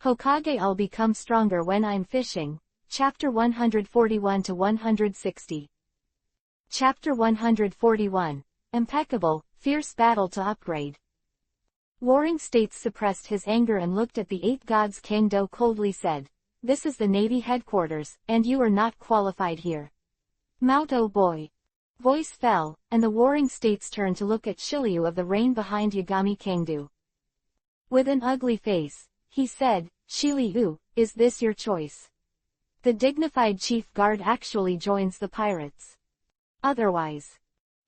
Hokage I'll become stronger when I'm fishing. Chapter 141 to 160. Chapter 141. Impeccable, fierce battle to upgrade. Warring States suppressed his anger and looked at the 8 gods. Kangdo coldly said, "This is the Navy headquarters, and you are not qualified here." "Mout, oh boy." Voice fell, and the Warring States turned to look at Shiryu of the Rain behind Yagami Kangdo. With an ugly face, he said, "Shiryu, is this your choice?" The dignified chief guard actually joins the pirates. Otherwise.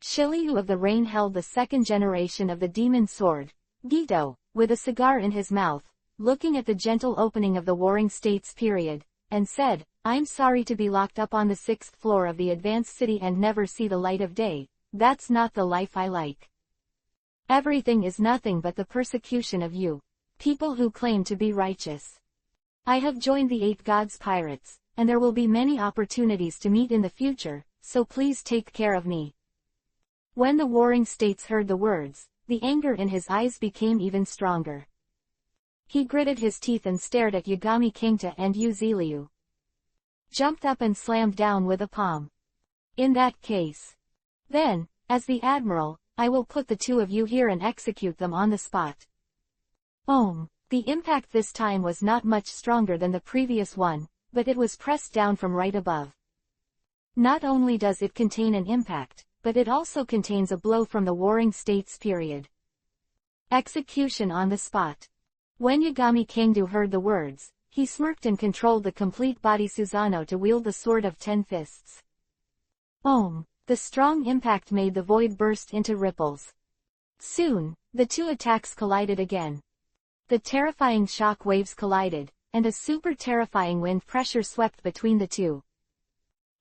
Shiryu of the Rain held the 2nd generation of the demon sword, Gito, with a cigar in his mouth, looking at the gentle opening of the Warring States period, and said, "I'm sorry to be locked up on the 6th floor of the advanced city and never see the light of day. That's not the life I like. Everything is nothing but the persecution of you, people who claim to be righteous. I have joined the 8 gods pirates, and there will be many opportunities to meet in the future, so please take care of me." When the Warring States heard the words, the anger in his eyes became even stronger. He gritted his teeth and stared at Yagami Kangta and Yuziliu. Jumped up and slammed down with a palm. "In that case. Then, as the Admiral, I will put the 2 of you here and execute them on the spot." The impact this time was not much stronger than the previous one, but it was pressed down from right above. Not only does it contain an impact, but it also contains a blow from the Warring States period. Execution on the spot. When Yagami Kangdo heard the words, he smirked and controlled the complete body Susanoo to wield the sword of 10 fists. The strong impact made the void burst into ripples. Soon, the 2 attacks collided again. The terrifying shock waves collided, and a super terrifying wind pressure swept between the 2.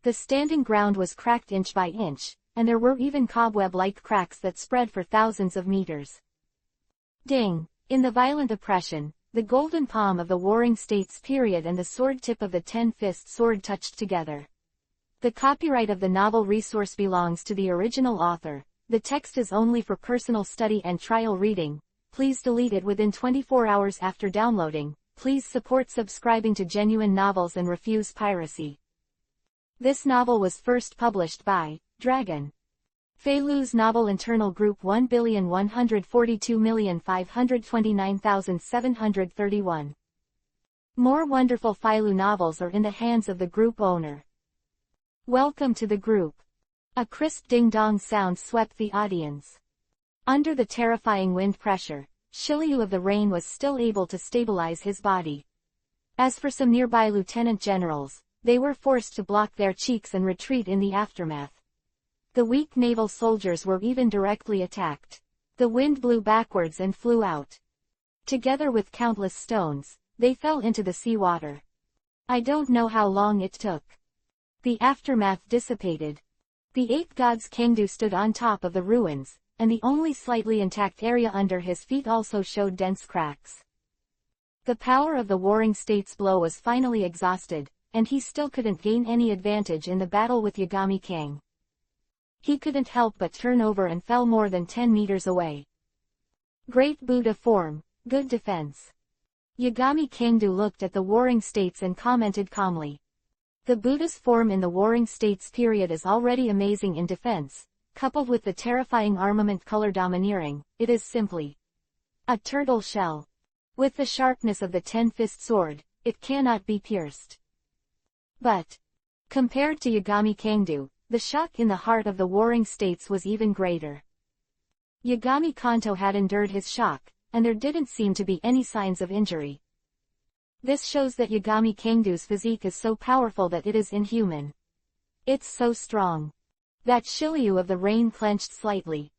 The standing ground was cracked inch by inch, and there were even cobweb-like cracks that spread for thousands of meters. Ding! In the violent oppression, the golden palm of the Warring States period and the sword tip of the 10-fist sword touched together. The copyright of the novel resource belongs to the original author. The text is only for personal study and trial reading. Please delete it within 24 hours after downloading. Please support subscribing to Genuine Novels and refuse piracy. This novel was first published by Dragon. Feilu's novel internal group 1,142,529,731. More wonderful Feilu novels are in the hands of the group owner. Welcome to the group. A crisp ding-dong sound swept the audience. Under the terrifying wind pressure, Shiryu of the Rain was still able to stabilize his body. As for some nearby lieutenant generals, they were forced to block their cheeks and retreat in the aftermath. The weak naval soldiers were even directly attacked. The wind blew backwards and flew out. Together with countless stones, they fell into the seawater. I don't know how long it took. The aftermath dissipated. The 8 gods Kangdo stood on top of the ruins, and the only slightly intact area under his feet also showed dense cracks. The power of the Warring States blow was finally exhausted, and he still couldn't gain any advantage in the battle with Yagami Kang. He couldn't help but turn over and fell more than 10 meters away. Great Buddha form, good defense. Yagami Kangdo looked at the Warring States and commented calmly. The Buddha's form in the Warring States period is already amazing in defense, coupled with the terrifying armament color domineering, it is simply a turtle shell. With the sharpness of the 10-fist sword, it cannot be pierced. But, compared to Yagami Kangdo, the shock in the heart of the Warring States was even greater. Yagami Kanto had endured his shock, and there didn't seem to be any signs of injury. This shows that Yagami Kangdo's physique is so powerful that it is inhuman. It's so strong. That Shiryu of the Rain clenched slightly.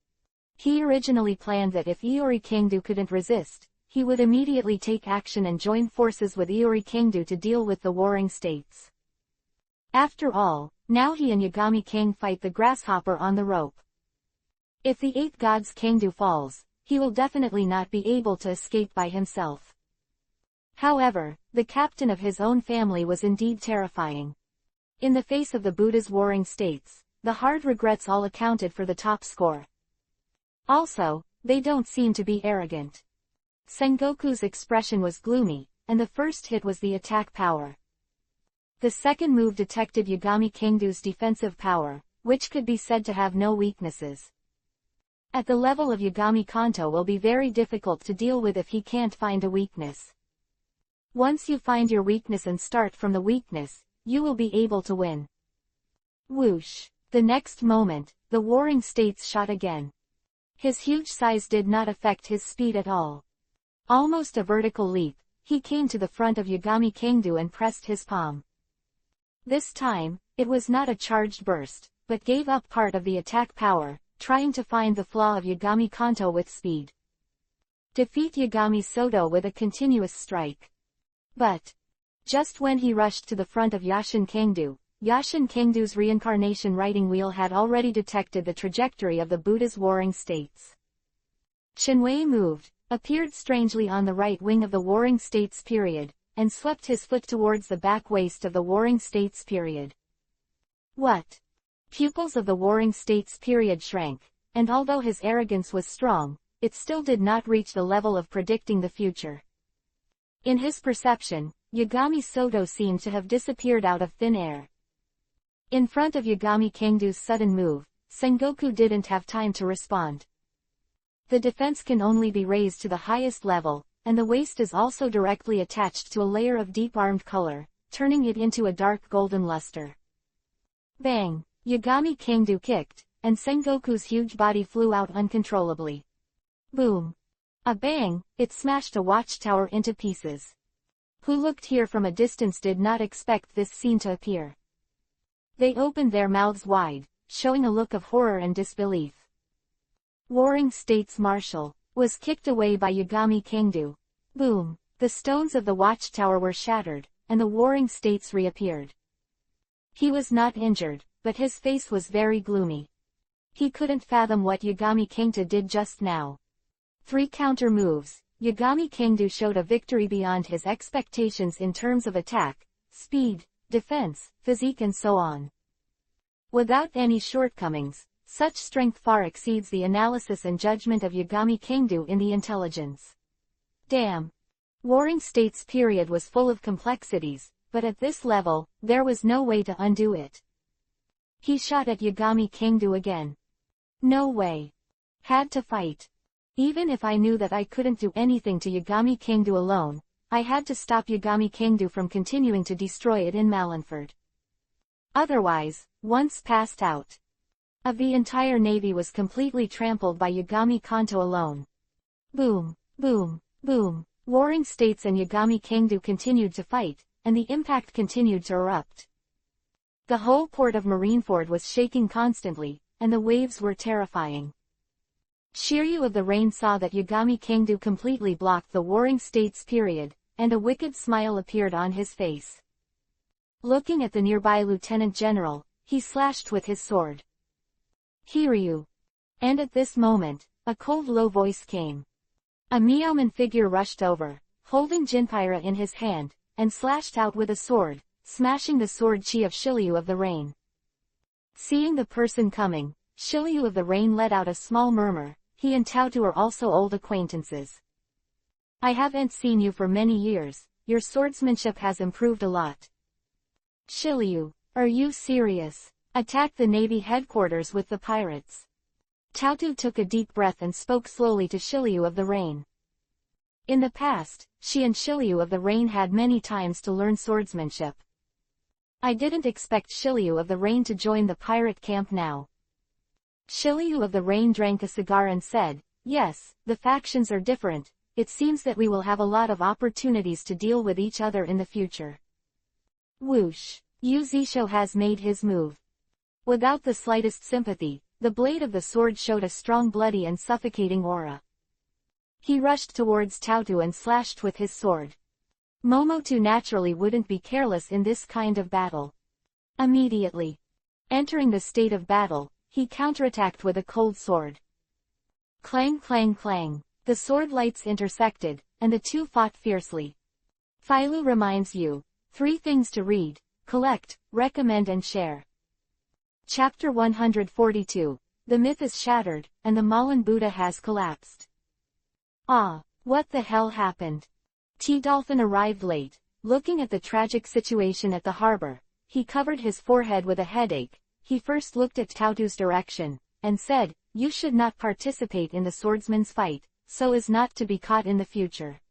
He originally planned that if Iori Kangdo couldn't resist, he would immediately take action and join forces with Iori Kangdo to deal with the Warring States. After all, now he and Yagami Kang fight the grasshopper on the rope. If the 8 gods Kangdo falls, he will definitely not be able to escape by himself. However, the captain of his own family was indeed terrifying. In the face of the Buddha's Warring States, the hard regrets all accounted for the top score. Also, they don't seem to be arrogant. Sengoku's expression was gloomy, and the first hit was the attack power. The second move detected Yagami Kingdo's defensive power, which could be said to have no weaknesses. At the level of Yagami Kanto will be very difficult to deal with if he can't find a weakness. Once you find your weakness and start from the weakness, you will be able to win. Whoosh! The next moment, the Warring States shot again. His huge size did not affect his speed at all. Almost a vertical leap, he came to the front of Yagami Kingdo and pressed his palm. This time, it was not a charged burst, but gave up part of the attack power, trying to find the flaw of Yagami Kanto with speed. Defeat Yagami Soto with a continuous strike. But just when he rushed to the front of Yashin Kingdo's reincarnation writing wheel had already detected the trajectory of the Buddha's Warring States. Shinwei moved, appeared strangely on the right wing of the Warring States period, and swept his foot towards the back waist of the Warring States period. What? Pupils of the Warring States period shrank, and although his arrogance was strong, it still did not reach the level of predicting the future. In his perception, Yagami Soto seemed to have disappeared out of thin air. In front of Yagami Kingdo's sudden move, Sengoku didn't have time to respond. The defense can only be raised to the highest level, and the waist is also directly attached to a layer of deep armed color, turning it into a dark golden luster. Bang! Yagami Kingdo kicked, and Sengoku's huge body flew out uncontrollably. Boom! A bang! It smashed a watchtower into pieces. Who looked here from a distance did not expect this scene to appear. They opened their mouths wide, showing a look of horror and disbelief. Warring States Marshal was kicked away by Yagami Kingdo. Boom! The stones of the watchtower were shattered, and the Warring States reappeared. He was not injured, but his face was very gloomy. He couldn't fathom what Yagami Kingdo did just now. 3 counter moves, Yagami Kingdo showed a victory beyond his expectations in terms of attack, speed, defense, physique and so on. Without any shortcomings, such strength far exceeds the analysis and judgment of Yagami Kingdo in the intelligence. Damn! Warring States period was full of complexities, but at this level, there was no way to undo it. He shot at Yagami Kingdo again. No way. Had to fight. Even if I knew that I couldn't do anything to Yagami Kingdo alone, I had to stop Yagami Kingdo from continuing to destroy it in Malanford. Otherwise, once passed out, of the entire navy was completely trampled by Yagami Kanto alone. Boom, boom, boom. Warring States and Yagami Kingdo continued to fight, and the impact continued to erupt. The whole port of Marineford was shaking constantly, and the waves were terrifying. Shiryu of the Rain saw that Yagami Kingdo completely blocked the Warring States period, and a wicked smile appeared on his face. Looking at the nearby Lieutenant General, he slashed with his sword. Hiryu! And at this moment, a cold low voice came. A Meowman figure rushed over, holding Jinpyra in his hand, and slashed out with a sword, smashing the sword chi of Shiryu of the Rain. Seeing the person coming, Shiryu of the Rain let out a small murmur. He and Taotu are also old acquaintances. I haven't seen you for many years, your swordsmanship has improved a lot. Shiryu, are you serious? Attack the Navy headquarters with the pirates. Taotu took a deep breath and spoke slowly to Shiryu of the Rain. In the past, she and Shiryu of the Rain had many times to learn swordsmanship. I didn't expect Shiryu of the Rain to join the pirate camp now. Shiryu of the Rain drank a cigar and said, yes, the factions are different, it seems that we will have a lot of opportunities to deal with each other in the future. Whoosh! Yu Zisho has made his move. Without the slightest sympathy, the blade of the sword showed a strong bloody and suffocating aura. He rushed towards Taotu and slashed with his sword. Momotu naturally wouldn't be careless in this kind of battle. Immediately entering the state of battle, he counterattacked with a cold sword. Clang clang clang. The sword lights intersected, and the two fought fiercely. Phailu reminds you, 3 things to read, collect, recommend and share. Chapter 142. The myth is shattered, and the Malin Buddha has collapsed. Ah, what the hell happened? T-Dolphin arrived late. Looking at the tragic situation at the harbor, he covered his forehead with a headache. He first looked at Tautu's direction, and said, "You should not participate in the swordsman's fight, so as not to be caught in the future,"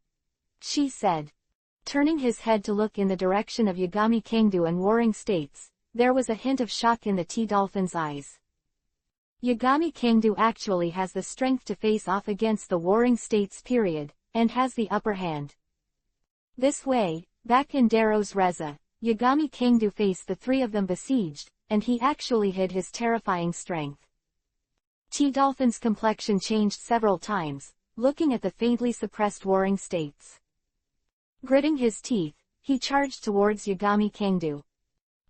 she said. Turning his head to look in the direction of Yagami Kingdu and Warring States, there was a hint of shock in the T-Dolphin's eyes. Yagami Kingdu actually has the strength to face off against the Warring States period, and has the upper hand. This way, back in Darrow's Reza, Yagami Kingdu faced the three of them besieged, and he actually hid his terrifying strength. T-Dolphin's complexion changed several times, looking at the faintly suppressed Warring States. Gritting his teeth, he charged towards Yagami Kingdu.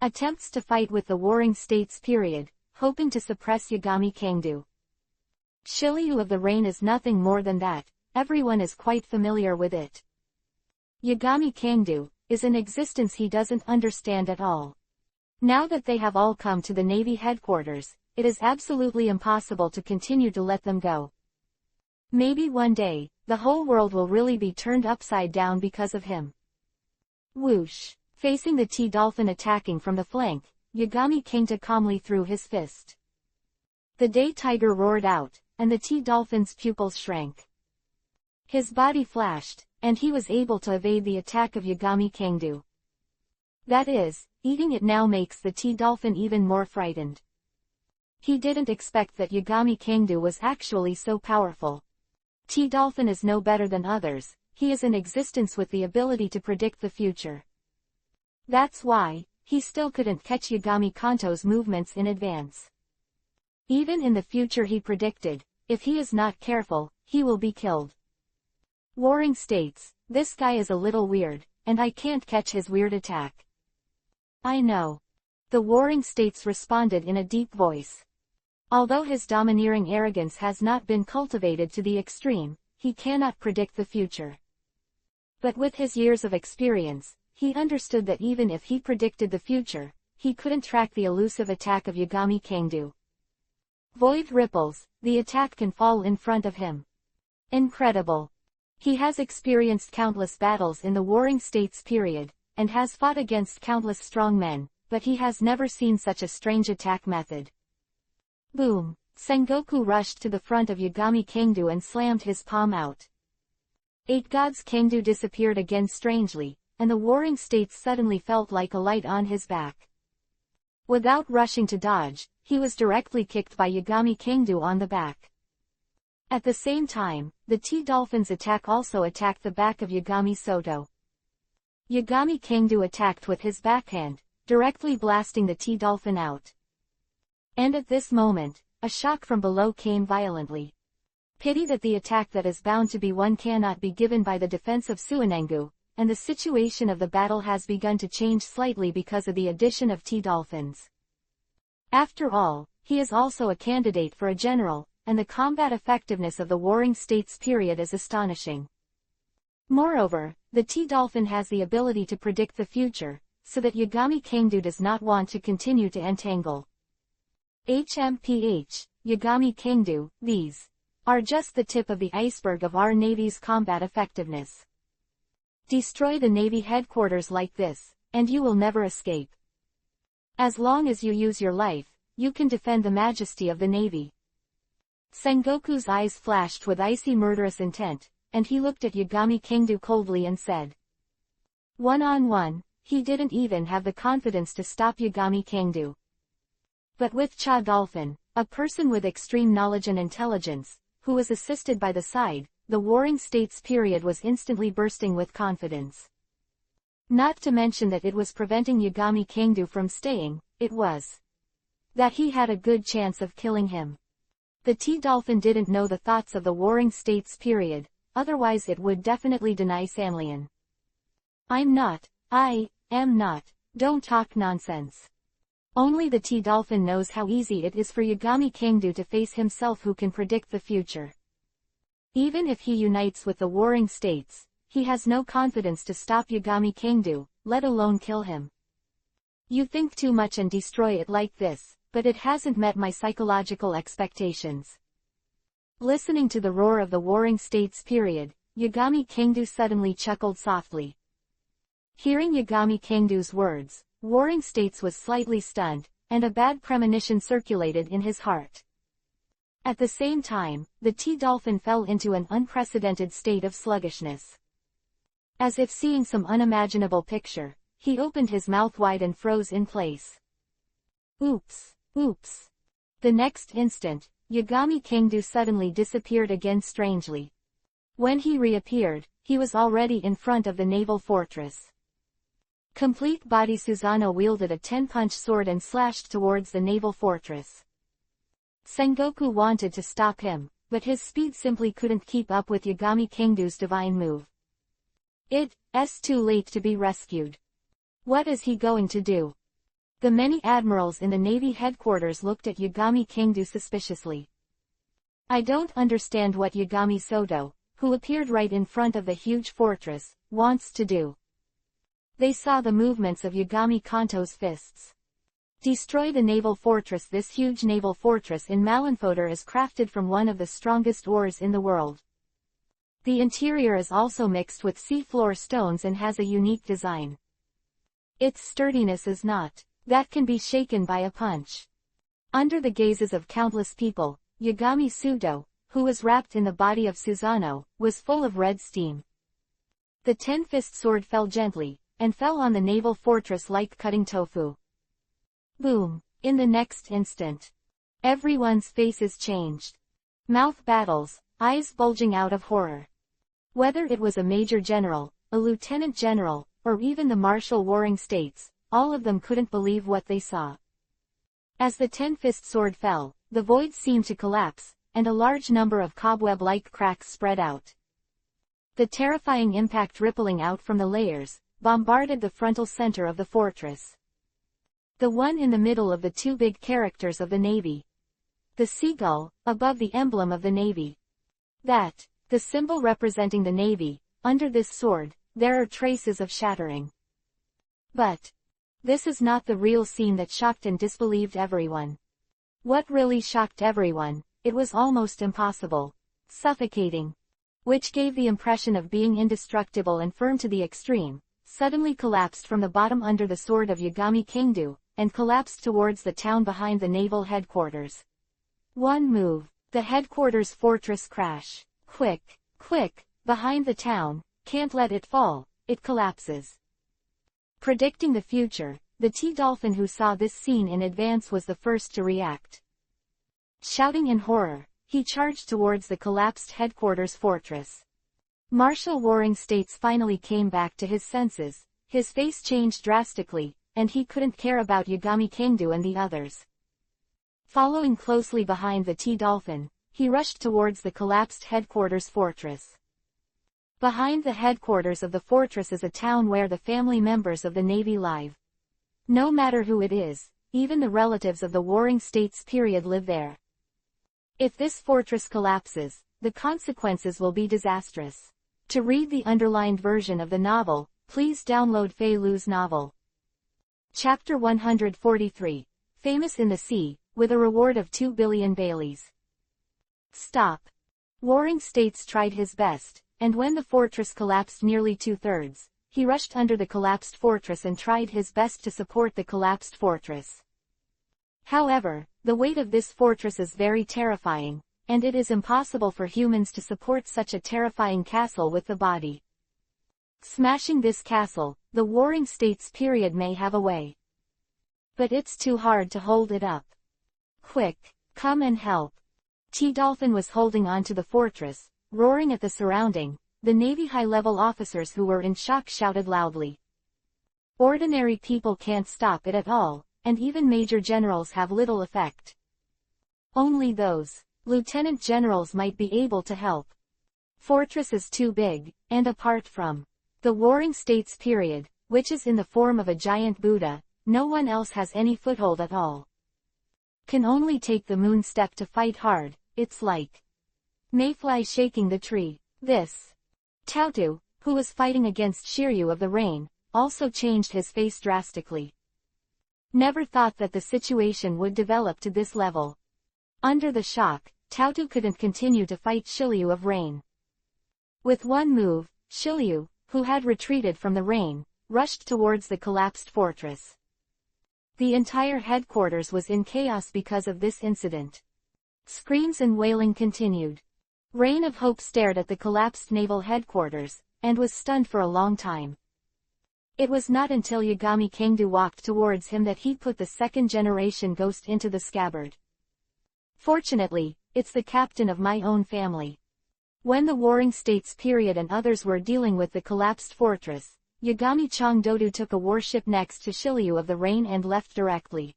Attempts to fight with the Warring States period, hoping to suppress Yagami Kingdu. Shiryu of the Rain is nothing more than that, everyone is quite familiar with it. Yagami Kingdu is an existence he doesn't understand at all. Now that they have all come to the Navy headquarters, it is absolutely impossible to continue to let them go. Maybe one day, the whole world will really be turned upside down because of him. Whoosh! Facing the T-Dolphin attacking from the flank, Yagami Kingdu calmly threw his fist. The day tiger roared out, and the T-Dolphin's pupils shrank. His body flashed, and he was able to evade the attack of Yagami Kingdu. That is, eating it now makes the T-Dolphin even more frightened. He didn't expect that Yagami Kingdu was actually so powerful. T-Dolphin is no better than others, he is an existence with the ability to predict the future. That's why, he still couldn't catch Yagami Kanto's movements in advance. Even in the future he predicted, if he is not careful, he will be killed. Warring States, this guy is a little weird, and I can't catch his weird attack. I know. The Warring States responded in a deep voice. Although his domineering arrogance has not been cultivated to the extreme, he cannot predict the future. But with his years of experience, he understood that even if he predicted the future, he couldn't track the elusive attack of Yagami Kingdu. Void ripples, the attack can fall in front of him. Incredible. He has experienced countless battles in the Warring States period, and has fought against countless strong men, but he has never seen such a strange attack method. Boom! Sengoku rushed to the front of Yagami Kingdu and slammed his palm out. Eight Gods Kingdu disappeared again strangely, and the Warring States suddenly felt like a light on his back. Without rushing to dodge, he was directly kicked by Yagami Kingdu on the back. At the same time, the T-Dolphin's attack also attacked the back of Yagami Soto. Yagami Kingdu attacked with his backhand, directly blasting the T-Dolphin out. And at this moment, a shock from below came violently. Pity that the attack that is bound to be won cannot be given by the defense of Suinengu, and the situation of the battle has begun to change slightly because of the addition of T-Dolphins. After all, he is also a candidate for a general, and the combat effectiveness of the Warring States period is astonishing. Moreover, the T-Dolphin has the ability to predict the future, so that Yagami Kingdu does not want to continue to entangle. HMPH, Yagami Kingdu, these are just the tip of the iceberg of our Navy's combat effectiveness. Destroy the Navy headquarters like this, and you will never escape. As long as you use your life, you can defend the majesty of the Navy. Sengoku's eyes flashed with icy murderous intent, and he looked at Yagami Kingdu coldly and said. One-on-one, he didn't even have the confidence to stop Yagami Kingdu. But with Cha-Dolphin, a person with extreme knowledge and intelligence, who was assisted by the side, the Warring States period was instantly bursting with confidence. Not to mention that it was preventing Yagami Kingdu from staying, it was that he had a good chance of killing him. The T-Dolphin didn't know the thoughts of the Warring States period, otherwise it would definitely deny Sanlian. I am not, don't talk nonsense. Only the T-Dolphin knows how easy it is for Yagami Kingdu to face himself who can predict the future. Even if he unites with the Warring States, he has no confidence to stop Yagami Kingdu, let alone kill him. You think too much and destroy it like this, but it hasn't met my psychological expectations. Listening to the roar of the Warring States period, Yagami Kingdo suddenly chuckled softly. Hearing Yagami Kingdo's words, Warring States was slightly stunned, and a bad premonition circulated in his heart. At the same time, the T-Dolphin fell into an unprecedented state of sluggishness. As if seeing some unimaginable picture, he opened his mouth wide and froze in place. Oops, oops. The next instant, Yagami Kingdo suddenly disappeared again strangely. When he reappeared, he was already in front of the naval fortress. Complete body Susanoo wielded a 10-punch sword and slashed towards the naval fortress. Sengoku wanted to stop him, but his speed simply couldn't keep up with Yagami Kingdo's divine move. It's too late to be rescued. What is he going to do? The many admirals in the Navy headquarters looked at Yagami Kingdo suspiciously. I don't understand what Yagami Soto, who appeared right in front of the huge fortress, wants to do. They saw the movements of Yagami Kanto's fists. Destroy the naval fortress. This huge naval fortress in Malenfoder is crafted from one of the strongest ores in the world. The interior is also mixed with seafloor stones and has a unique design. Its sturdiness is not that can be shaken by a punch. Under the gazes of countless people, Yagami Sudo, who was wrapped in the body of Susanoo, was full of red steam. The 10-fist sword fell gently, and fell on the naval fortress like cutting tofu. Boom! In the next instant, everyone's faces changed. Mouth battles, eyes bulging out of horror. Whether it was a major general, a lieutenant general, or even the martial warring states, all of them couldn't believe what they saw. As the 10-fist sword fell, the void seemed to collapse, and a large number of cobweb-like cracks spread out. The terrifying impact rippling out from the layers, bombarded the frontal center of the fortress. The one in the middle of the two big characters of the Navy. The seagull, above the emblem of the Navy. That, the symbol representing the Navy. Under this sword, there are traces of shattering. But this is not the real scene that shocked and disbelieved everyone. What really shocked everyone, it was almost impossible. Suffocating. Which gave the impression of being indestructible and firm to the extreme, suddenly collapsed from the bottom under the sword of Yagami Kingdo, and collapsed towards the town behind the naval headquarters. One move, the headquarters fortress crash. Quick, quick, behind the town, can't let it fall, it collapses. Predicting the future, the T-Dolphin who saw this scene in advance was the first to react. Shouting in horror, he charged towards the collapsed headquarters fortress. Martial warring states finally came back to his senses, his face changed drastically, and he couldn't care about Yagami Kingdo and the others. Following closely behind the T-Dolphin, he rushed towards the collapsed headquarters fortress. Behind the headquarters of the fortress is a town where the family members of the Navy live. No matter who it is, even the relatives of the warring states period live there. If this fortress collapses, the consequences will be disastrous. To read the underlined version of the novel, please download Fei Lu's novel. Chapter 143, Famous in the Sea, with a reward of 2 billion Baileys. Stop. Warring States tried his best, and when the fortress collapsed nearly 2/3, he rushed under the collapsed fortress and tried his best to support the collapsed fortress. However, the weight of this fortress is very terrifying, and it is impossible for humans to support such a terrifying castle with the body. Smashing this castle, the warring states period may have a way. But it's too hard to hold it up. Quick, come and help. T-Dolphin was holding on to the fortress, roaring at the surrounding. The Navy high-level officers who were in shock shouted loudly. Ordinary people can't stop it at all, and even major generals have little effect. Only those lieutenant generals might be able to help. Fortress is too big, and apart from the warring states period, which is in the form of a giant Buddha, no one else has any foothold at all. Can only take the moon step to fight hard, it's like mayfly shaking the tree. This Tautu, who was fighting against Shiryu of the Rain, also changed his face drastically. Never thought that the situation would develop to this level. Under the shock, Tautu couldn't continue to fight Shiryu of Rain. With one move, Shiryu, who had retreated from the rain, rushed towards the collapsed fortress. The entire headquarters was in chaos because of this incident. Screams and wailing continued. Rain of Hope stared at the collapsed naval headquarters, and was stunned for a long time. It was not until Yagami Kangdu walked towards him that he put the second-generation ghost into the scabbard. Fortunately, it's the captain of my own family. When the Warring States period and others were dealing with the collapsed fortress, Yagami Changdodu took a warship next to Shiryu of the Rain and left directly.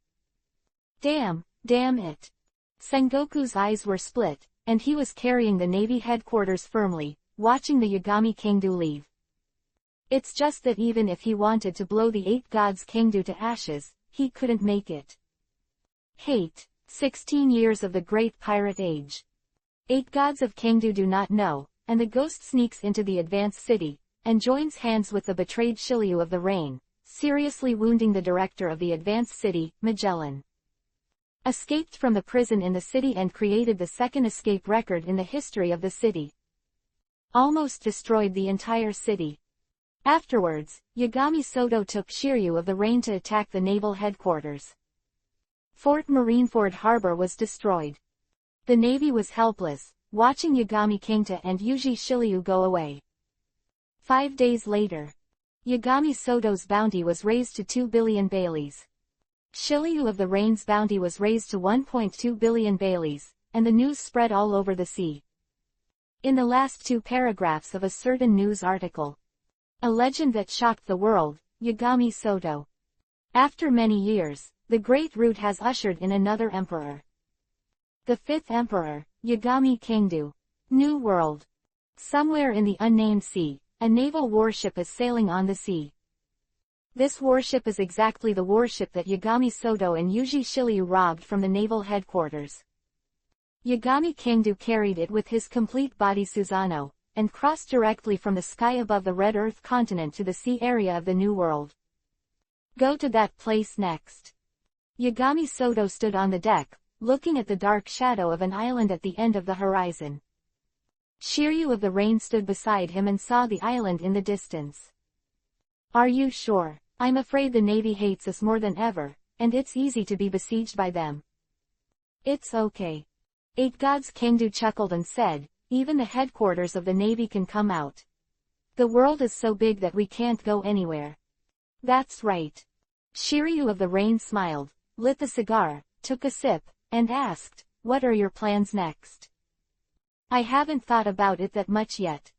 Damn it. Sengoku's eyes were split, and he was carrying the Navy headquarters firmly, watching the Yagami Kangdu leave. It's just that even if he wanted to blow the 8 gods Kangdu to ashes, he couldn't make it. Hate. 16 years of the Great Pirate Age. 8 gods of Kangdu do not know, and the ghost sneaks into the advanced city, and joins hands with the betrayed Shiryu of the Rain, seriously wounding the director of the advanced city, Magellan. Escaped from the prison in the city and created the second escape record in the history of the city. Almost destroyed the entire city. Afterwards, Yagami Soto took Shiryu of the Rain to attack the naval headquarters. Fort Marineford Harbor was destroyed. The Navy was helpless, watching Yagami Kangta and Yuji Shiryu go away. 5 days later, Yagami Soto's bounty was raised to 2 billion baileys. Shiryu of the Rain's bounty was raised to 1.2 billion baileys, and the news spread all over the sea. In the last 2 paragraphs of a certain news article, a legend that shocked the world, Yagami Soto. After many years, the Great Root has ushered in another emperor. The 5th emperor, Yagami Kangdu. New World. Somewhere in the unnamed sea, a naval warship is sailing on the sea. This warship is exactly the warship that Yagami Soto and Yuji Shiryu robbed from the naval headquarters. Yagami Kangdu carried it with his complete body Susanoo, and crossed directly from the sky above the Red Earth continent to the sea area of the New World. Go to that place next. Yagami Soto stood on the deck, looking at the dark shadow of an island at the end of the horizon. Shiryu of the Rain stood beside him and saw the island in the distance. Are you sure? I'm afraid the Navy hates us more than ever, and it's easy to be besieged by them. It's okay. 8 gods Kangdu chuckled and said, even the headquarters of the Navy can come out. The world is so big that we can't go anywhere. That's right. Shiryu of the Rain smiled, lit the cigar, took a sip, and asked, what are your plans next? I haven't thought about it that much yet.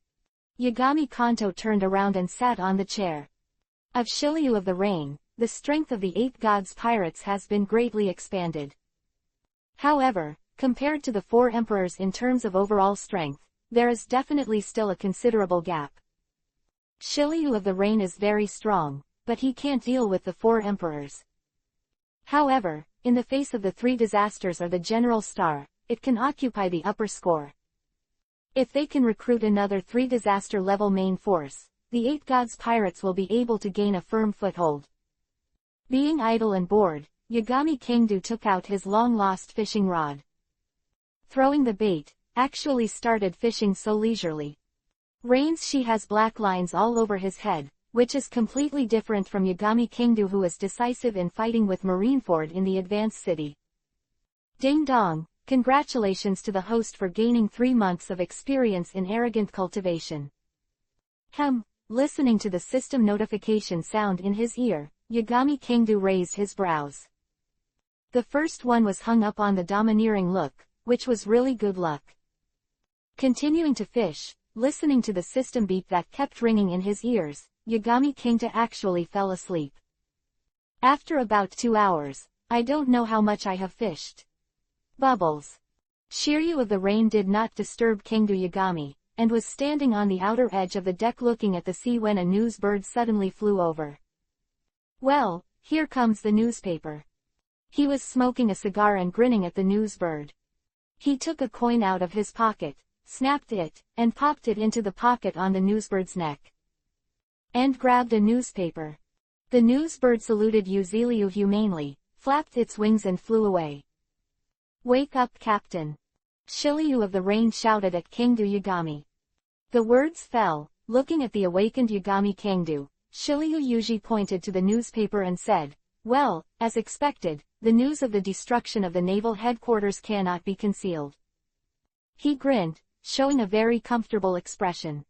Yagami Kanto turned around and sat on the chair. Of Shiryu of the Rain, the strength of the 8 gods pirates has been greatly expanded. However, compared to the 4 emperors in terms of overall strength, there is definitely still a considerable gap. Shiryu of the Rain is very strong, but he can't deal with the 4 emperors. However, in the face of the 3 disasters or the general star, it can occupy the upper score. If they can recruit another 3 disaster-level main force, the 8 gods pirates will be able to gain a firm foothold. Being idle and bored, Yagami Kangdu took out his long-lost fishing rod. Throwing the bait, actually started fishing so leisurely. Rain's she has black lines all over his head, which is completely different from Yagami Kangdu, who is decisive in fighting with Marineford in the advanced city. Ding dong, congratulations to the host for gaining 3 months of experience in arrogant cultivation. Listening to the system notification sound in his ear, Yagami Kangdu raised his brows. The first one was hung up on the domineering look, which was really good luck. Continuing to fish, listening to the system beep that kept ringing in his ears, Yagami Kangta actually fell asleep. After about 2 hours, I don't know how much I have fished. Bubbles. Shiryu of the Rain did not disturb Kangdu Yagami, and was standing on the outer edge of the deck looking at the sea when a news bird suddenly flew over. Well, here comes the newspaper. He was smoking a cigar and grinning at the news bird. He took a coin out of his pocket, snapped it, and popped it into the pocket on the newsbird's neck. And grabbed a newspaper. The newsbird saluted Yuziliu humanely, flapped its wings and flew away. Wake up, Captain. Shiryu of the Rain shouted at Kangdu Yagami. The words fell. Looking at the awakened Yagami Kangdu, Shiryu Yuji pointed to the newspaper and said, "Well, as expected, the news of the destruction of the naval headquarters cannot be concealed." He grinned, showing a very comfortable expression.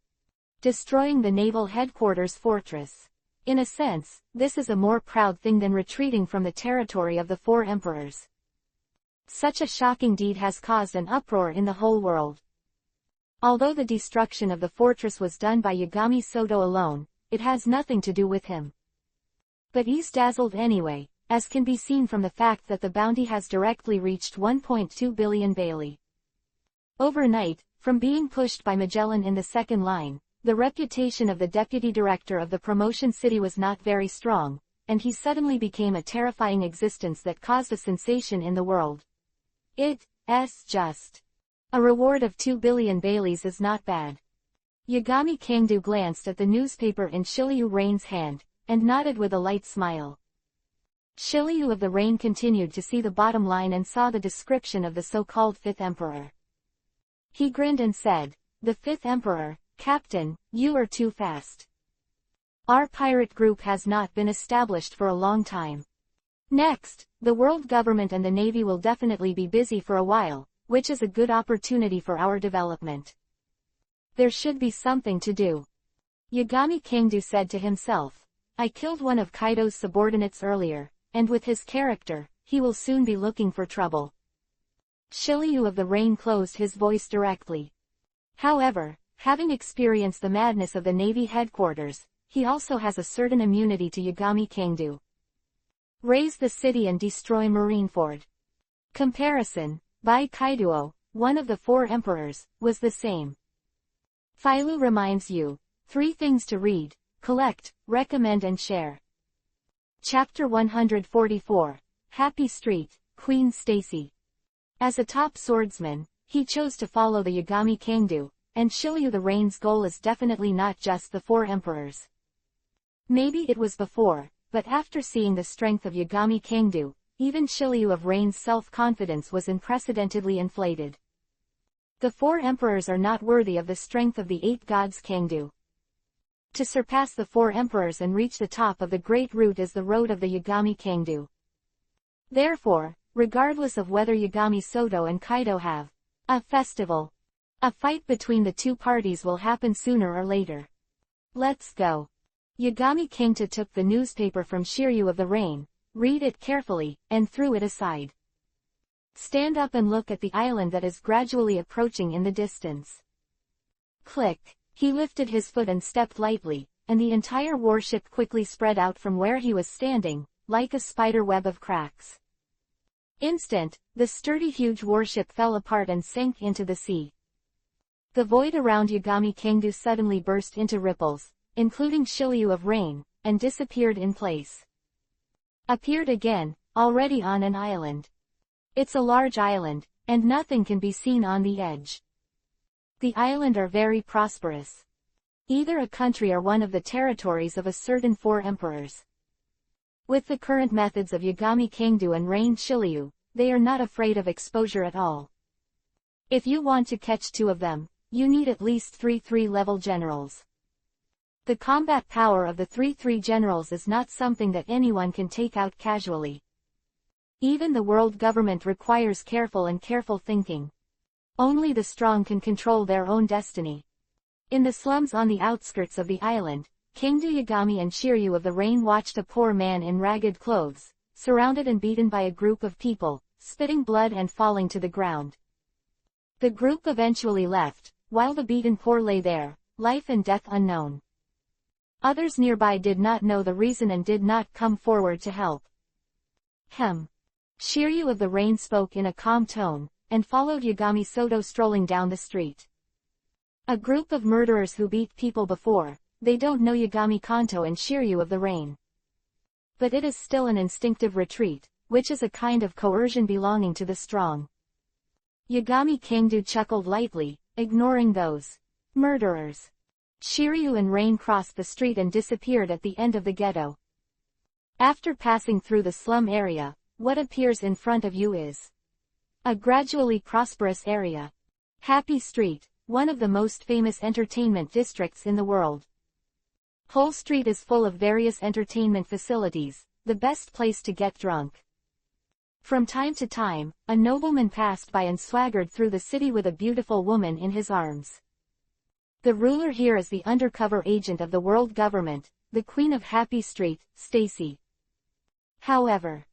Destroying the naval headquarters fortress. In a sense, this is a more proud thing than retreating from the territory of the four emperors. Such a shocking deed has caused an uproar in the whole world. Although the destruction of the fortress was done by Yagami Soto alone, it has nothing to do with him. But he's dazzled anyway, as can be seen from the fact that the bounty has directly reached 1.2 billion Bailey. Overnight, from being pushed by Magellan in the second line, the reputation of the deputy director of the promotion city was not very strong, and he suddenly became a terrifying existence that caused a sensation in the world. It's just. A reward of 2 billion Baileys is not bad. Yagami Kangdu glanced at the newspaper in Shiryu Rain's hand, and nodded with a light smile. Shiryu of the Rain continued to see the bottom line and saw the description of the so-called Fifth Emperor. He grinned and said, "The Fifth Emperor, Captain, you are too fast. Our pirate group has not been established for a long time. Next, the world government and the navy will definitely be busy for a while, which is a good opportunity for our development. There should be something to do." Yagami Kangdu said to himself, "I killed one of Kaido's subordinates earlier, and with his character, he will soon be looking for trouble." Shiryu of the Rain closed his voice directly. However, having experienced the madness of the Navy headquarters, he also has a certain immunity to Yagami Kangdu. Raise the city and destroy Marineford. Comparison, by Kaido, one of the four emperors, was the same. Philo reminds you, 3 things to read, collect, recommend and share. Chapter 144, Happy Street, Queen Stacy. As a top swordsman, he chose to follow the Yagami Kangdu, and Shiryu the Rain's goal is definitely not just the four emperors. Maybe it was before, but after seeing the strength of Yagami Kangdu, even Shiryu of Rain's self-confidence was unprecedentedly inflated. The four emperors are not worthy of the strength of the 8 gods Kangdu. To surpass the four emperors and reach the top of the great route is the road of the Yagami Kangdu. Therefore, regardless of whether Yagami Soto and Kaido have a festival, a fight between the two parties will happen sooner or later. Let's go. Yagami Kangdu took the newspaper from Shiryu of the Rain, read it carefully, and threw it aside. Stand up and look at the island that is gradually approaching in the distance. Click. He lifted his foot and stepped lightly, and the entire warship quickly spread out from where he was standing, like a spider web of cracks. The sturdy huge warship fell apart and sank into the sea. The void around Yagami Kangdu suddenly burst into ripples, including Shiryu of Rain, and disappeared in place. Appeared again, already on an island. It's a large island, and nothing can be seen on the edge. The island are very prosperous. Either a country or one of the territories of a certain four emperors. With the current methods of Yagami Kangdu and Rain Shiryu, they are not afraid of exposure at all. If you want to catch 2 of them, you need at least 3 3-level generals. The combat power of the 3 generals is not something that anyone can take out casually. Even the world government requires careful thinking. Only the strong can control their own destiny. In the slums on the outskirts of the island, Kangdu Yagami and Shiryu of the Rain watched a poor man in ragged clothes, surrounded and beaten by a group of people, spitting blood and falling to the ground. The group eventually left, while the beaten poor lay there, life and death unknown. Others nearby did not know the reason and did not come forward to help. Shiryu of the Rain spoke in a calm tone, and followed Yagami Soto strolling down the street. A group of murderers who beat people before, they don't know Yagami Kanto and Shiryu of the Rain. But it is still an instinctive retreat, which is a kind of coercion belonging to the strong. Yagami Kangdu chuckled lightly, ignoring those murderers. Shiryu and Rain crossed the street and disappeared at the end of the ghetto. After passing through the slum area, what appears in front of you is a gradually prosperous area. Happy Street, one of the most famous entertainment districts in the world. Whole street is full of various entertainment facilities, the best place to get drunk. From time to time, a nobleman passed by and swaggered through the city with a beautiful woman in his arms. The ruler here is the undercover agent of the world government, the Queen of Happy Street, Stacy. However,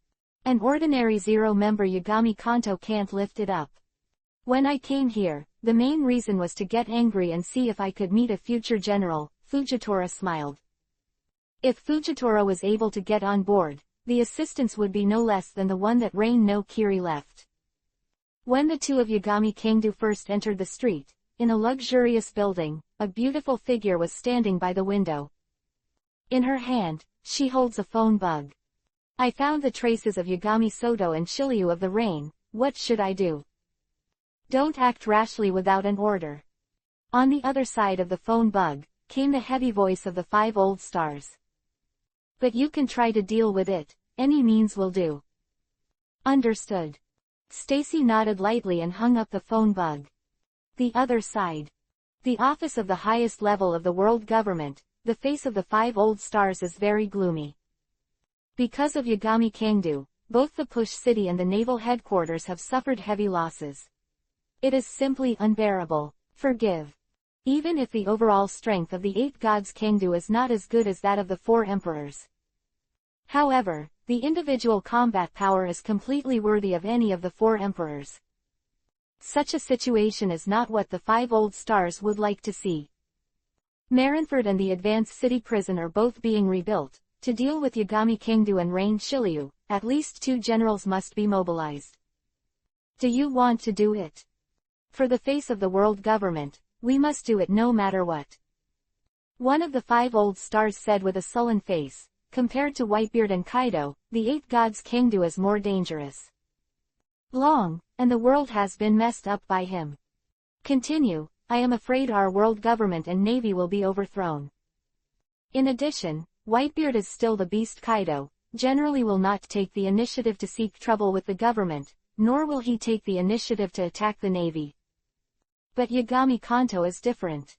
an ordinary zero-member Yagami Kanto can't lift it up. When I came here, the main reason was to get angry and see if I could meet a future general, Fujitora smiled. If Fujitora was able to get on board, the assistance would be no less than the one that Rain no Kiri left. When the two of Yagami Kangdu first entered the street, in a luxurious building, a beautiful figure was standing by the window. In her hand, she holds a phone bug. I found the traces of Yagami Soto and Shiryu of the Rain. What should I do? Don't act rashly without an order. On the other side of the phone bug, came the heavy voice of the 5 old stars. But you can try to deal with it, any means will do. Understood. Stacy nodded lightly and hung up the phone bug. The other side. The office of the highest level of the world government, the face of the 5 old stars is very gloomy. Because of Yagami Kangdu, both the Push City and the naval headquarters have suffered heavy losses. It is simply unbearable. Forgive. Even if the overall strength of the 8 gods Kangdu is not as good as that of the 4 emperors. However, the individual combat power is completely worthy of any of the 4 emperors. Such a situation is not what the 5 old stars would like to see. Marineford and the Advanced City Prison are both being rebuilt. To deal with Yagami Kangdu and Rain Shiryu, at least 2 generals must be mobilized. Do you want to do it? For the face of the world government, we must do it no matter what. One of the 5 old stars said with a sullen face, compared to Whitebeard and Kaido, the 8 gods Kangdu is more dangerous. Long, and the world has been messed up by him. Continue, I am afraid our world government and navy will be overthrown. In addition, Whitebeard is still the beast Kaido, generally will not take the initiative to seek trouble with the government, nor will he take the initiative to attack the navy. But Yagami Kanto is different.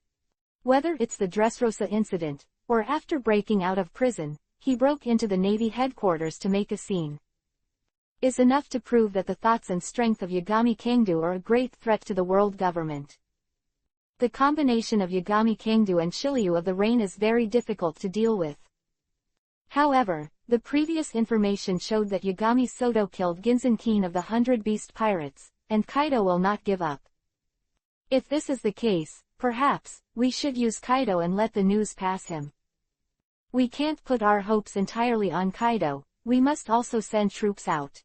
Whether it's the Dressrosa incident, or after breaking out of prison, he broke into the navy headquarters to make a scene. Is enough to prove that the thoughts and strength of Yagami Kangdu are a great threat to the world government. The combination of Yagami Kangdu and Shiryu of the Rain is very difficult to deal with. However, the previous information showed that Yagami Soto killed Ginzan King of the 100 Beast Pirates, and Kaido will not give up. If this is the case, perhaps, we should use Kaido and let the news pass him. We can't put our hopes entirely on Kaido, we must also send troops out.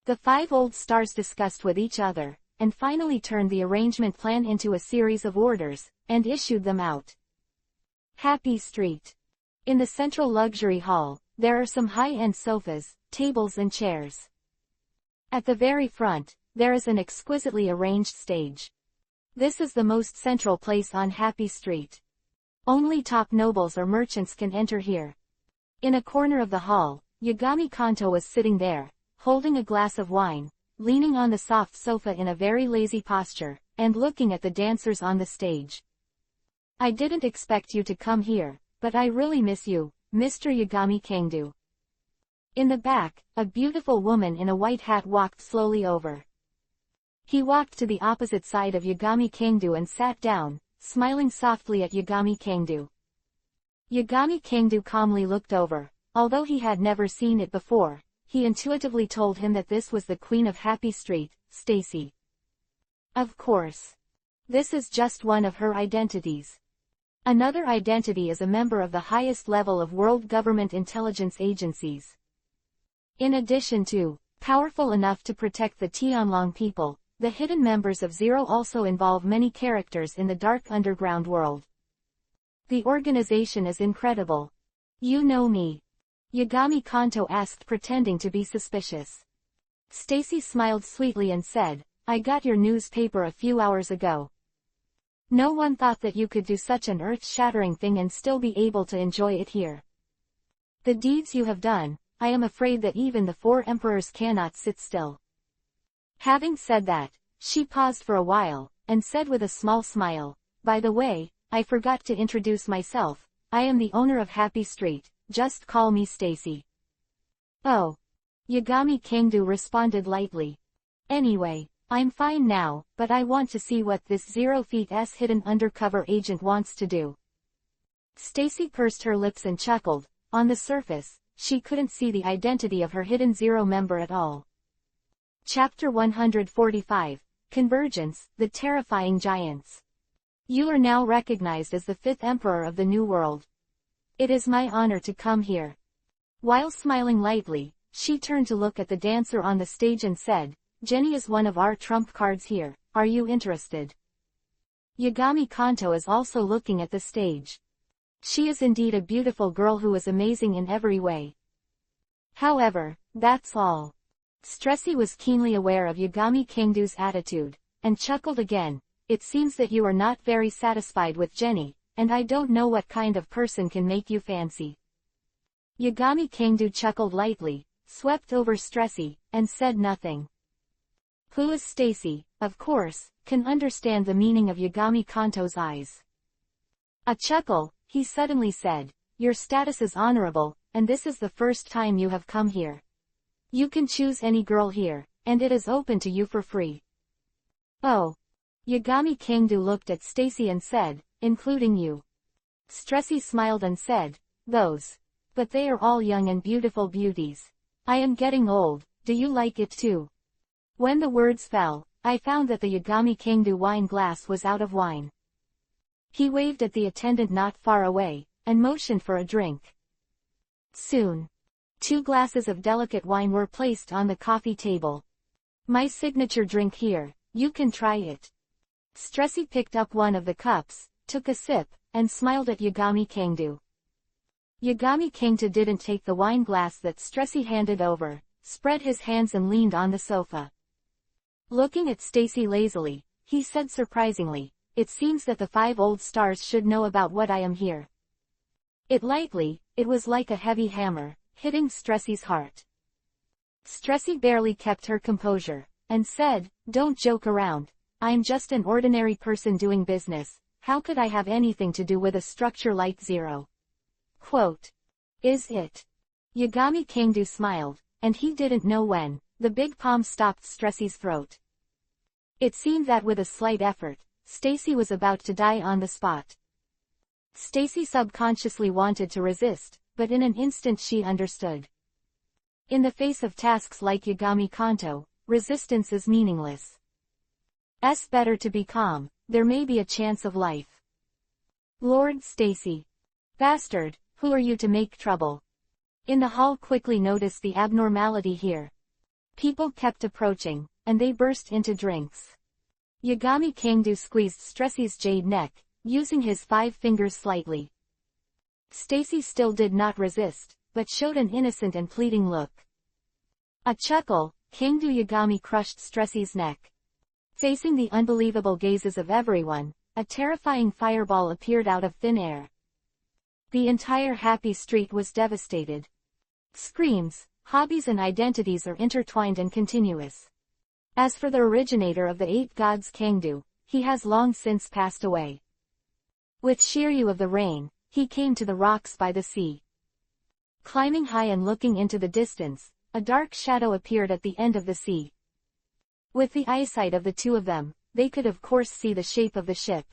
The 5 old stars discussed with each other, and finally turned the arrangement plan into a series of orders, and issued them out. Happy Street. In the central luxury hall, there are some high-end sofas, tables and chairs. At the very front, there is an exquisitely arranged stage. This is the most central place on Happy Street. Only top nobles or merchants can enter here. In a corner of the hall, Yagami Kanto was sitting there, holding a glass of wine, leaning on the soft sofa in a very lazy posture, and looking at the dancers on the stage. I didn't expect you to come here, but I really miss you, Mr. Yagami Kangdu. In the back, a beautiful woman in a white hat walked slowly over. He walked to the opposite side of Yagami Kangdu and sat down, smiling softly at Yagami Kangdu. Yagami Kangdu calmly looked over. Although he had never seen it before, he intuitively told him that this was the Queen of Happy Street, Stacy. Of course. This is just one of her identities. Another identity is a member of the highest level of world government intelligence agencies. In addition to powerful enough to protect the Tianlong people, the hidden members of Zero also involve many characters in the dark underground world. The organization is incredible. You know me. Yagami Kanto asked, pretending to be suspicious. Stacy smiled sweetly and said, I got your newspaper a few hours ago. No one thought that you could do such an earth-shattering thing and still be able to enjoy it here. The deeds you have done, I am afraid that even the 4 emperors cannot sit still. Having said that, she paused for a while, and said with a small smile, "By the way, I forgot to introduce myself. I am the owner of Happy Street, just call me Stacy." "Oh." Yagami Kangdu responded lightly. "Anyway, I'm fine now, but I want to see what this 0 feet's hidden undercover agent wants to do." Stacy pursed her lips and chuckled. On the surface, she couldn't see the identity of her hidden Zero member at all. Chapter 145, Convergence, The Terrifying Giants. You are now recognized as the 5th Emperor of the New World. It is my honor to come here. While smiling lightly, she turned to look at the dancer on the stage and said, "Jenny is one of our trump cards here, are you interested?" Yagami Kanto is also looking at the stage. She is indeed a beautiful girl who is amazing in every way. However, that's all. Stressy was keenly aware of Yagami Kangdu's attitude, and chuckled again. "It seems that you are not very satisfied with Jenny, and I don't know what kind of person can make you fancy." Yagami Kangdu chuckled lightly, swept over Stressy, and said nothing. Who is Stacy, of course, can understand the meaning of Yagami Kanto's eyes. A chuckle, he suddenly said, "Your status is honorable, and this is the first time you have come here. You can choose any girl here, and it is open to you for free." "Oh." Yagami Kangdu looked at Stacy and said, "Including you?" Stressy smiled and said, "Those. But they are all young and beautiful beauties. I am getting old, do you like it too?" When the words fell, I found that the Yagami Kangdu wine glass was out of wine. He waved at the attendant not far away, and motioned for a drink. Soon, 2 glasses of delicate wine were placed on the coffee table. "My signature drink here, you can try it." Stressy picked up one of the cups, took a sip, and smiled at Yagami Kangdu. Yagami Kangdu didn't take the wine glass that Stressy handed over, spread his hands and leaned on the sofa. Looking at Stacy lazily, he said surprisingly, "It seems that the 5 old stars should know about what I am here." It was like a heavy hammer, hitting Stressy's heart. Stressy barely kept her composure, and said, "Don't joke around. I'm just an ordinary person doing business. How could I have anything to do with a structure like Zero?" Quote. "Is it?" Yagami Kangdu smiled, and he didn't know when. The big palm stopped Stressy's throat. It seemed that with a slight effort, Stacy was about to die on the spot. Stacy subconsciously wanted to resist, but in an instant she understood. In the face of tasks like Yagami Kanto, resistance is meaningless. It's better to be calm, there may be a chance of life. "Lord Stacy." "Bastard, who are you to make trouble?" In the hall quickly noticed the abnormality here. People kept approaching, and they burst into drinks. Yagami Kangdu squeezed Stressy's jade neck, using his 5 fingers slightly. Stacy still did not resist, but showed an innocent and pleading look. A chuckle, Kangdu Yagami crushed Stressy's neck. Facing the unbelievable gazes of everyone, a terrifying fireball appeared out of thin air. The entire Happy Street was devastated. Screams, hobbies and identities are intertwined and continuous. As for the originator of the 8 gods Kangdu, he has long since passed away. With Shiryu of the Rain, he came to the rocks by the sea. Climbing high and looking into the distance, a dark shadow appeared at the end of the sea. With the eyesight of the 2 of them, they could of course see the shape of the ship.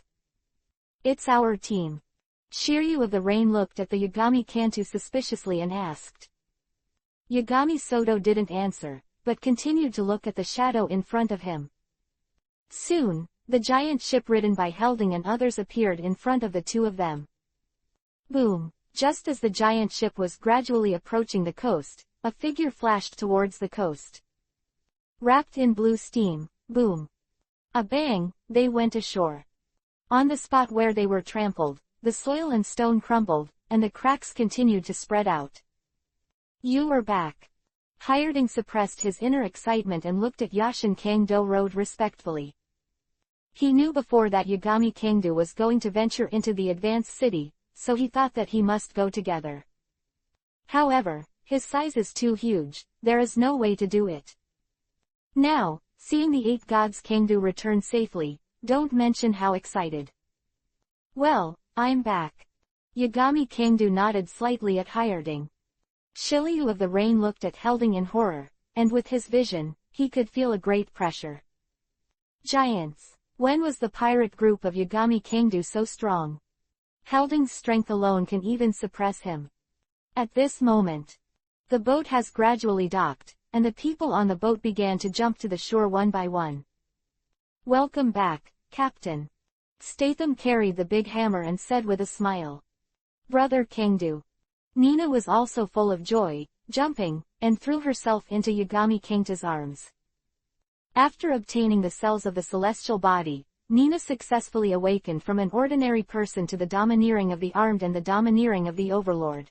"It's our team." Shiryu of the Rain looked at the Yagami Kanto suspiciously and asked. Yagami Soto didn't answer, but continued to look at the shadow in front of him. Soon, the giant ship ridden by Helding and others appeared in front of the 2 of them. Boom! Just as the giant ship was gradually approaching the coast, a figure flashed towards the coast. Wrapped in blue steam, boom! A bang, they went ashore. On the spot where they were trampled, the soil and stone crumbled, and the cracks continued to spread out. "You are back." Hyerding suppressed his inner excitement and looked at Yashin Kangdo Road respectfully. He knew before that Yagami Kangdo was going to venture into the advanced city, so he thought that he must go together. However, his size is too huge, there is no way to do it. Now, seeing the 8 gods Kangdo return safely, don't mention how excited. Well, I'm back. Yagami Kangdu nodded slightly at Hyerding. Shiryu of the Rain looked at Helding in horror, and with his vision, he could feel a great pressure. Giants. When was the pirate group of Yagami Kangdu so strong? Helding's strength alone can even suppress him. At this moment, the boat has gradually docked, and the people on the boat began to jump to the shore one by one. Welcome back, Captain. Statham carried the big hammer and said with a smile. Brother Kangdu. Nina was also full of joy, jumping, and threw herself into Yagami Kangdu's arms. After obtaining the cells of the celestial body, Nina successfully awakened from an ordinary person to the domineering of the armed and the domineering of the overlord.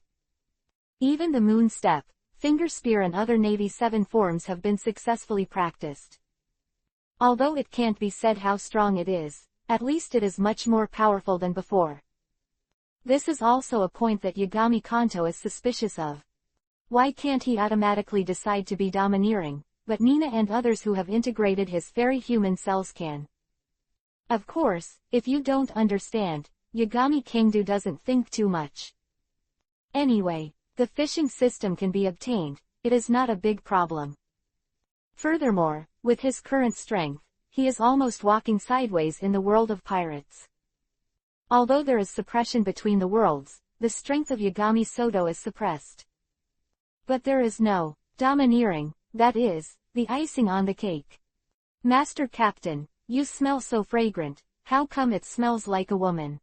Even the moon step, finger spear and other Navy 7 forms have been successfully practiced. Although it can't be said how strong it is, at least it is much more powerful than before. This is also a point that Yagami Kanto is suspicious of. Why can't he automatically decide to be domineering, but Nina and others who have integrated his fairy human cells can? Of course, if you don't understand, Yagami Kangdu doesn't think too much. Anyway, the fishing system can be obtained, it is not a big problem. Furthermore, with his current strength, he is almost walking sideways in the world of pirates. Although there is suppression between the worlds, the strength of Yagami Soto is suppressed. But there is no domineering, that is, the icing on the cake. Master Captain, you smell so fragrant, how come it smells like a woman?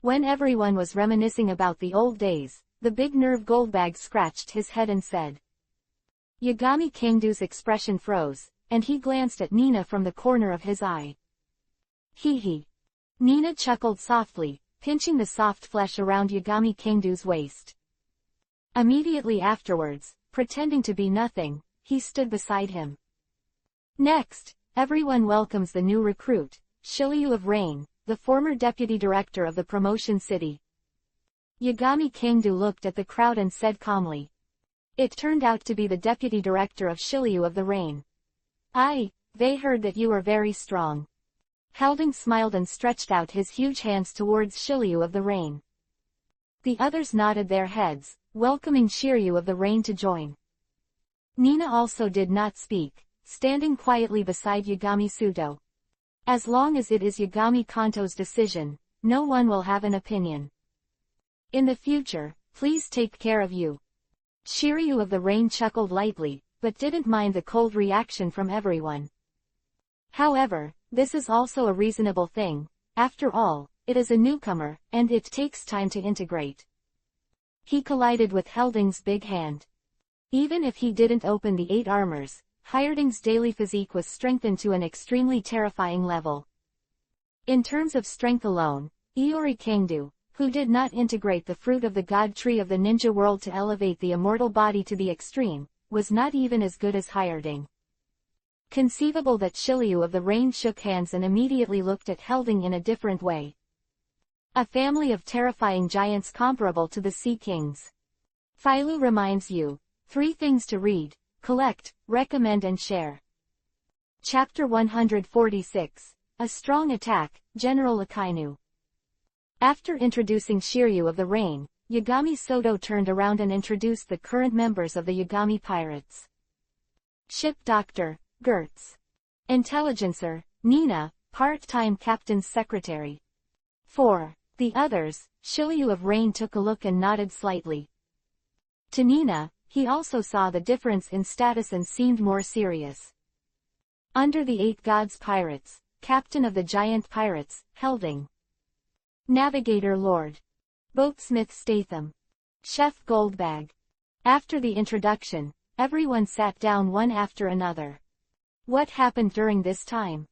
When everyone was reminiscing about the old days, the big nerve Goldbag scratched his head and said. Yagami Kangdu's expression froze, and he glanced at Nina from the corner of his eye. Hee hee. Nina chuckled softly, pinching the soft flesh around Yagami Kangdu's waist. Immediately afterwards, pretending to be nothing, he stood beside him. Next, everyone welcomes the new recruit, Shiryu of Rain, the former deputy director of the promotion city. Yagami Kangdu looked at the crowd and said calmly. It turned out to be the deputy director of Shiryu of the Rain. They heard that you are very strong. Helding smiled and stretched out his huge hands towards Shiryu of the Rain. The others nodded their heads, welcoming Shiryu of the Rain to join. Nina also did not speak, standing quietly beside Yagami Suto. As long as it is Yagami Kanto's decision, no one will have an opinion. In the future, please take care of you. Shiryu of the Rain chuckled lightly, but didn't mind the cold reaction from everyone. However, this is also a reasonable thing. After all, it is a newcomer, and it takes time to integrate. He collided with Helding's big hand. Even if he didn't open the 8 armors, Hyerding's daily physique was strengthened to an extremely terrifying level. In terms of strength alone, Iori Kangdu, who did not integrate the fruit of the god tree of the ninja world to elevate the immortal body to the extreme, was not even as good as Hyerding. Conceivable that Shiryu of the Rain shook hands and immediately looked at Helding in a different way. A family of terrifying giants comparable to the Sea Kings. Phailu reminds you, 3 things to read, collect, recommend and share. Chapter 146, A Strong Attack, General Akainu. After introducing Shiryu of the Rain, Yagami Soto turned around and introduced the current members of the Yagami Pirates. Ship Doctor, Gertz. Intelligencer, Nina, part-time captain's secretary. 4. The others, Shiryu of Rain took a look and nodded slightly. To Nina, he also saw the difference in status and seemed more serious. Under the 8 gods pirates, captain of the giant pirates, Helding. Navigator Lord. Boatsmith Statham. Chef Goldbag. After the introduction, everyone sat down one after another. What happened during this time?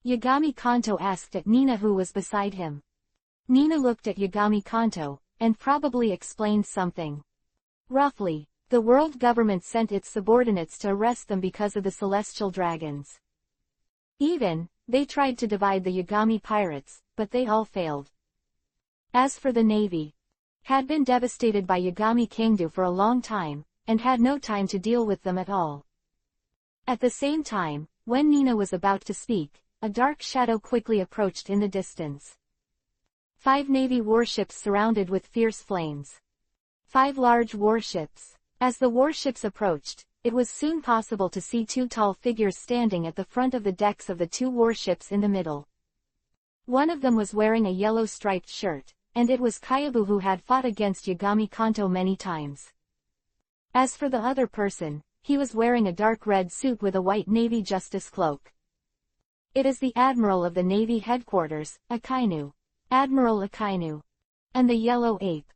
Yagami Kanto asked at Nina who was beside him. Nina looked at Yagami Kanto, and probably explained something. Roughly, the world government sent its subordinates to arrest them because of the celestial dragons. They tried to divide the Yagami pirates, but they all failed. As for the navy, had been devastated by Yagami Kangdu for a long time, and had no time to deal with them at all. At the same time, when Nina was about to speak, a dark shadow quickly approached in the distance. 5 Navy warships surrounded with fierce flames. 5 large warships. As the warships approached, it was soon possible to see 2 tall figures standing at the front of the decks of the 2 warships in the middle. One of them was wearing a yellow striped shirt, and it was Kyabu who had fought against Yagami Kanto many times. As for the other person, he was wearing a dark red suit with a white Navy Justice cloak. It is the Admiral of the Navy Headquarters, Akainu. Admiral Akainu. And the Yellow Ape.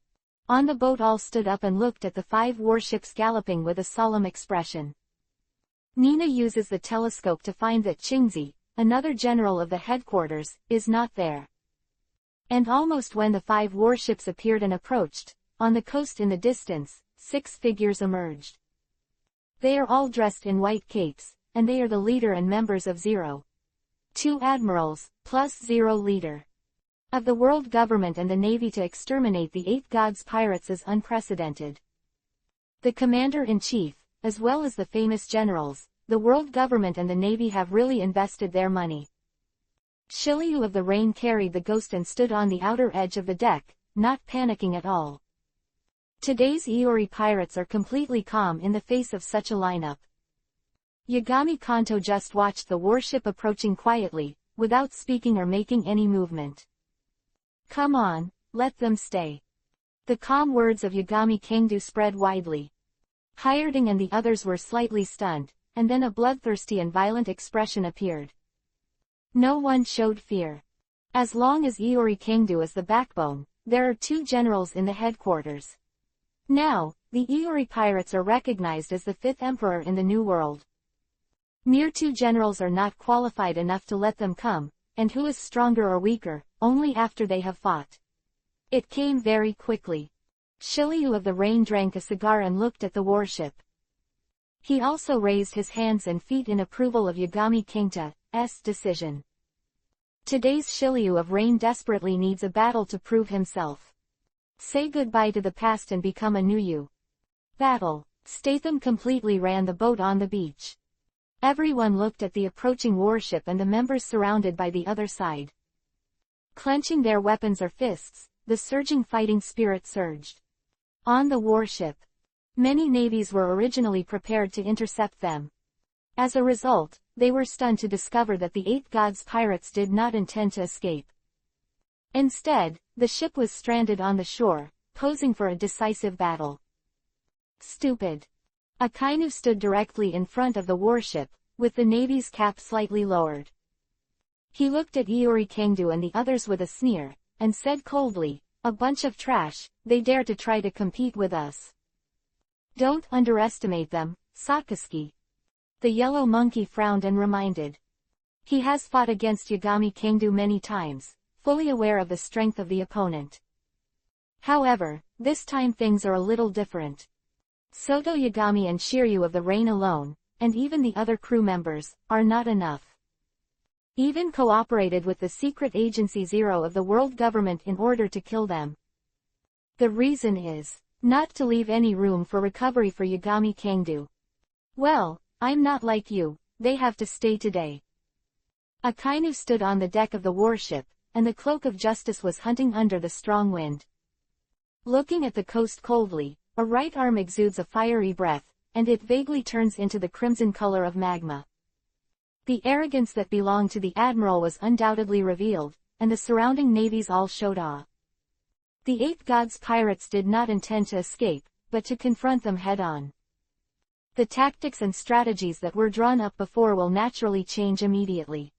On the boat all stood up and looked at the 5 warships galloping with a solemn expression. Nina uses the telescope to find that Chingzi, another general of the headquarters, is not there. And almost when the 5 warships appeared and approached, on the coast in the distance, 6 figures emerged. They are all dressed in white capes, and they are the leader and members of 2 admirals, plus 0 leader. Of the world government and the navy to exterminate the 8 gods pirates is unprecedented. The commander-in-chief, as well as the famous generals, the world government and the navy have really invested their money. Shiryu of the Rain carried the ghost and stood on the outer edge of the deck, not panicking at all. Today's Iori pirates are completely calm in the face of such a lineup. Yagami Kanto just watched the warship approaching quietly, without speaking or making any movement. Come on, let them stay. The calm words of Yagami Kangdu spread widely. Hyrding and the others were slightly stunned, and then a bloodthirsty and violent expression appeared. No one showed fear. As long as Iori Kangdu is the backbone, there are 2 generals in the headquarters. Now, the Iori pirates are recognized as the 5th emperor in the New World. Mere 2 generals are not qualified enough to let them come, and who is stronger or weaker, only after they have fought. It came very quickly. Shiryu of the Rain drank a cigar and looked at the warship. He also raised his hands and feet in approval of Yagami Kangta's decision. Today's Shiryu of Rain desperately needs a battle to prove himself. Say goodbye to the past and become a new you. Battle. Statham completely ran the boat on the beach. Everyone looked at the approaching warship and the members surrounded by the other side. Clenching their weapons or fists, the surging fighting spirit surged. On the warship. Many navies were originally prepared to intercept them. As a result, they were stunned to discover that the 8 gods pirates did not intend to escape. Instead, the ship was stranded on the shore, posing for a decisive battle. Stupid. Akainu stood directly in front of the warship, with the navy's cap slightly lowered. He looked at Iori Kangdu and the others with a sneer, and said coldly, "A bunch of trash, they dare to try to compete with us. Don't underestimate them, Sakazuki." The yellow monkey frowned and reminded. He has fought against Yagami Kangdu many times, fully aware of the strength of the opponent. However, this time things are a little different. Soto Yagami and Shiryu of the Rain alone, and even the other crew members, are not enough. Even cooperated with the secret agency Zero of the world government in order to kill them. The reason is, not to leave any room for recovery for Yagami Kangdu. Well, I'm not like you, they have to stay today. Akainu stood on the deck of the warship, and the cloak of justice was hunting under the strong wind. Looking at the coast coldly, a right arm exudes a fiery breath, and it vaguely turns into the crimson color of magma. The arrogance that belonged to the admiral was undoubtedly revealed, and the surrounding navies all showed awe. The 8 gods pirates did not intend to escape, but to confront them head-on. The tactics and strategies that were drawn up before will naturally change immediately.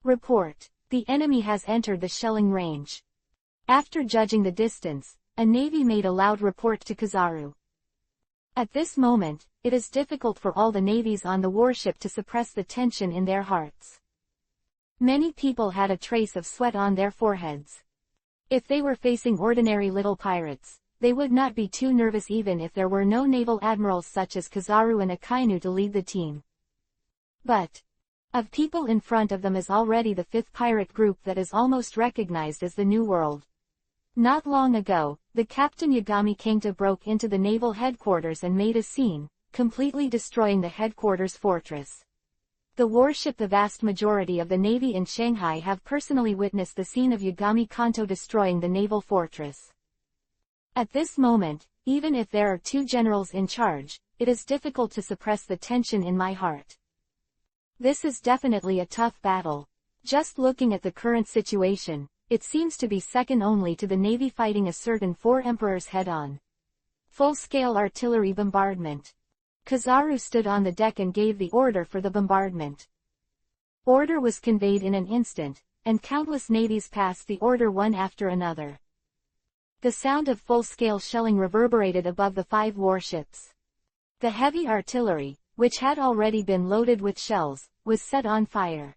Report. The enemy has entered the shelling range. After judging the distance, a navy made a loud report to Kizaru. At this moment, it is difficult for all the navies on the warship to suppress the tension in their hearts. Many people had a trace of sweat on their foreheads. If they were facing ordinary little pirates, they would not be too nervous even if there were no naval admirals such as Kizaru and Akainu to lead the team. But, of people in front of them is already the 5th pirate group that is almost recognized as the New World. Not long ago, the Captain Yagami Kangta broke into the naval headquarters and made a scene, completely destroying the headquarters fortress. The warship. The vast majority of the Navy in Shanghai have personally witnessed the scene of Yagami Kanto destroying the naval fortress. At this moment, even if there are two generals in charge, it is difficult to suppress the tension in my heart. This is definitely a tough battle. Just looking at the current situation, it seems to be second only to the Navy fighting a certain four emperors head-on. Full-scale artillery bombardment. Kizaru stood on the deck and gave the order for the bombardment. Order was conveyed in an instant, and countless navies passed the order one after another. The sound of full-scale shelling reverberated above the 5 warships. The heavy artillery, which had already been loaded with shells, was set on fire.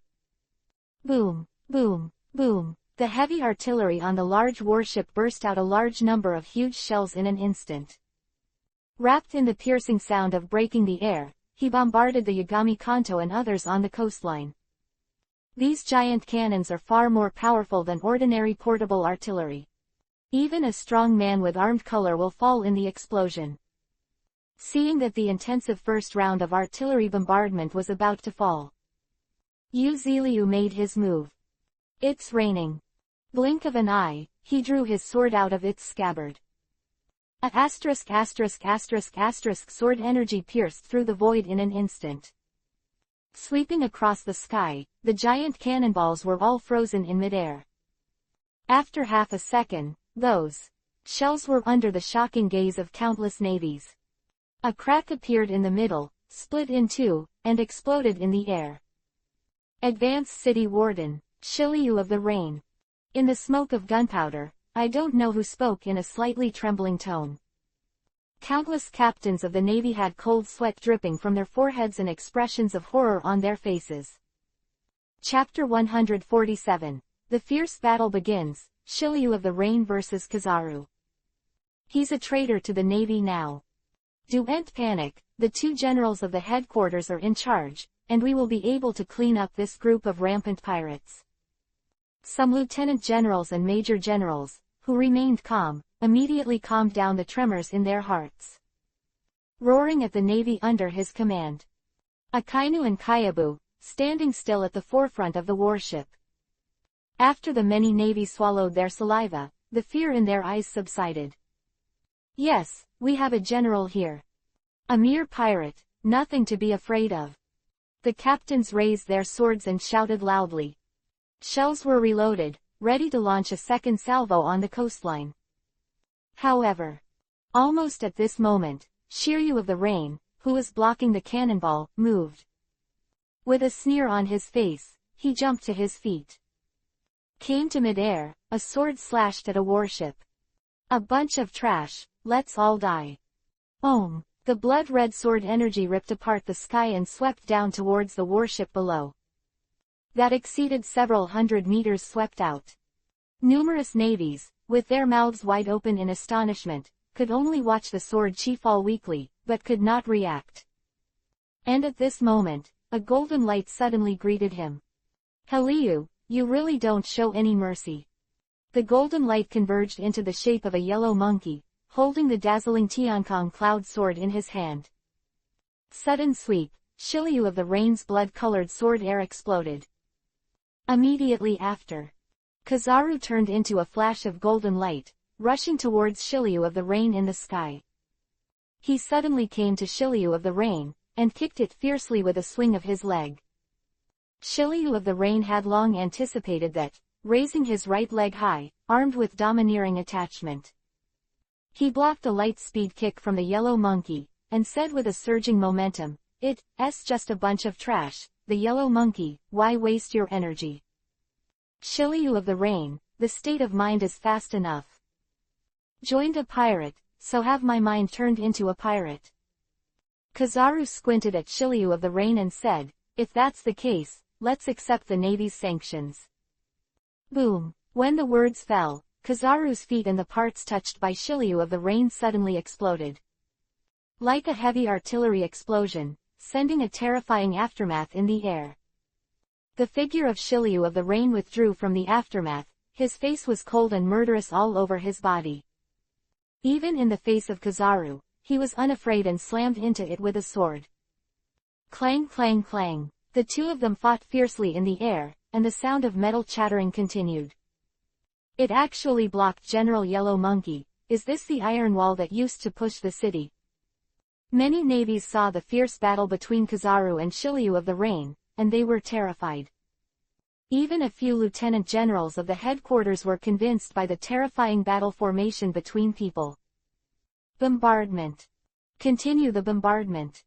Boom, boom, boom. The heavy artillery on the large warship burst out a large number of huge shells in an instant. Wrapped in the piercing sound of breaking the air, he bombarded the Yagami Kanto and others on the coastline. These giant cannons are far more powerful than ordinary portable artillery. Even a strong man with armed color will fall in the explosion. Seeing that the intensive first round of artillery bombardment was about to fall, Yu Ziliu made his move. It's raining. Blink of an eye, he drew his sword out of its scabbard. A sword energy pierced through the void in an instant. Sweeping across the sky, the giant cannonballs were all frozen in midair. After half a second, those shells were under the shocking gaze of countless navies. A crack appeared in the middle, split in two, and exploded in the air. Advance City Warden, Shiliu of the Rain. In the smoke of gunpowder, I don't know who spoke in a slightly trembling tone. Countless captains of the Navy had cold sweat dripping from their foreheads and expressions of horror on their faces. Chapter 147. The fierce battle begins, Shiliu of the Rain versus Kizaru. He's a traitor to the Navy now. Don't panic, the two generals of the headquarters are in charge, and we will be able to clean up this group of rampant pirates. Some lieutenant generals and major generals, who remained calm, immediately calmed down the tremors in their hearts. Roaring at the Navy under his command. Akainu and Kyabu, standing still at the forefront of the warship. After the many navies swallowed their saliva, the fear in their eyes subsided. Yes, we have a general here. A mere pirate, nothing to be afraid of. The captains raised their swords and shouted loudly. Shells were reloaded, ready to launch a second salvo on the coastline. However, almost at this moment, Shiryu of the Rain, who was blocking the cannonball, moved. With a sneer on his face, he jumped to his feet. Came to midair, a sword slashed at a warship. A bunch of trash, let's all die. Ohm! The blood-red sword energy ripped apart the sky and swept down towards the warship below. That exceeded several hundred meters swept out. Numerous navies, with their mouths wide open in astonishment, could only watch the sword chi fall weakly, but could not react. And at this moment, a golden light suddenly greeted him. Heliu, you really don't show any mercy. The golden light converged into the shape of a yellow monkey, holding the dazzling Tiankong cloud sword in his hand. Sudden sweep, Shiliu of the Rain's blood-colored sword air exploded. Immediately after, Kizaru turned into a flash of golden light, rushing towards Shiliu of the Rain in the sky. He suddenly came to Shiliu of the Rain, and kicked it fiercely with a swing of his leg. Shiliu of the Rain had long anticipated that, raising his right leg high, armed with domineering attachment. He blocked a light-speed kick from the yellow monkey, and said with a surging momentum, "It's just a bunch of trash, the yellow monkey, why waste your energy?" Shiliu of the Rain, the state of mind is fast enough. Joined a pirate, so have my mind turned into a pirate. Kizaru squinted at Shiliu of the Rain and said, "If that's the case, let's accept the Navy's sanctions." Boom! When the words fell, Kizaru's feet and the parts touched by Shiliu of the Rain suddenly exploded. Like a heavy artillery explosion, sending a terrifying aftermath in the air. The figure of Shiliu of the Rain withdrew from the aftermath, his face was cold and murderous all over his body. Even in the face of Kizaru, he was unafraid and slammed into it with a sword. Clang clang clang. The two of them fought fiercely in the air, and the sound of metal chattering continued. It actually blocked General Yellow Monkey. Is this the iron wall that used to push the city? Many navies saw the fierce battle between Kizaru and Shiryu of the Rain, and they were terrified. Even a few lieutenant generals of the headquarters were convinced by the terrifying battle formation between people. Bombardment. Continue the bombardment.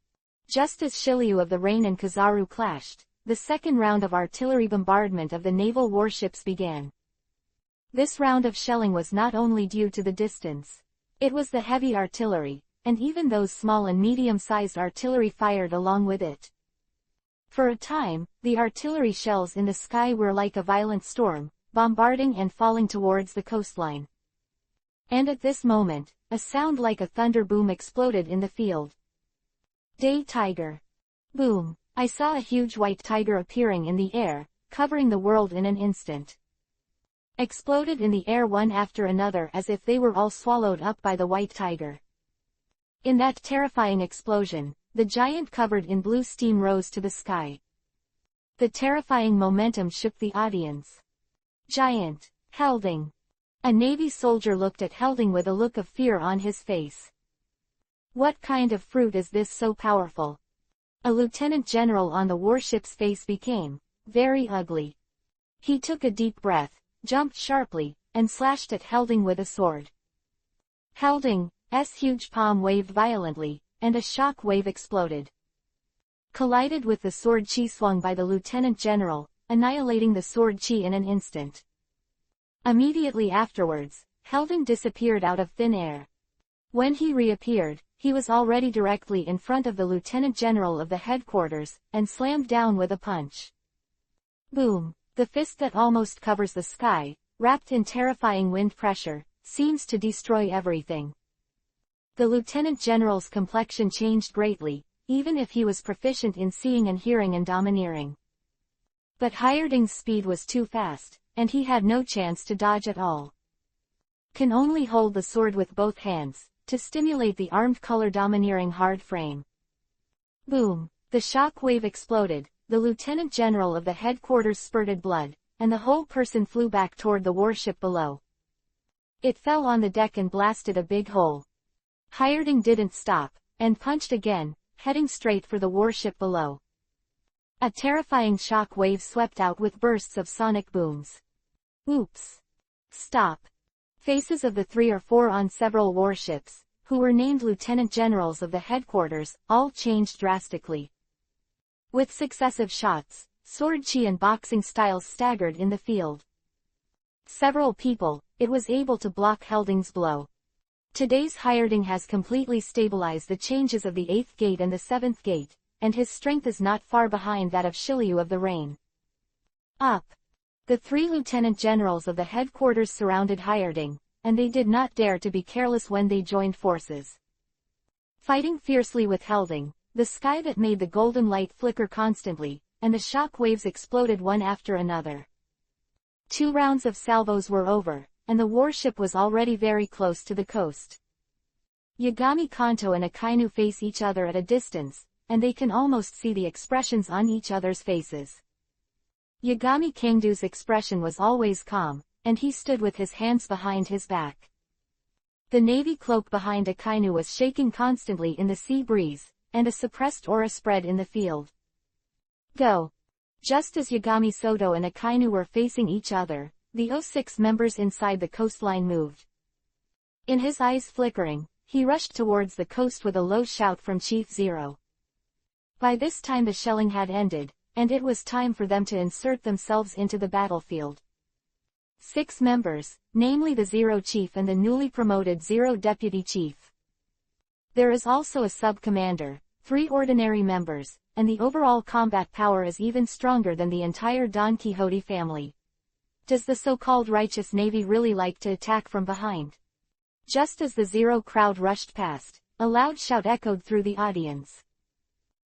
Just as Shiryu of the Rain and Kizaru clashed, the second round of artillery bombardment of the naval warships began. This round of shelling was not only due to the distance. It was the heavy artillery, and even those small and medium-sized artillery fired along with it. For a time, the artillery shells in the sky were like a violent storm, bombarding and falling towards the coastline. And at this moment, a sound like a thunder boom exploded in the field. Day tiger. Boom! I saw a huge white tiger appearing in the air, covering the world in an instant. Exploded in the air one after another as if they were all swallowed up by the white tiger. In that terrifying explosion, the giant covered in blue steam rose to the sky. The terrifying momentum shook the audience. Giant. Helding. A Navy soldier looked at Helding with a look of fear on his face. What kind of fruit is this so powerful? A lieutenant general on the warship's face became very ugly. He took a deep breath, jumped sharply, and slashed at Helding with a sword. Helding's huge palm waved violently, and a shock wave exploded. Collided with the sword chi swung by the lieutenant general, annihilating the sword chi in an instant. Immediately afterwards, Helding disappeared out of thin air. When he reappeared, he was already directly in front of the lieutenant general of the headquarters, and slammed down with a punch. Boom! The fist that almost covers the sky, wrapped in terrifying wind pressure, seems to destroy everything. The lieutenant general's complexion changed greatly, even if he was proficient in seeing and hearing and domineering. But Hierding's speed was too fast, and he had no chance to dodge at all. Can only hold the sword with both hands, to stimulate the armed color domineering hard frame. Boom! The shock wave exploded, the lieutenant general of the headquarters spurted blood, and the whole person flew back toward the warship below. It fell on the deck and blasted a big hole. Hierding didn't stop, and punched again, heading straight for the warship below. A terrifying shock wave swept out with bursts of sonic booms. Oops! Stop! Faces of the 3 or 4 on several warships, who were named lieutenant generals of the headquarters, all changed drastically. With successive shots, sword chi and boxing styles staggered in the field. Several people, it was able to block Helding's blow. Today's Hierding has completely stabilized the changes of the 8th gate and the 7th gate, and his strength is not far behind that of Shiryu of the Rain. Up! The 3 lieutenant generals of the headquarters surrounded Hierding, and they did not dare to be careless when they joined forces. Fighting fiercely with Helding, the sky that made the golden light flicker constantly, and the shock waves exploded one after another. 2 rounds of salvos were over, and the warship was already very close to the coast. Yagami Kanto and Akainu face each other at a distance, and they can almost see the expressions on each other's faces. Yagami Kangdo's expression was always calm, and he stood with his hands behind his back. The navy cloak behind Akainu was shaking constantly in the sea breeze, and a suppressed aura spread in the field. Go! Just as Yagami Soto and Akainu were facing each other, the 06 members inside the coastline moved. In his eyes flickering, he rushed towards the coast with a low shout from Chief Zero. By this time the shelling had ended, and it was time for them to insert themselves into the battlefield. 6 members, namely the Zero Chief and the newly promoted Zero Deputy Chief. There is also a sub-commander, 3 ordinary members, and the overall combat power is even stronger than the entire Don Quixote family. Does the so-called righteous navy really like to attack from behind? Just as the Zero crowd rushed past, a loud shout echoed through the audience.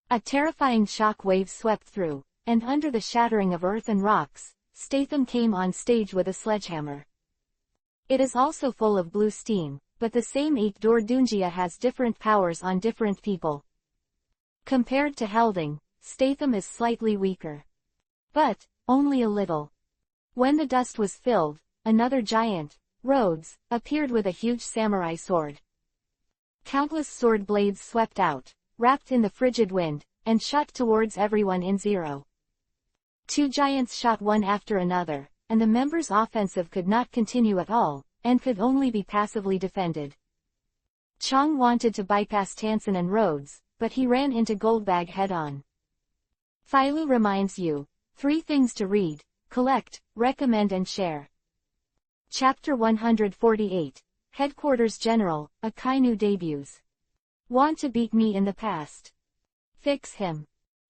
A terrifying shock wave swept through, and under the shattering of earth and rocks, Statham came on stage with a sledgehammer. It is also full of blue steam, but the same 8-door Dunjia has different powers on different people. Compared to Helding, Statham is slightly weaker. But, only a little. When the dust was filled, another giant, Rhodes, appeared with a huge samurai sword. Countless sword blades swept out, wrapped in the frigid wind, and shot towards everyone in zero. Two giants shot one after another, and the members' offensive could not continue at all, and could only be passively defended. Chong wanted to bypass Tansen and Rhodes, but he ran into Goldbag head-on. Philo reminds you, 3 things to read, collect, recommend and share. Chapter 148, Headquarters General, Akainu debuts. Want to beat me in the past? Fix him.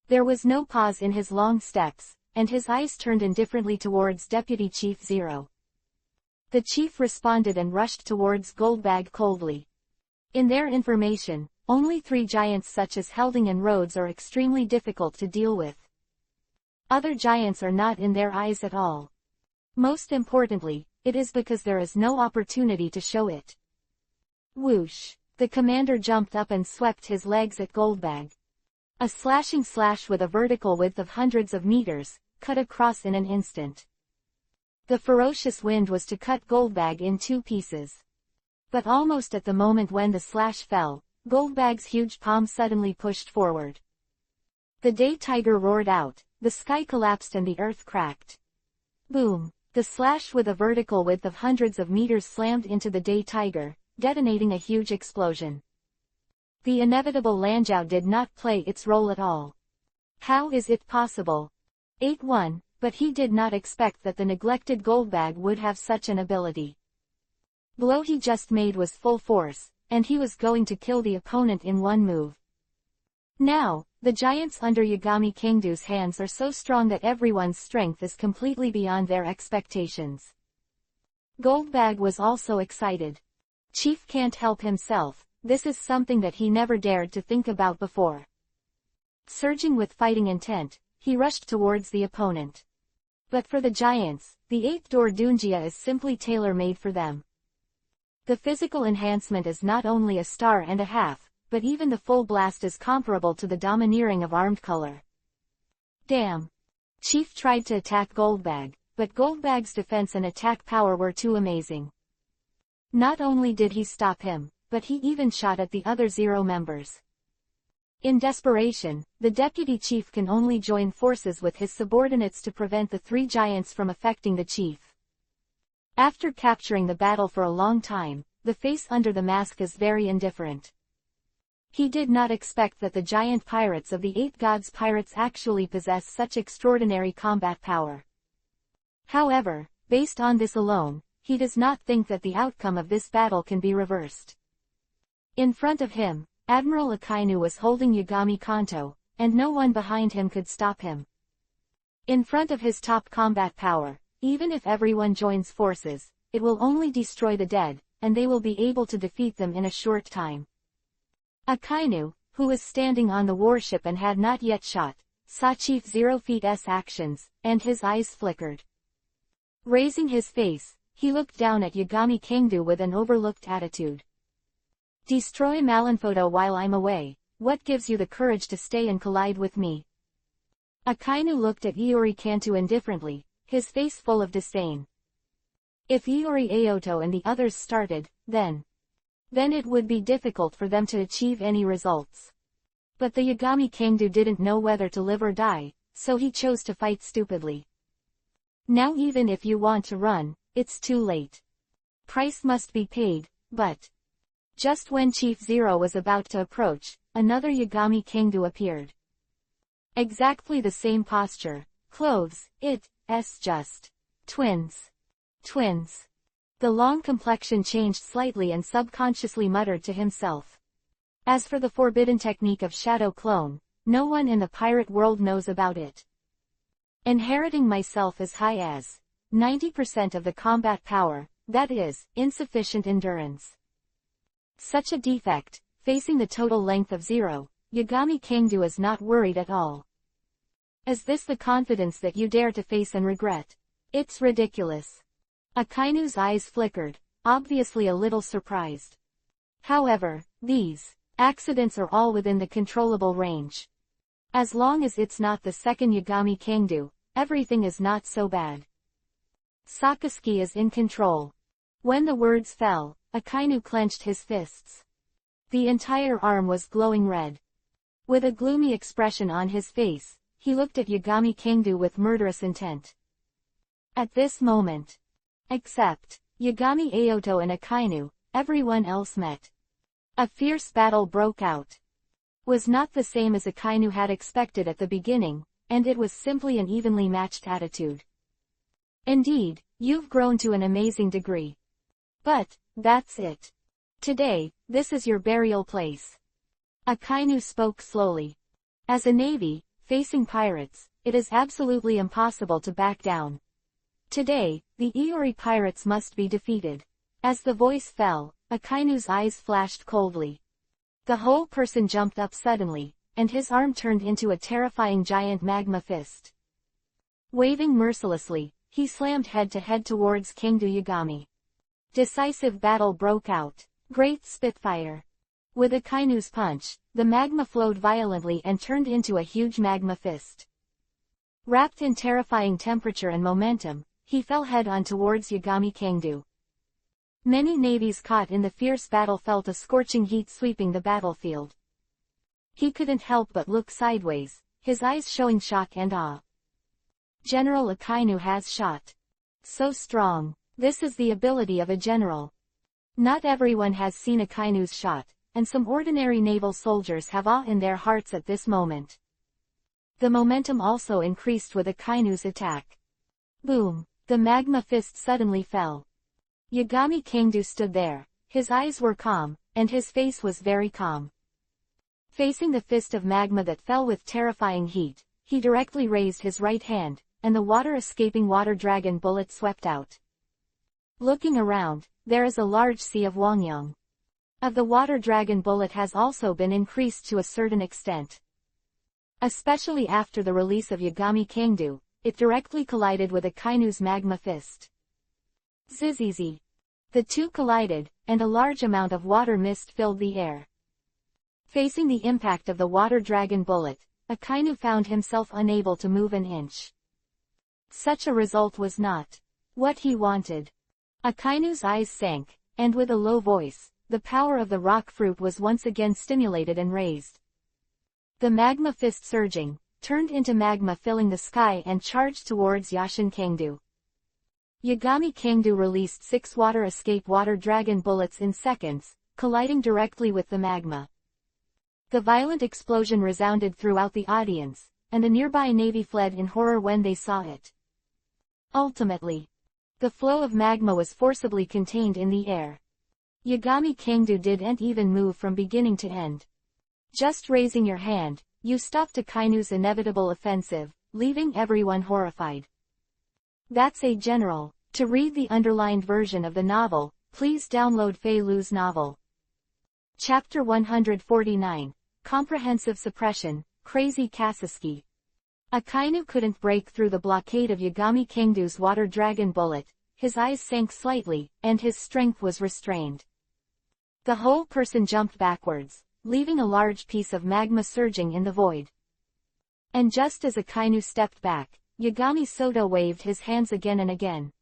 There was no pause in his long steps, and his eyes turned indifferently towards Deputy Chief Zero. The chief responded and rushed towards Goldbag coldly. In their information, only 3 giants such as Helding and Rhodes are extremely difficult to deal with. Other giants are not in their eyes at all. Most importantly, it is because there is no opportunity to show it. Whoosh! The commander jumped up and swept his legs at Goldbag. A slashing slash with a vertical width of hundreds of meters, cut across in an instant. The ferocious wind was to cut Goldbag in 2 pieces. But almost at the moment when the slash fell, Goldbag's huge palm suddenly pushed forward. The day tiger roared out, the sky collapsed and the earth cracked. Boom! The slash with a vertical width of hundreds of meters slammed into the day tiger, detonating a huge explosion. The inevitable Lanjiao did not play its role at all. How is it possible? 8-1, but he did not expect that the neglected Goldbag would have such an ability. Blow he just made was full force, and he was going to kill the opponent in one move. Now, the giants under Yagami Kingdo's hands are so strong that everyone's strength is completely beyond their expectations. Goldbag was also excited. Chief can't help himself, this is something that he never dared to think about before. Surging with fighting intent, he rushed towards the opponent. But for the giants, the 8th door Dunjia is simply tailor-made for them. The physical enhancement is not only a star and a half, but even the full blast is comparable to the domineering of armed color. Damn! Chief tried to attack Goldbag, but Goldbag's defense and attack power were too amazing. Not only did he stop him, but he even shot at the other Zero members. In desperation, the deputy chief can only join forces with his subordinates to prevent the 3 giants from affecting the chief. After capturing the battle for a long time, the face under the mask is very indifferent. He did not expect that the giant pirates of the 8 gods pirates actually possess such extraordinary combat power. However, based on this alone, he does not think that the outcome of this battle can be reversed. In front of him, Admiral Akainu was holding Yagami Kanto, and no one behind him could stop him. In front of his top combat power, even if everyone joins forces, it will only destroy the dead, and they will be able to defeat them in a short time. Akainu, who was standing on the warship and had not yet shot, saw Chief Zero Feet's actions, and his eyes flickered. Raising his face, he looked down at Yagami Kingdo with an overlooked attitude. Destroy Malinfoto while I'm away, what gives you the courage to stay and collide with me? Akainu looked at Iori Kanto indifferently, his face full of disdain. If Iori Aoto and the others started, then it would be difficult for them to achieve any results. But the Yagami Kingdo didn't know whether to live or die, so he chose to fight stupidly. Now even if you want to run, it's too late. Price must be paid, but... Just when Chief Zero was about to approach, another Yagami Kingdo appeared. Exactly the same posture, clothes, it's just... twins. Twins. The long complexion changed slightly and subconsciously muttered to himself. As for the forbidden technique of shadow clone, no one in the pirate world knows about it. Inheriting myself as high as 90% of the combat power, that is, insufficient endurance. Such a defect, facing the total length of 0, Yagami Kingdo is not worried at all. Is this the confidence that you dare to face and regret? It's ridiculous. Akainu's eyes flickered, obviously a little surprised. However, these accidents are all within the controllable range. As long as it's not the second Yagami Kangdu, everything is not so bad. Sakazuki is in control. When the words fell, Akainu clenched his fists. The entire arm was glowing red. With a gloomy expression on his face, he looked at Yagami Kangdu with murderous intent. At this moment, except Yagami Aoto and Akainu, everyone else met. A fierce battle broke out. Was not the same as Akainu had expected at the beginning, and it was simply an evenly matched attitude. Indeed, you've grown to an amazing degree. But, that's it. Today, this is your burial place. Akainu spoke slowly. As a navy, facing pirates, it is absolutely impossible to back down. Today, the Iori pirates must be defeated. As the voice fell, Akainu's eyes flashed coldly. The whole person jumped up suddenly, and his arm turned into a terrifying giant magma fist. Waving mercilessly, he slammed head-to-head towards Kangdu Yagami. Decisive battle broke out. Great Spitfire. With Akainu's punch, the magma flowed violently and turned into a huge magma fist. Wrapped in terrifying temperature and momentum, he fell head-on towards Yagami Kangdu. Many navies caught in the fierce battle felt a scorching heat sweeping the battlefield. He couldn't help but look sideways, his eyes showing shock and awe. General Akainu has shot. So strong. This is the ability of a general. Not everyone has seen Akainu's shot, and some ordinary naval soldiers have awe in their hearts at this moment. The momentum also increased with Akainu's attack. Boom! The magma fist suddenly fell. Yagami Kangdu stood there. His eyes were calm, and his face was very calm. Facing the fist of magma that fell with terrifying heat, he directly raised his right hand, and the water-escaping water dragon bullet swept out. Looking around, there is a large sea of Wangyang. Of the water dragon bullet has also been increased to a certain extent. Especially after the release of Yagami Kangdu, it directly collided with Akainu's magma fist. Zizizi. The two collided, and a large amount of water mist filled the air. Facing the impact of the water dragon bullet, Akainu found himself unable to move an inch. Such a result was not what he wanted. Akainu's eyes sank, and with a low voice, the power of the rock fruit was once again stimulated and raised. The magma fist surging, turned into magma filling the sky and charged towards Yashin Kangdu. Yagami Kangdu released 6 water escape water dragon bullets in seconds, colliding directly with the magma. The violent explosion resounded throughout the audience, and the nearby navy fled in horror when they saw it. Ultimately, the flow of magma was forcibly contained in the air. Yagami Kangdu didn't even move from beginning to end. Just raising your hand, you stopped Akainu's inevitable offensive, leaving everyone horrified. That's a general. To read the underlined version of the novel, please download Fei Lu's novel. Chapter 149. Comprehensive Suppression, Crazy Sakazuki. Akainu couldn't break through the blockade of Yagami Kangdu's water dragon bullet, his eyes sank slightly, and his strength was restrained. The whole person jumped backwards, leaving a large piece of magma surging in the void. And just as Akainu stepped back, Yagami Soto waved his hands again and again.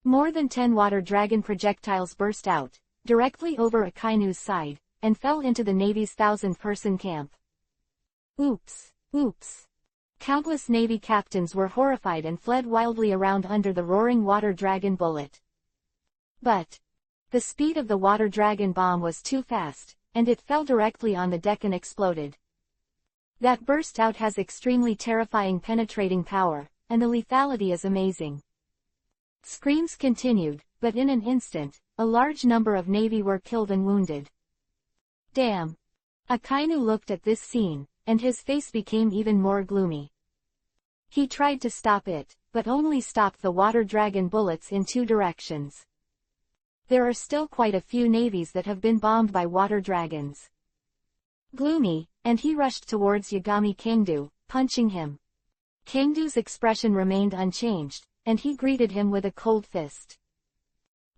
More than 10 water dragon projectiles burst out, directly over Akainu's side, and fell into the Navy's 1,000-person camp. Oops! Oops! Countless Navy captains were horrified and fled wildly around under the roaring water dragon bullet. But the speed of the water dragon bomb was too fast, and it fell directly on the deck and exploded. That burst out has extremely terrifying penetrating power, and the lethality is amazing. Screams continued, but in an instant, a large number of Navy were killed and wounded. Damn! Akainu looked at this scene, and his face became even more gloomy. He tried to stop it, but only stopped the water dragon bullets in 2 directions. There are still quite a few navies that have been bombed by water dragons. Gloomy, and he rushed towards Yagami Kangdu, punching him. Kangdu's expression remained unchanged, and he greeted him with a cold fist.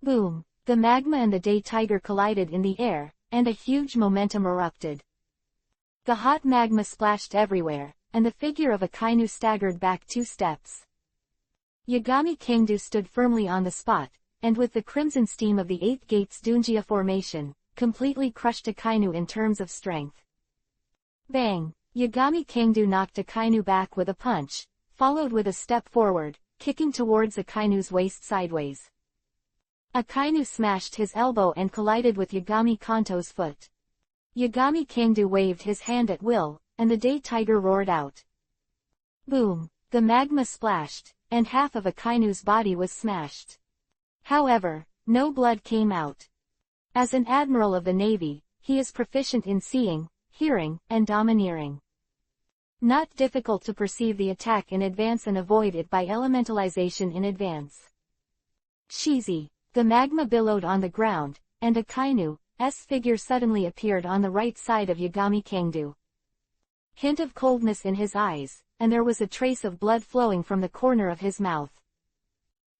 Boom! The magma and the day tiger collided in the air, and a huge momentum erupted. The hot magma splashed everywhere, and the figure of Akainu staggered back 2 steps. Yagami Kingdu stood firmly on the spot, and with the crimson steam of the 8 Gates Dunjia formation, completely crushed Akainu in terms of strength. Bang! Yagami Kingdu knocked Akainu back with a punch, followed with a step forward, kicking towards Akainu's waist sideways. Akainu smashed his elbow and collided with Yagami Kanto's foot. Yagami Kingdu waved his hand at will, and the day tiger roared out. Boom! The magma splashed, and half of Akainu's body was smashed. However, no blood came out. As an admiral of the Navy, he is proficient in seeing, hearing, and domineering. Not difficult to perceive the attack in advance and avoid it by elementalization in advance. Cheesy! The magma billowed on the ground, and Akainu's figure suddenly appeared on the right side of Yagami Kingdu. Hint of coldness in his eyes, and there was a trace of blood flowing from the corner of his mouth.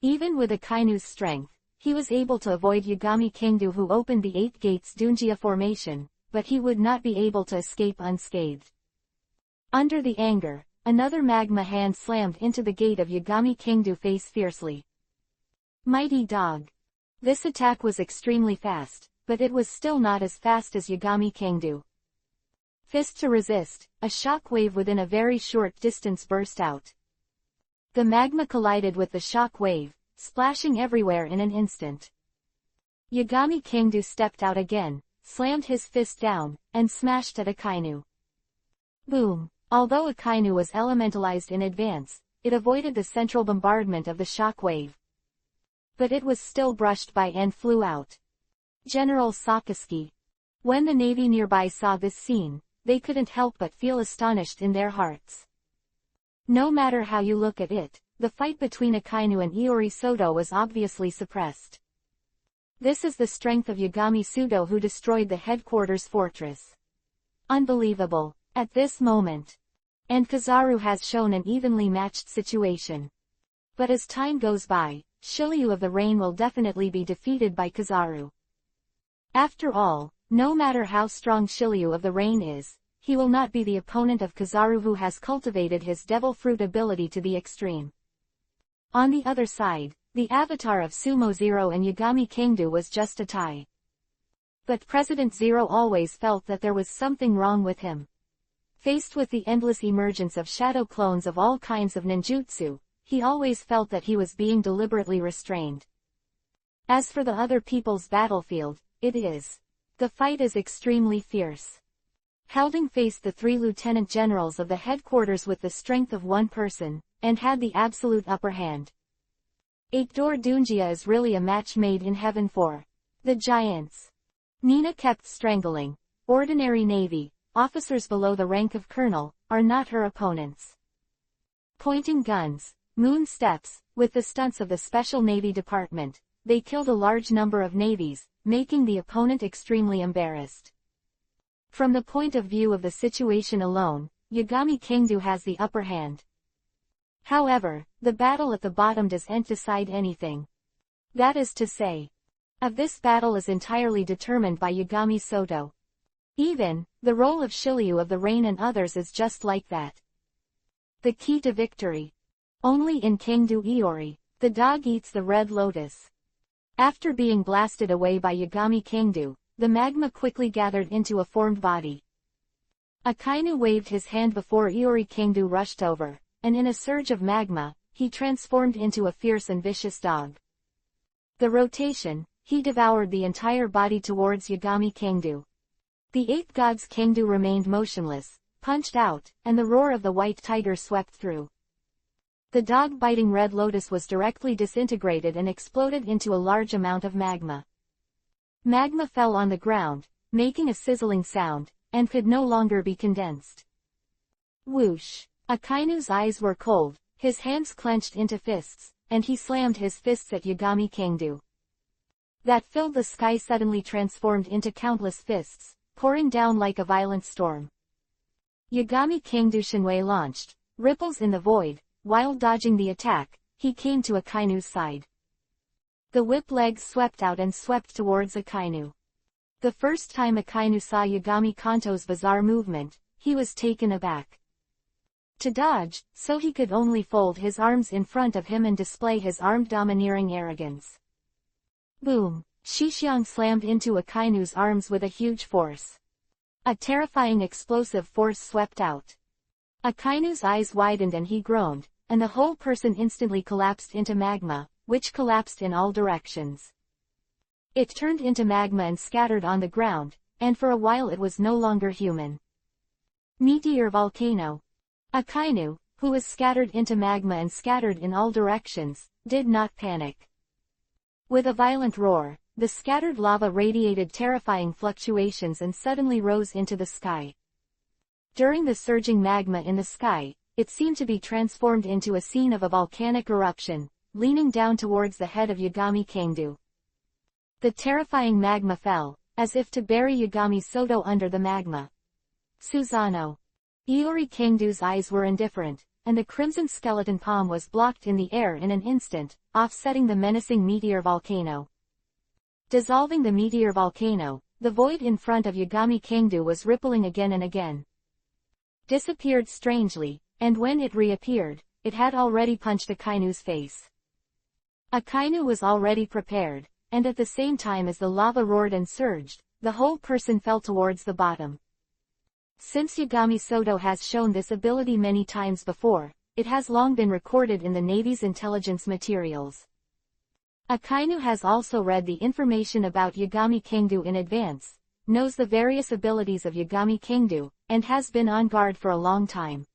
Even with Akainu's strength, he was able to avoid Yagami Kingdu, who opened the 8 Gates Dunjia formation, but he would not be able to escape unscathed. Under the anger, another magma hand slammed into the gate of Yagami Kingdu face fiercely. Mighty dog! This attack was extremely fast, but it was still not as fast as Yagami Kingdu. Fist to resist, a shock wave within a very short distance burst out. The magma collided with the shock wave, splashing everywhere in an instant. Yagami Kingdu stepped out again, slammed his fist down, and smashed at Akainu. Boom! Although Akainu was elementalized in advance, it avoided the central bombardment of the shock wave. But it was still brushed by and flew out. General Sakazuki. When the Navy nearby saw this scene, they couldn't help but feel astonished in their hearts. No matter how you look at it, the fight between Akainu and Iori Soto was obviously suppressed. This is the strength of Yagami Sudo, who destroyed the headquarters fortress. Unbelievable, at this moment. And Kizaru has shown an evenly matched situation. But as time goes by, Shiryu of the Rain will definitely be defeated by Kizaru. After all, no matter how strong Shiryu of the Rain is, he will not be the opponent of Kizaru, who has cultivated his Devil Fruit ability to the extreme. On the other side, the avatar of Sumo Zero and Yagami Kingdu was just a tie. But President Zero always felt that there was something wrong with him. Faced with the endless emergence of shadow clones of all kinds of ninjutsu, he always felt that he was being deliberately restrained. As for the other people's battlefield, the fight is extremely fierce. Halding faced the 3 lieutenant generals of the headquarters with the strength of one person, and had the absolute upper hand. 8-door Dunjia is really a match made in heaven for the giants. Nina kept strangling. Ordinary Navy, officers below the rank of colonel, are not her opponents. Pointing guns, moon steps, with the stunts of the Special Navy Department, they killed a large number of navies, making the opponent extremely embarrassed. From the point of view of the situation alone, Yagami Kingdu has the upper hand. However, the battle at the bottom doesn't decide anything. That is to say, of this battle is entirely determined by Yagami Soto. Even, the role of Shiryu of the Rain and others is just like that. The key to victory. Only in Kingdu Iori, the dog eats the red lotus. After being blasted away by Yagami Kingdu, the magma quickly gathered into a formed body. Akainu waved his hand before Iori Kingdu rushed over, and in a surge of magma, he transformed into a fierce and vicious dog. The rotation, he devoured the entire body towards Yagami Kingdu. The 8 gods Kingdu remained motionless, punched out, and the roar of the white tiger swept through. The dog-biting red lotus was directly disintegrated and exploded into a large amount of magma. Magma fell on the ground, making a sizzling sound, and could no longer be condensed. Whoosh! Akainu's eyes were cold, his hands clenched into fists, and he slammed his fists at Yagami Kingdu. That filled the sky suddenly transformed into countless fists, pouring down like a violent storm. Yagami Kingdu Shinwei launched, ripples in the void. While dodging the attack, he came to Akainu's side. The whip legs swept out and swept towards Akainu. The first time Akainu saw Yagami Kanto's bizarre movement, he was taken aback. To dodge, so he could only fold his arms in front of him and display his armed domineering arrogance. Boom! Shixiang slammed into Akainu's arms with a huge force. A terrifying explosive force swept out. Akainu's eyes widened and he groaned, and the whole person instantly collapsed into magma, which collapsed in all directions. It turned into magma and scattered on the ground, and for a while it was no longer human. Meteor volcano. Akainu, who was scattered into magma and scattered in all directions, did not panic. With a violent roar, the scattered lava radiated terrifying fluctuations and suddenly rose into the sky. During the surging magma in the sky, it seemed to be transformed into a scene of a volcanic eruption, leaning down towards the head of Yagami Kangdu. The terrifying magma fell, as if to bury Yagami Soto under the magma. Susanoo. Iori Kangdu's eyes were indifferent, and the crimson skeleton palm was blocked in the air in an instant, offsetting the menacing meteor volcano. Dissolving the meteor volcano, the void in front of Yagami Kangdu was rippling again and again. Disappeared strangely, and when it reappeared, it had already punched Akainu's face. Akainu was already prepared, and at the same time as the lava roared and surged, the whole person fell towards the bottom. Since Yagami Soto has shown this ability many times before, it has long been recorded in the Navy's intelligence materials. Akainu has also read the information about Yagami Kangdu in advance, knows the various abilities of Yagami Kangdu, and has been on guard for a long time.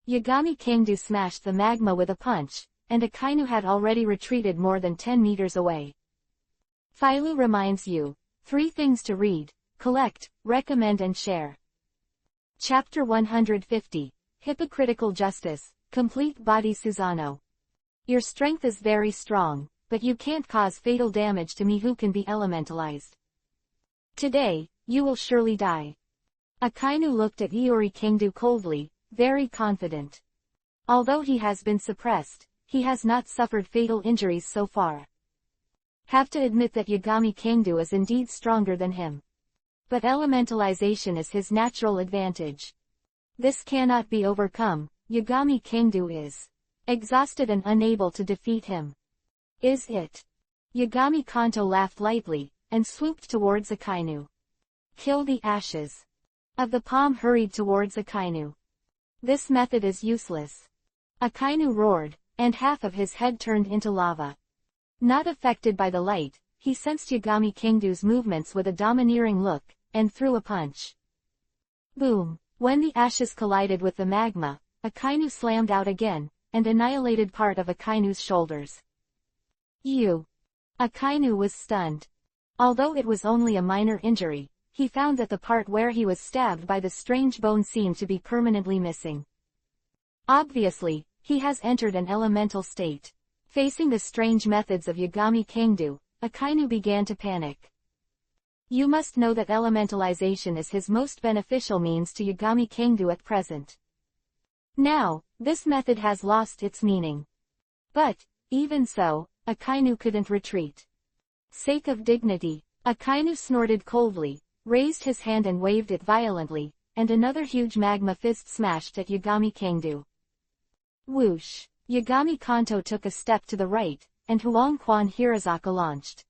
Yagami Kangdu smashed the magma with a punch, and Akainu had already retreated more than 10 meters away. Philo reminds you, 3 things to read, collect, recommend and share. Chapter 150, Hypocritical Justice, Complete Body Susanoo. Your strength is very strong, but you can't cause fatal damage to me who can be elementalized. Today, you will surely die. Akainu looked at Iori Kangdu coldly, very confident. Although he has been suppressed, he has not suffered fatal injuries so far. Have to admit that Yagami Kangdu is indeed stronger than him. But elementalization is his natural advantage. This cannot be overcome. Yagami Kangdu is exhausted and unable to defeat him. Is it? Yagami Kanto laughed lightly, and swooped towards Akainu. Kill the ashes. Of the palm hurried towards Akainu. This method is useless. Akainu roared, and half of his head turned into lava. Not affected by the light, he sensed Yagami Kangdu's movements with a domineering look, and threw a punch. Boom! When the ashes collided with the magma, Akainu slammed out again, and annihilated part of Akainu's shoulders. You! Akainu was stunned. Although it was only a minor injury, he found that the part where he was stabbed by the strange bone seemed to be permanently missing. Obviously, he has entered an elemental state. Facing the strange methods of Yagami Kangdu, Akainu began to panic. You must know that elementalization is his most beneficial means to Yagami Kangdu at present. Now, this method has lost its meaning. But, even so, Akainu couldn't retreat. Sake of dignity, Akainu snorted coldly, raised his hand and waved it violently, and another huge magma fist smashed at Yagami Kangdu. Whoosh! Yagami Kanto took a step to the right, and Huang Quan Hirazaka launched.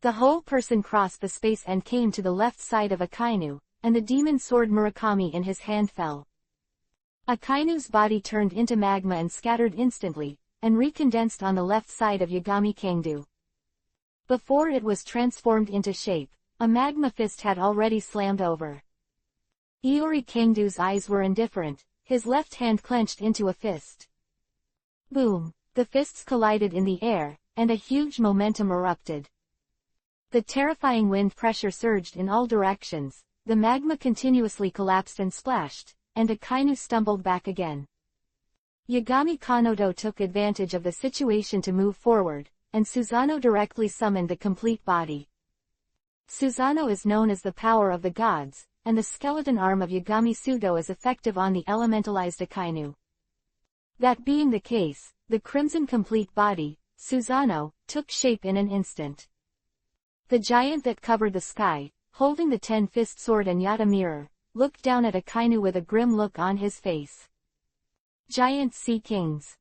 The whole person crossed the space and came to the left side of Akainu, and the demon sword Murakami in his hand fell. Akainu's body turned into magma and scattered instantly, and recondensed on the left side of Yagami Kangdu. Before it was transformed into shape, a magma fist had already slammed over. Iori Kangdu's eyes were indifferent, his left hand clenched into a fist. Boom! The fists collided in the air, and a huge momentum erupted. The terrifying wind pressure surged in all directions, the magma continuously collapsed and splashed, and Akainu stumbled back again. Yagami Kanoto took advantage of the situation to move forward, and Susanoo directly summoned the complete body. Susanoo is known as the power of the gods, and the skeleton arm of Yagami Soto is effective on the elementalized Akainu. That being the case, the crimson complete body, Susanoo, took shape in an instant. The giant that covered the sky, holding the 10-fist sword and Yata mirror, looked down at Akainu with a grim look on his face. Giant Sea Kings.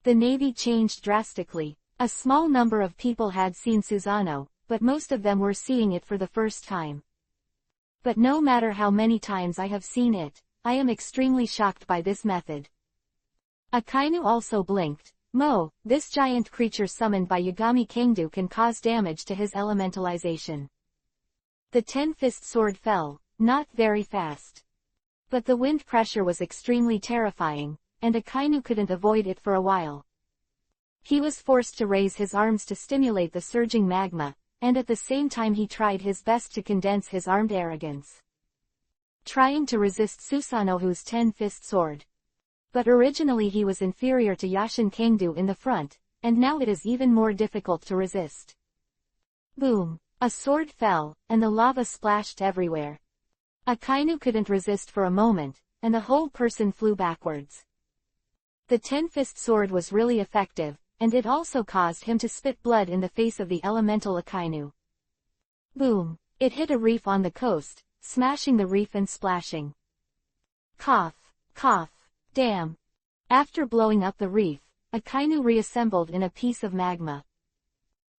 The Navy changed drastically. A small number of people had seen Susanoo, but most of them were seeing it for the first time. But no matter how many times I have seen it, I am extremely shocked by this method. Akainu also blinked. This giant creature summoned by Yagami Kangdu can cause damage to his elementalization. The 10-fist sword fell, not very fast. But the wind pressure was extremely terrifying, and Akainu couldn't avoid it for a while. He was forced to raise his arms to stimulate the surging magma, and at the same time he tried his best to condense his armed arrogance, trying to resist Susanoo's 10-fist sword. But originally he was inferior to Yashin Kangdu in the front, and now it is even more difficult to resist. Boom! A sword fell, and the lava splashed everywhere. Akainu couldn't resist for a moment, and the whole person flew backwards. The 10-fist sword was really effective, and it also caused him to spit blood in the face of the elemental Akainu. Boom! It hit a reef on the coast, smashing the reef and splashing. Cough! Cough! Damn! After blowing up the reef, Akainu reassembled in a piece of magma.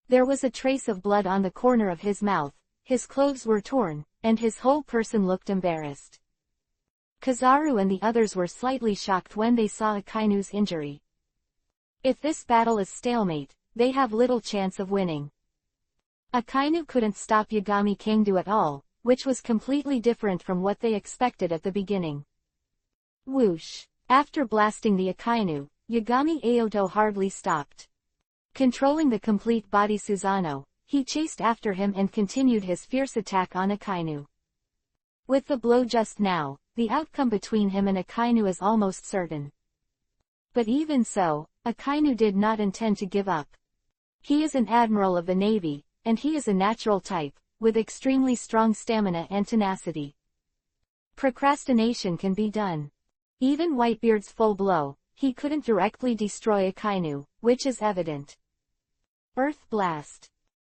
There was a trace of blood on the corner of his mouth, his clothes were torn, and his whole person looked embarrassed. Kizaru and the others were slightly shocked when they saw Akainu's injury. If this battle is stalemate, they have little chance of winning. Akainu couldn't stop Yagami Kangdu at all, which was completely different from what they expected at the beginning. Whoosh! After blasting the Akainu, Yagami Aoto hardly stopped. Controlling the complete body Susanoo, he chased after him and continued his fierce attack on Akainu. With the blow just now, the outcome between him and Akainu is almost certain. But even so, Akainu did not intend to give up. He is an admiral of the Navy, and he is a natural type, with extremely strong stamina and tenacity. Procrastination can be done. Even Whitebeard's full blow, he couldn't directly destroy Akainu, which is evident. Earth Blast.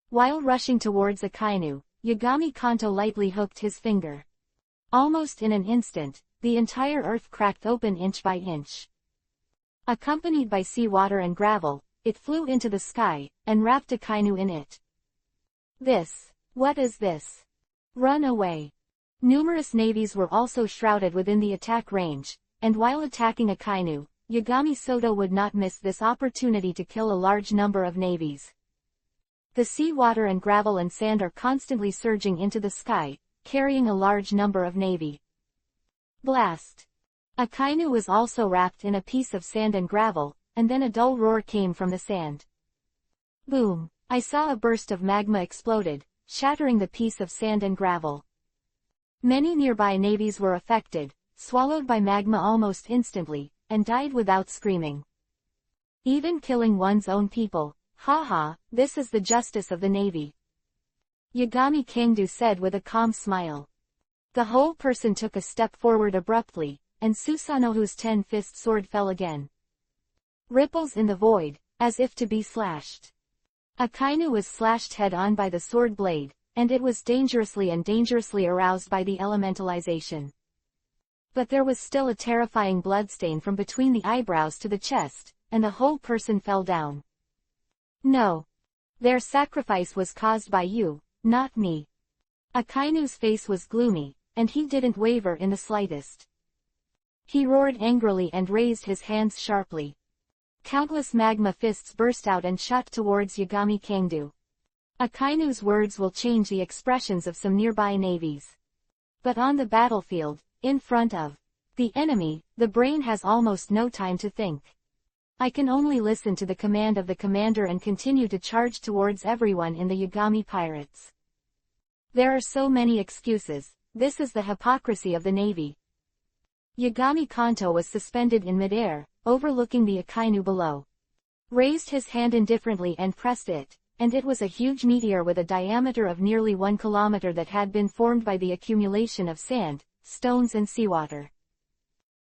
While rushing towards Akainu, Yagami Kanto lightly hooked his finger. Almost in an instant, the entire earth cracked open inch by inch. Accompanied by seawater and gravel, it flew into the sky, and wrapped Akainu in it. What is this? Run away! Numerous navies were also shrouded within the attack range, and while attacking Akainu, Yagami Soto would not miss this opportunity to kill a large number of navies. The seawater and gravel and sand are constantly surging into the sky, carrying a large number of navy. Blast! Akainu was also wrapped in a piece of sand and gravel, and then a dull roar came from the sand. Boom! I saw a burst of magma exploded, shattering the piece of sand and gravel. Many nearby navies were affected, swallowed by magma almost instantly, and died without screaming. Even killing one's own people, haha, this is the justice of the Navy. Yagami Kangdu said with a calm smile. The whole person took a step forward abruptly, and Susanoo's 10-fist sword fell again. Ripples in the void, as if to be slashed. Akainu was slashed head-on by the sword blade, and it was dangerously aroused by the elementalization. But there was still a terrifying bloodstain from between the eyebrows to the chest, and the whole person fell down. No. Their sacrifice was caused by you, not me. Akainu's face was gloomy, and he didn't waver in the slightest. He roared angrily and raised his hands sharply. Countless magma fists burst out and shot towards Yagami Kangdu. Akainu's words will change the expressions of some nearby navies. But on the battlefield, in front of the enemy, the brain has almost no time to think. I can only listen to the command of the commander and continue to charge towards everyone in the Yagami pirates. There are so many excuses, this is the hypocrisy of the Navy. Yagami Kanto was suspended in midair, overlooking the Akainu below. Raised his hand indifferently and pressed it, and it was a huge meteor with a diameter of nearly 1 kilometer that had been formed by the accumulation of sand, stones and seawater.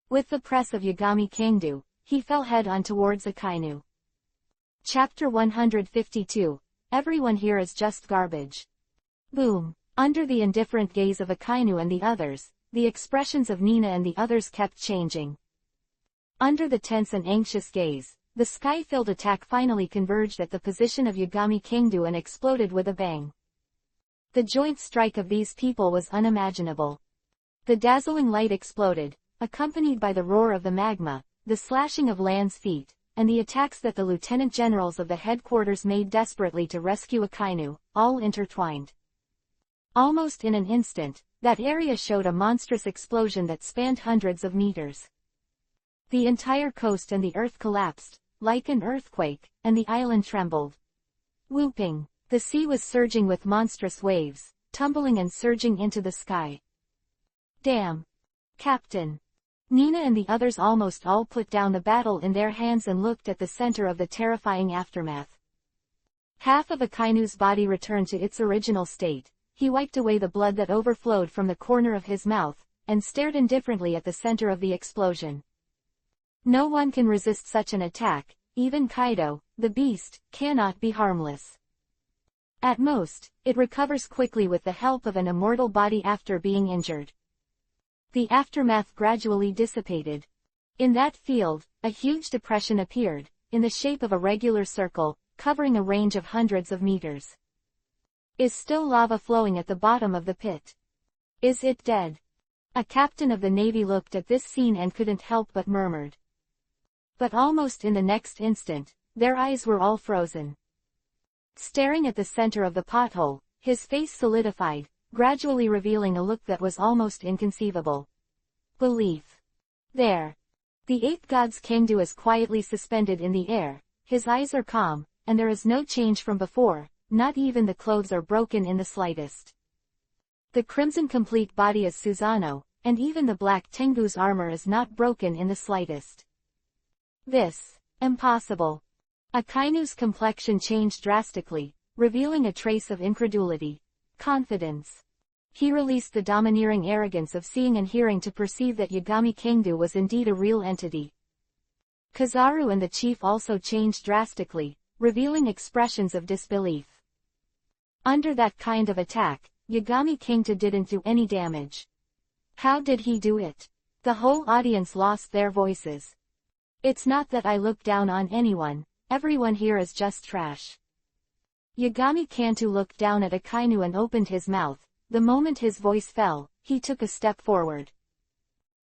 With the press of Yagami Kangdu, he fell head-on towards Akainu. Chapter 152, Everyone here is just garbage. Boom! Under the indifferent gaze of Akainu and the others, the expressions of Nina and the others kept changing. Under the tense and anxious gaze, the sky-filled attack finally converged at the position of Yagami Kingdo and exploded with a bang. The joint strike of these people was unimaginable. The dazzling light exploded, accompanied by the roar of the magma, the slashing of land's feet, and the attacks that the lieutenant generals of the headquarters made desperately to rescue Akainu, all intertwined. Almost in an instant, that area showed a monstrous explosion that spanned hundreds of meters. The entire coast and the earth collapsed, like an earthquake, and the island trembled. Whooping, the sea was surging with monstrous waves, tumbling and surging into the sky. Damn! Captain! Nina and the others almost all put down the battle in their hands and looked at the center of the terrifying aftermath. Half of Akainu's body returned to its original state. He wiped away the blood that overflowed from the corner of his mouth, and stared indifferently at the center of the explosion. No one can resist such an attack, even Kaido, the beast, cannot be harmless. At most, it recovers quickly with the help of an immortal body after being injured. The aftermath gradually dissipated. In that field, a huge depression appeared, in the shape of a regular circle, covering a range of hundreds of meters. Is still lava flowing at the bottom of the pit? Is it dead? A captain of the navy looked at this scene and couldn't help but murmured. But almost in the next instant, their eyes were all frozen. Staring at the center of the pothole, his face solidified, gradually revealing a look that was almost inconceivable. Belief. There. The eight gods Kingdo is quietly suspended in the air, his eyes are calm, and there is no change from before, not even the clothes are broken in the slightest. The crimson complete body is Susanoo, and even the black Tengu's armor is not broken in the slightest. This. Impossible. Akainu's complexion changed drastically, revealing a trace of incredulity. Confidence. He released the domineering arrogance of seeing and hearing to perceive that Yagami Kingdo was indeed a real entity. Kizaru and the chief also changed drastically, revealing expressions of disbelief. Under that kind of attack, Yagami Kingdo didn't do any damage. How did he do it? The whole audience lost their voices. It's not that I look down on anyone, everyone here is just trash. Yagami Kingdo looked down at Akainu and opened his mouth. The moment his voice fell, he took a step forward.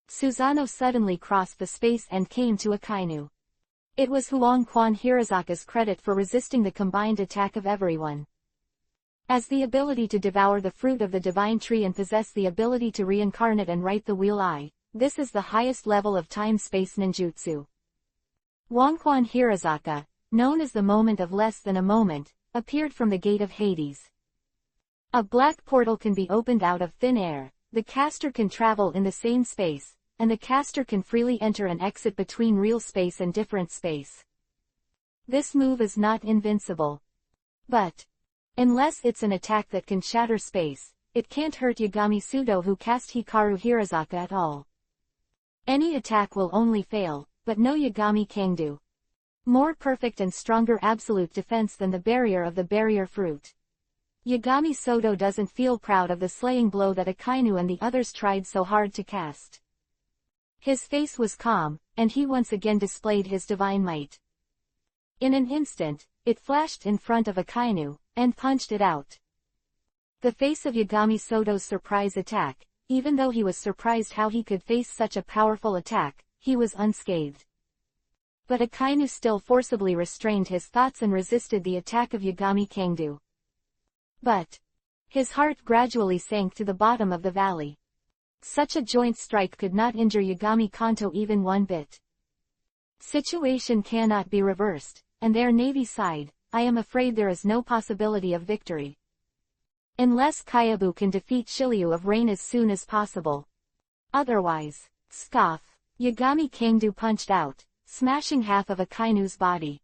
Susanoo suddenly crossed the space and came to Akainu. It was Huang-Quan Hirazaka's credit for resisting the combined attack of everyone. As the ability to devour the fruit of the divine tree and possess the ability to reincarnate and write the wheel this is the highest level of time-space ninjutsu. Huang-Quan Hirazaka, known as the moment of less than a moment, appeared from the gate of Hades. A black portal can be opened out of thin air, the caster can travel in the same space, and the caster can freely enter and exit between real space and different space. This move is not invincible. But, unless it's an attack that can shatter space, it can't hurt Yagami Sudo who cast Hikaru Hirazaka at all. Any attack will only fail, but no Yagami Kingdo. More perfect and stronger absolute defense than the barrier of the barrier fruit. Yagami Sudo doesn't feel proud of the slaying blow that Akainu and the others tried so hard to cast. His face was calm, and he once again displayed his divine might. In an instant, it flashed in front of Akainu, and punched it out. The face of Yagami Sudo's surprise attack, even though he was surprised how he could face such a powerful attack, he was unscathed. But Akainu still forcibly restrained his thoughts and resisted the attack of Yagami Kingdo. But his heart gradually sank to the bottom of the valley. Such a joint strike could not injure Yagami Kanto even one bit. Situation cannot be reversed, and their navy sighed, I am afraid there is no possibility of victory. Unless Kyabu can defeat Shiryu of Rain as soon as possible. Otherwise, scoff. Yagami Kingdo punched out, smashing half of Akainu's body.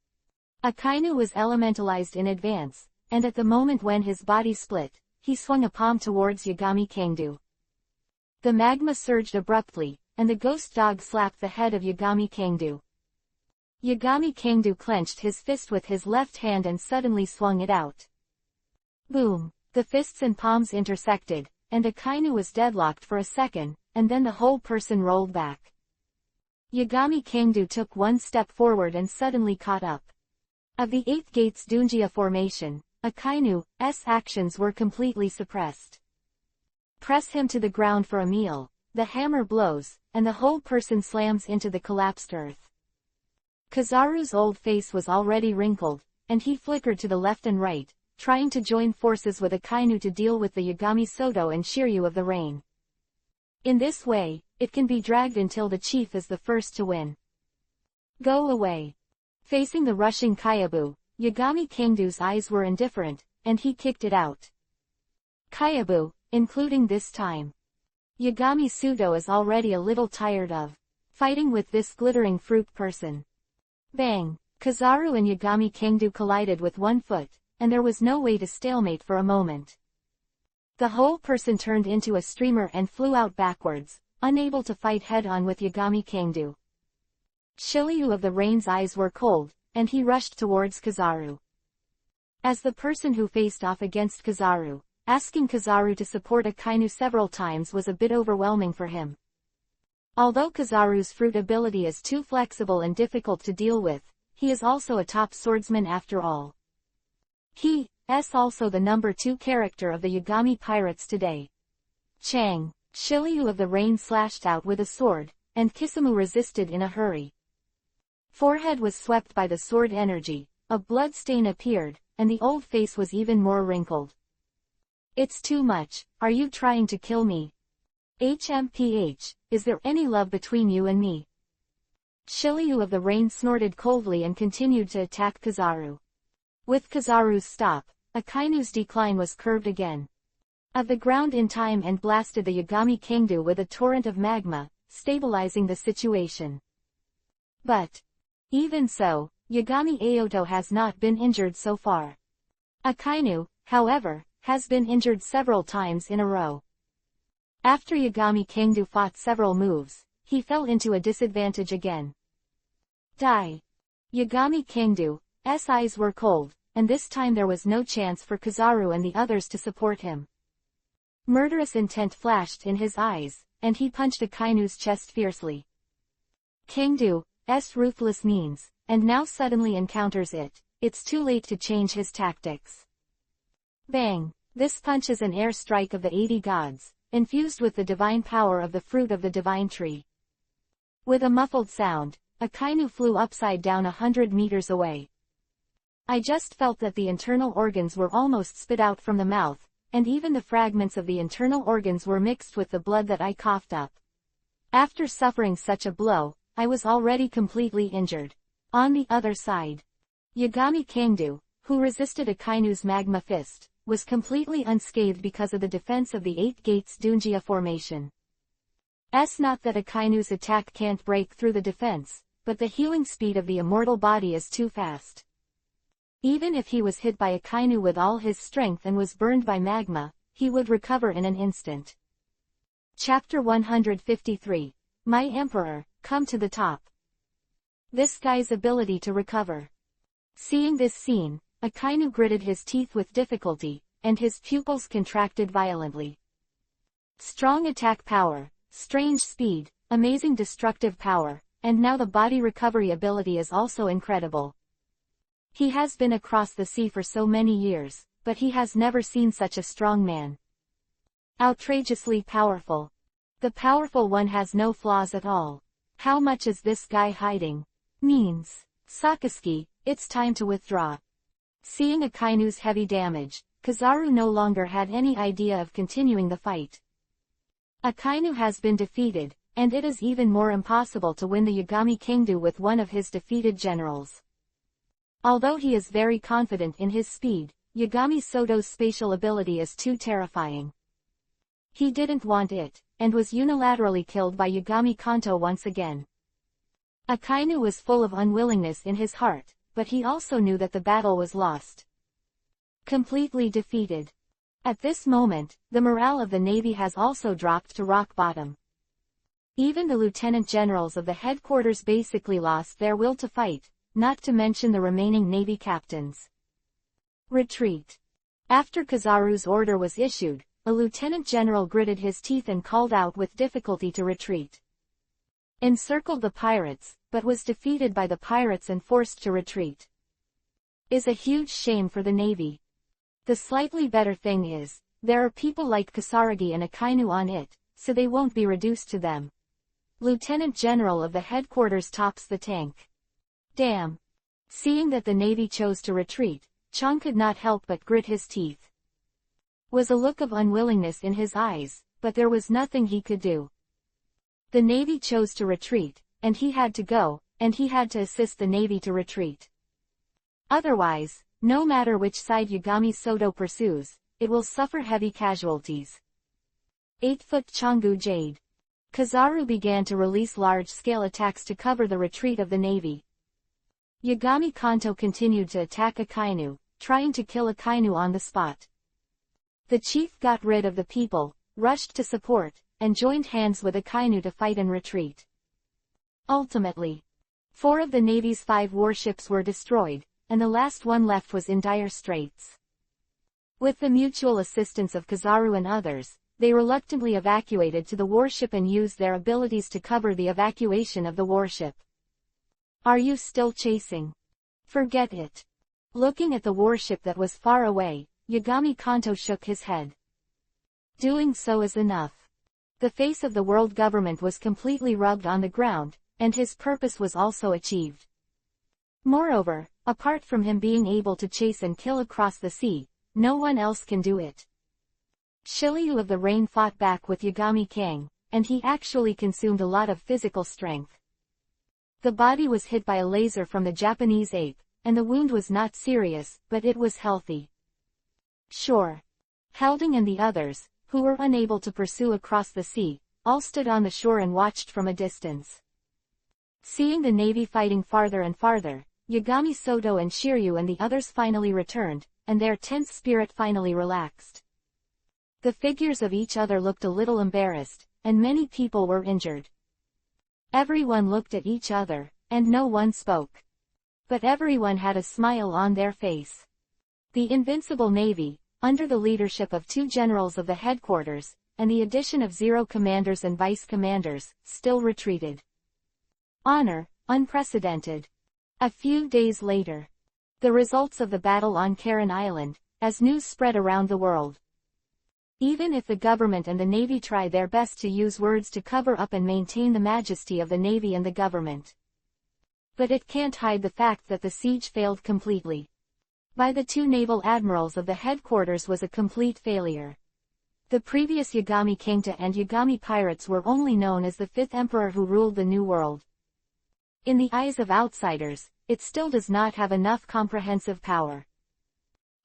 Akainu was elementalized in advance, and at the moment when his body split, he swung a palm towards Yagami Kingdo. The magma surged abruptly, and the ghost dog slapped the head of Yagami Kingdo. Yagami Kingdo clenched his fist with his left hand and suddenly swung it out. Boom! The fists and palms intersected, and Akainu was deadlocked for a second, and then the whole person rolled back. Yagami Kangdu took one step forward and suddenly caught up. Of the 8 gates Dunjia formation, Akainu's actions were completely suppressed. Press him to the ground for a meal, the hammer blows, and the whole person slams into the collapsed earth. Kizaru's old face was already wrinkled, and he flickered to the left and right, trying to join forces with Akainu to deal with the Yagami Soto and Shiryu of the Rain. In this way, it can be dragged until the chief is the first to win. Go away. Facing the rushing Kyabu, Yagami Kangdu's eyes were indifferent, and he kicked it out. Kyabu, including this time. Yagami Sudo is already a little tired of fighting with this glittering fruit person. Bang! Kizaru and Yagami Kangdu collided with one foot, and there was no way to stalemate for a moment. The whole person turned into a streamer and flew out backwards, unable to fight head-on with Yagami Kangdu. Shiryu of the Rain's eyes were cold, and he rushed towards Kizaru. As the person who faced off against Kizaru, asking Kizaru to support Akainu several times was a bit overwhelming for him. Although Kizaru's fruit ability is too flexible and difficult to deal with, he is also a top swordsman after all. He is also the number 2 character of the Yagami pirates today. Chang, Shiryu of the Rain slashed out with a sword, and Kisamu resisted in a hurry. Forehead was swept by the sword energy, a blood stain appeared, and the old face was even more wrinkled. It's too much, are you trying to kill me? HMPH, is there any love between you and me? Shiryu of the Rain snorted coldly and continued to attack Kizaru. With Kizaru's stop, Akainu's decline was curved again. Of the ground in time and blasted the Yagami Kangdu with a torrent of magma, stabilizing the situation. But even so, Yagami Aoto has not been injured so far. Akainu, however, has been injured several times in a row. After Yagami Kangdu fought several moves, he fell into a disadvantage again. Die. Yagami Kangdu's eyes were cold, and this time there was no chance for Kizaru and the others to support him. Murderous intent flashed in his eyes, and he punched Akainu's chest fiercely. Kangdu's ruthless means, and now suddenly encounters it. It's too late to change his tactics. Bang! This punch is an air strike of the 80 gods, infused with the divine power of the fruit of the divine tree. With a muffled sound, Akainu flew upside down 100 meters away. I just felt that the internal organs were almost spit out from the mouth, and even the fragments of the internal organs were mixed with the blood that I coughed up. After suffering such a blow, I was already completely injured. On the other side, Yagami Kangdu, who resisted Akainu's magma fist, was completely unscathed because of the defense of the 8 gates Dunjia formation. Not that Akainu's attack can't break through the defense, but the healing speed of the immortal body is too fast. Even if he was hit by Akainu with all his strength and was burned by magma, he would recover in an instant. Chapter 153. My Emperor, come to the top. This guy's ability to recover. Seeing this scene, Akainu gritted his teeth with difficulty, and his pupils contracted violently. Strong attack power, strange speed, amazing destructive power, and now the body recovery ability is also incredible. He has been across the sea for so many years, but he has never seen such a strong man. Outrageously powerful. The powerful one has no flaws at all. How much is this guy hiding? Means. Sakazuki, it's time to withdraw. Seeing Akainu's heavy damage, Kizaru no longer had any idea of continuing the fight. Akainu has been defeated, and it is even more impossible to win the Yagami Kangdu with one of his defeated generals. Although he is very confident in his speed, Yagami Soto's spatial ability is too terrifying. He didn't want it, and was unilaterally killed by Yagami Kanto once again. Akainu was full of unwillingness in his heart, but he also knew that the battle was lost. Completely defeated. At this moment, the morale of the Navy has also dropped to rock bottom. Even the lieutenant generals of the headquarters basically lost their will to fight, not to mention the remaining Navy captains. Retreat. After Kizaru's order was issued, a lieutenant general gritted his teeth and called out with difficulty to retreat. Encircled the pirates, but was defeated by the pirates and forced to retreat. Is a huge shame for the Navy. The slightly better thing is, there are people like Kasaragi and Akainu on it, so they won't be reduced to them. Lieutenant General of the headquarters tops the tank. Damn. Seeing that the Navy chose to retreat, Chang could not help but grit his teeth. Was a look of unwillingness in his eyes, but there was nothing he could do. The Navy chose to retreat, and he had to go, and he had to assist the Navy to retreat. Otherwise, no matter which side Yagami Soto pursues, it will suffer heavy casualties. 8-foot Changu Jade. Kizaru began to release large-scale attacks to cover the retreat of the Navy. Yagami Kanto continued to attack Akainu, trying to kill Akainu on the spot. The chief got rid of the people, rushed to support, and joined hands with Akainu to fight and retreat. Ultimately, 4 of the Navy's 5 warships were destroyed, and the last one left was in dire straits. With the mutual assistance of Kizaru and others, they reluctantly evacuated to the warship and used their abilities to cover the evacuation of the warship. Are you still chasing? Forget it. Looking at the warship that was far away, Yagami Kanto shook his head. Doing so is enough. The face of the world government was completely rubbed on the ground, and his purpose was also achieved. Moreover, apart from him being able to chase and kill across the sea, no one else can do it. Shiryu of the Rain fought back with Yagami Kang, and he actually consumed a lot of physical strength. The body was hit by a laser from the Japanese ape, and the wound was not serious, but it was healthy. Sure. Helding and the others, who were unable to pursue across the sea, all stood on the shore and watched from a distance. Seeing the Navy fighting farther and farther, Yagami Soto and Shiryu and the others finally returned, and their tense spirit finally relaxed. The figures of each other looked a little embarrassed, and many people were injured. Everyone looked at each other, and no one spoke. But everyone had a smile on their face. The invincible Navy, under the leadership of 2 generals of the headquarters, and the addition of 0 commanders and vice commanders, still retreated. Honor, unprecedented. A few days later. The results of the battle on Karen Island, as news spread around the world. Even if the government and the Navy try their best to use words to cover up and maintain the majesty of the Navy and the government. But it can't hide the fact that the siege failed completely. By the 2 naval admirals of the headquarters was a complete failure. The previous Yagami Kangta and Yagami pirates were only known as the 5th emperor who ruled the New World. In the eyes of outsiders, it still does not have enough comprehensive power.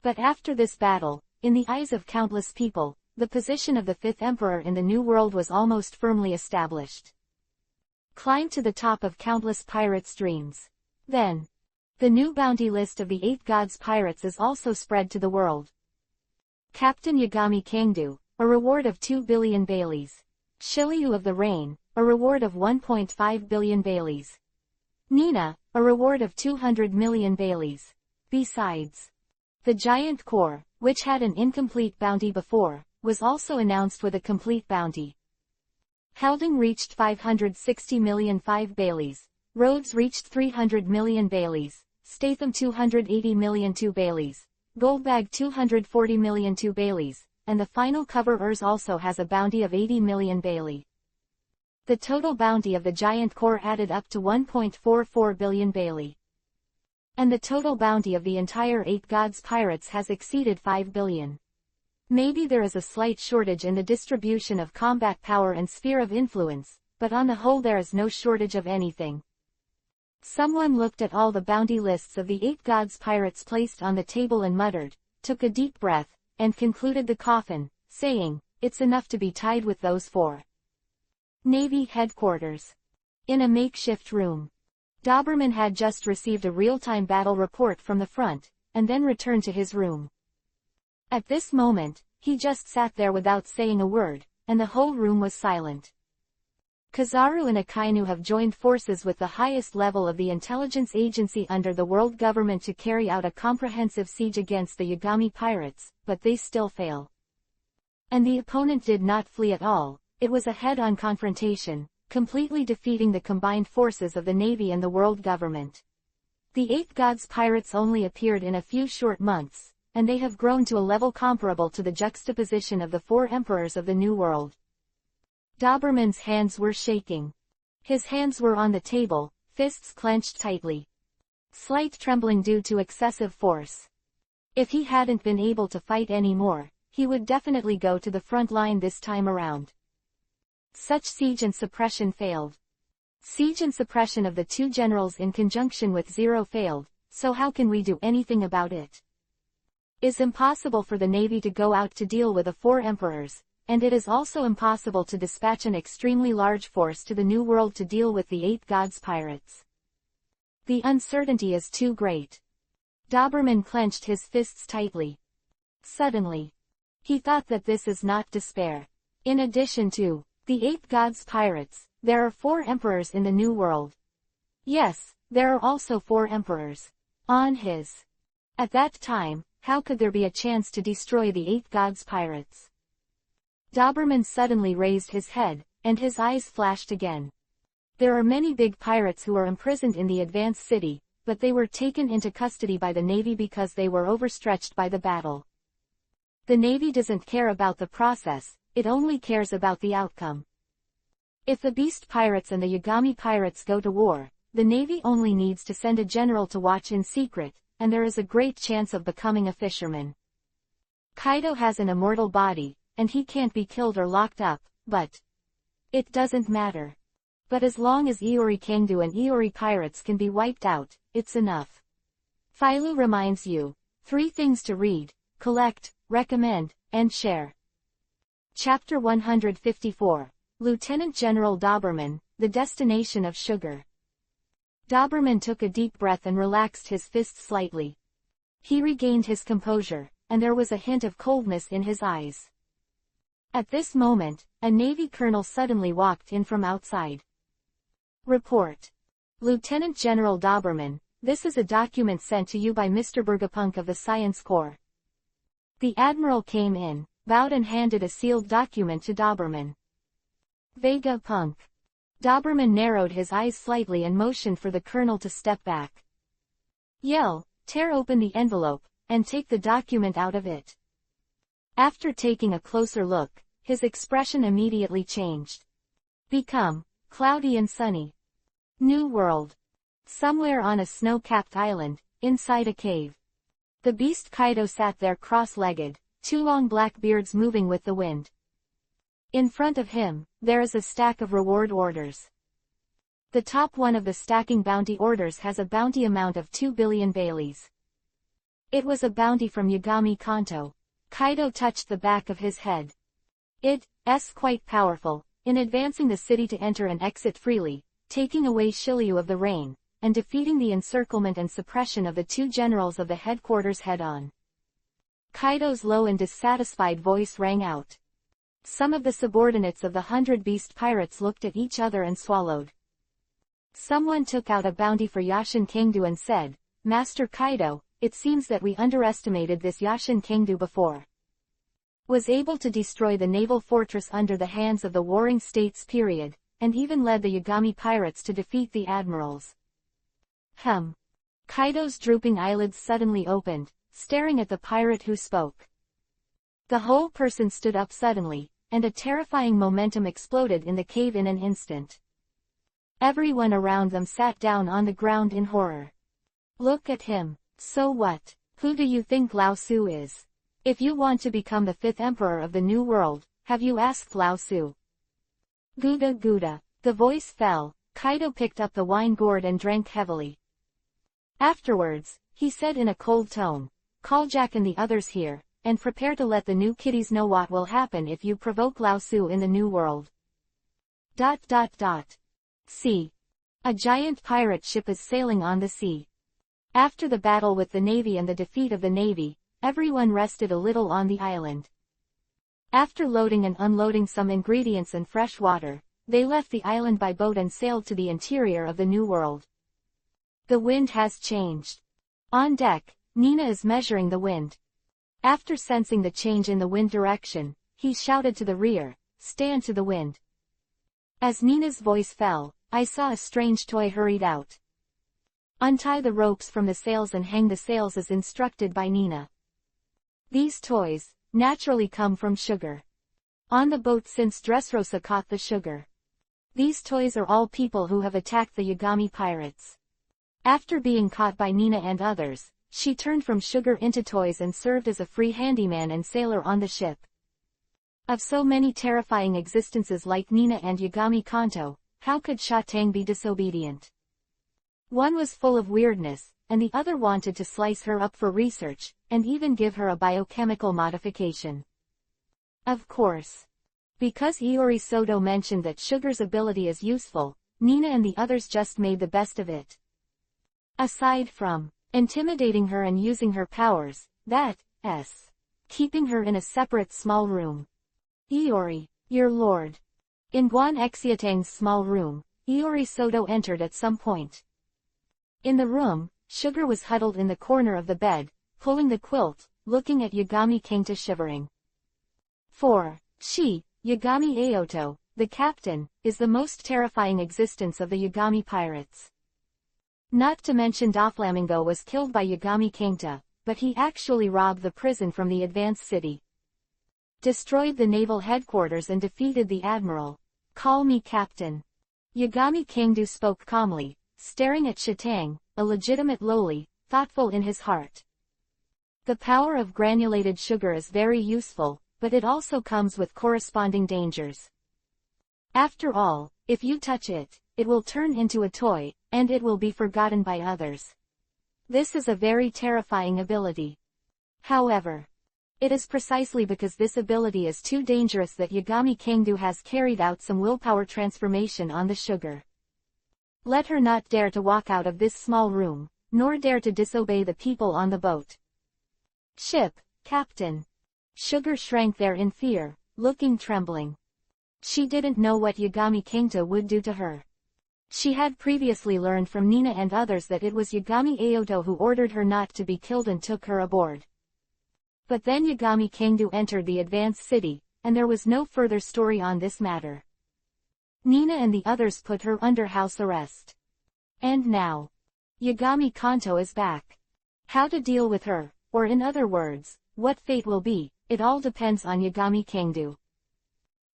But after this battle, in the eyes of countless people, the position of the 5th emperor in the New World was almost firmly established. Climbed to the top of countless pirates' dreams. Then, the new bounty list of the 8 gods pirates is also spread to the world. Captain Yagami Kangdu, a reward of 2 billion baileys. Shiryu of the Rain, a reward of 1.5 billion baileys. Nina, a reward of 200 million baileys. Besides, the Giant Corps, which had an incomplete bounty before, was also announced with a complete bounty. Helding reached 560 million 5 baileys. Rhodes reached 300 million baileys. Statham 280 million 2 baileys. Goldbag 240 million 2 baileys. And the final cover also has a bounty of 80 million bailey. The total bounty of the Giant Corps added up to 1.44 billion bailey. And the total bounty of the entire 8 gods pirates has exceeded 5 billion. Maybe there is a slight shortage in the distribution of combat power and sphere of influence, but on the whole there is no shortage of anything. Someone looked at all the bounty lists of the 8 gods pirates placed on the table and muttered, took a deep breath, and concluded the coffin, saying, "It's enough to be tied with those 4. Navy headquarters. In a makeshift room. Doberman had just received a real-time battle report from the front, and then returned to his room. At this moment, he just sat there without saying a word, and the whole room was silent. Kizaru and Akainu have joined forces with the highest level of the intelligence agency under the world government to carry out a comprehensive siege against the Yagami pirates, but they still fail. And the opponent did not flee at all. It was a head-on confrontation, completely defeating the combined forces of the Navy and the world government. The 8 Gods pirates only appeared in a few short months, and they have grown to a level comparable to the juxtaposition of the 4 emperors of the New World. Doberman's hands were shaking. His hands were on the table, fists clenched tightly. Slight trembling due to excessive force. If he hadn't been able to fight anymore, he would definitely go to the front line this time around. Such siege and suppression failed. Siege and suppression of the 2 generals in conjunction with Zero failed, so how can we do anything about it? It's impossible for the Navy to go out to deal with the 4 emperors, and it is also impossible to dispatch an extremely large force to the New World to deal with the 8 Gods pirates. The uncertainty is too great. Doberman clenched his fists tightly. Suddenly, he thought that this is not despair. In addition to the 8 Gods pirates, there are 4 emperors in the New World. Yes, there are also 4 emperors. On his. At that time, how could there be a chance to destroy the 8 Gods pirates? Doberman suddenly raised his head, and his eyes flashed again. There are many big pirates who are imprisoned in the Advanced City, but they were taken into custody by the Navy because they were overstretched by the battle. The Navy doesn't care about the process, it only cares about the outcome. If the Beast Pirates and the Yagami Pirates go to war, the Navy only needs to send a general to watch in secret, and there is a great chance of becoming a fisherman. Kaido has an immortal body, and he can't be killed or locked up, but it doesn't matter. But as long as Iori Kangdu and Iori Pirates can be wiped out, it's enough. Philo reminds you, 3 things to read, collect, recommend, and share. Chapter 154. Lieutenant General Doberman, The Destination of Sugar. Doberman took a deep breath and relaxed his fists slightly. He regained his composure, and there was a hint of coldness in his eyes. At this moment, a Navy colonel suddenly walked in from outside. Report. Lieutenant General Doberman, this is a document sent to you by Mr. Bergapunk of the Science Corps. The Admiral came in, bowed and handed a sealed document to Doberman. Vegapunk. Doberman narrowed his eyes slightly and motioned for the colonel to step back. Yell, tear open the envelope, and take the document out of it. After taking a closer look, his expression immediately changed. Become cloudy and sunny. New World. Somewhere on a snow-capped island, inside a cave. The beast Kaido sat there cross-legged, 2 long black beards moving with the wind. In front of him, there is a stack of reward orders. The top one of the stacking bounty orders has a bounty amount of 2 billion Baileys. It was a bounty from Yagami Kanto. Kaido touched the back of his head. It's quite powerful, in advancing the city to enter and exit freely, taking away Shiryu of the Rain, and defeating the encirclement and suppression of the 2 generals of the headquarters head-on. Kaido's low and dissatisfied voice rang out. Some of the subordinates of the 100 Beast Pirates looked at each other and swallowed. Someone took out a bounty for Yashin Kangdu and said, Master Kaido, it seems that we underestimated this Yashin Kangdu before. Was able to destroy the naval fortress under the hands of the Warring States period, and even led the Yagami pirates to defeat the admirals. Kaido's drooping eyelids suddenly opened, staring at the pirate who spoke. The whole person stood up suddenly, and a terrifying momentum exploded in the cave in an instant. Everyone around them sat down on the ground in horror. Look at him. So what? Who do you think Lao Su is? If you want to become the 5th emperor of the New World, have you asked Lao Su? Gouda Gouda. The voice fell. Kaido picked up the wine gourd and drank heavily. Afterwards, he said in a cold tone, call Jack and the others here, and prepare to let the new kiddies know what will happen if you provoke Lao Su in the New World. ... See. A giant pirate ship is sailing on the sea. After the battle with the Navy and the defeat of the Navy, everyone rested a little on the island. After loading and unloading some ingredients and fresh water, they left the island by boat and sailed to the interior of the New World. The wind has changed. On deck, Nina is measuring the wind. After sensing the change in the wind direction, he shouted to the rear, "Stand to the wind." As Nina's voice fell, I saw a strange toy hurried out. Untie the ropes from the sails and hang the sails as instructed by Nina. These toys, naturally come from sugar. On the boat since Dressrosa caught the sugar. These toys are all people who have attacked the Yagami pirates. After being caught by Nina and others, she turned from sugar into toys and served as a free handyman and sailor on the ship. Of so many terrifying existences like Nina and Yagami Kanto, how could Shatang be disobedient? One was full of weirdness, and the other wanted to slice her up for research, and even give her a biochemical modification. Of course. Because Iori Soto mentioned that sugar's ability is useful, Nina and the others just made the best of it. Aside from intimidating her and using her powers, that's keeping her in a separate small room. Iori, your lord. In Guan Xiatang's small room, Iori Soto entered at some point. In the room, Sugar was huddled in the corner of the bed, pulling the quilt, looking at Yagami Kangta shivering. For she, Yagami Aoto, the captain, is the most terrifying existence of the Yagami pirates. Not to mention Doflamingo was killed by Yagami Kangta, but he actually robbed the prison from the Advanced City. Destroyed the naval headquarters and defeated the admiral. Call me captain. Yagami Kangdu spoke calmly, staring at Shatang, a legitimate lowly, thoughtful in his heart. The power of granulated sugar is very useful, but it also comes with corresponding dangers. After all, if you touch it, it will turn into a toy, and it will be forgotten by others. This is a very terrifying ability. However, it is precisely because this ability is too dangerous that Yagami Kangdu has carried out some willpower transformation on the sugar. Let her not dare to walk out of this small room, nor dare to disobey the people on the boat. Ship, Captain. Sugar shrank there in fear, looking trembling. She didn't know what Yagami Kangta would do to her. She had previously learned from Nina and others that it was Yagami Aoto who ordered her not to be killed and took her aboard. But then Yagami Kangdu entered the Advanced City, and there was no further story on this matter. Nina and the others put her under house arrest. And now, Yagami Kanto is back. How to deal with her, or in other words, what fate will be, it all depends on Yagami Kangdu.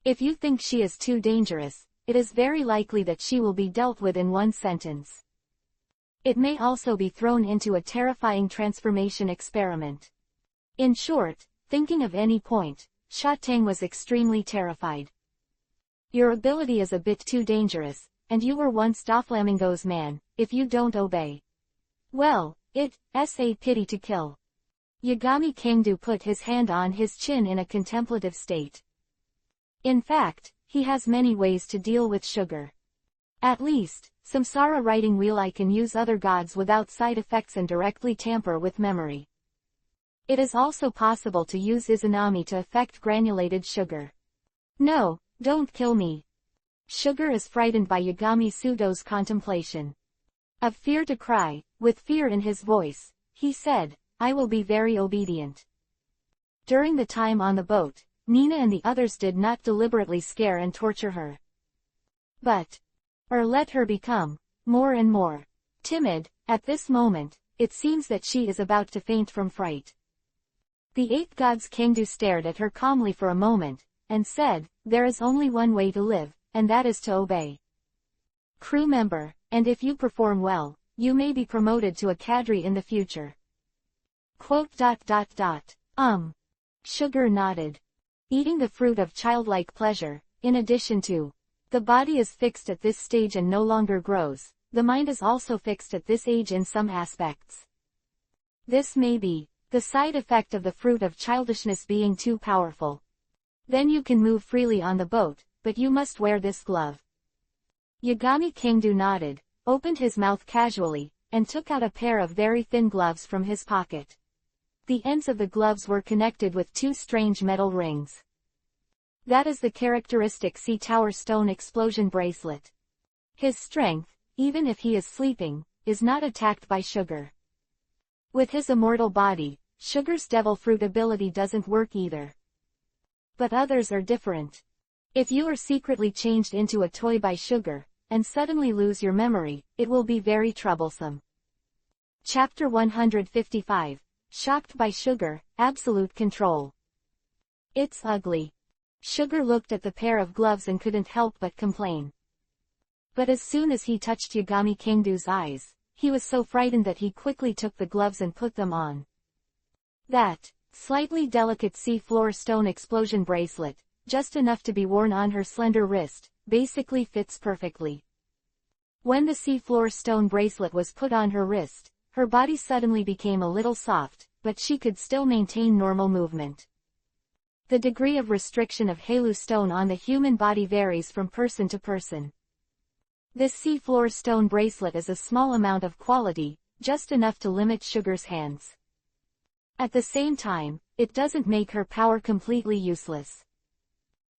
If you think she is too dangerous, it is very likely that she will be dealt with in one sentence. It may also be thrown into a terrifying transformation experiment. In short, thinking of any point, Shatang was extremely terrified. Your ability is a bit too dangerous, and you were once Doflamingo's man, if you don't obey. Well, it's a pity to kill. Yagami Kangdu put his hand on his chin in a contemplative state. In fact, he has many ways to deal with sugar. At least, Samsara writing wheel I can use other gods without side effects and directly tamper with memory. It is also possible to use Izanami to affect granulated sugar. No, don't kill me. Sugar is frightened by Yagami Sudo's contemplation. Of fear to cry, with fear in his voice, he said, I will be very obedient. During the time on the boat, Nina and the others did not deliberately scare and torture her. But, let her become, more and more, timid. At this moment, it seems that she is about to faint from fright. The eight gods Kangdu stared at her calmly for a moment, and said, there is only one way to live, and that is to obey. Crew member, and if you perform well, you may be promoted to a cadre in the future. Sugar nodded. Eating the fruit of childlike pleasure, in addition to the body is fixed at this stage and no longer grows, the mind is also fixed at this age in some aspects. This may be the side effect of the fruit of childishness being too powerful. Then you can move freely on the boat, but you must wear this glove. Yagami Kangdu nodded, opened his mouth casually, and took out a pair of very thin gloves from his pocket. The ends of the gloves were connected with two strange metal rings. That is the characteristic Sea Tower Stone Explosion bracelet. His strength, even if he is sleeping, is not attacked by sugar. With his immortal body, sugar's devil fruit ability doesn't work either. But others are different. If you are secretly changed into a toy by sugar, and suddenly lose your memory, it will be very troublesome. Chapter 155. Shocked by Sugar, Absolute Control. It's ugly. Sugar looked at the pair of gloves and couldn't help but complain. But as soon as he touched Yagami Kingdo's eyes, he was so frightened that he quickly took the gloves and put them on. That slightly delicate sea-floor stone explosion bracelet, just enough to be worn on her slender wrist, basically fits perfectly. When the sea-floor stone bracelet was put on her wrist, her body suddenly became a little soft, but she could still maintain normal movement. The degree of restriction of Halo stone on the human body varies from person to person. This sea-floor stone bracelet is a small amount of quality, just enough to limit Sugar's hands. At the same time, it doesn't make her power completely useless.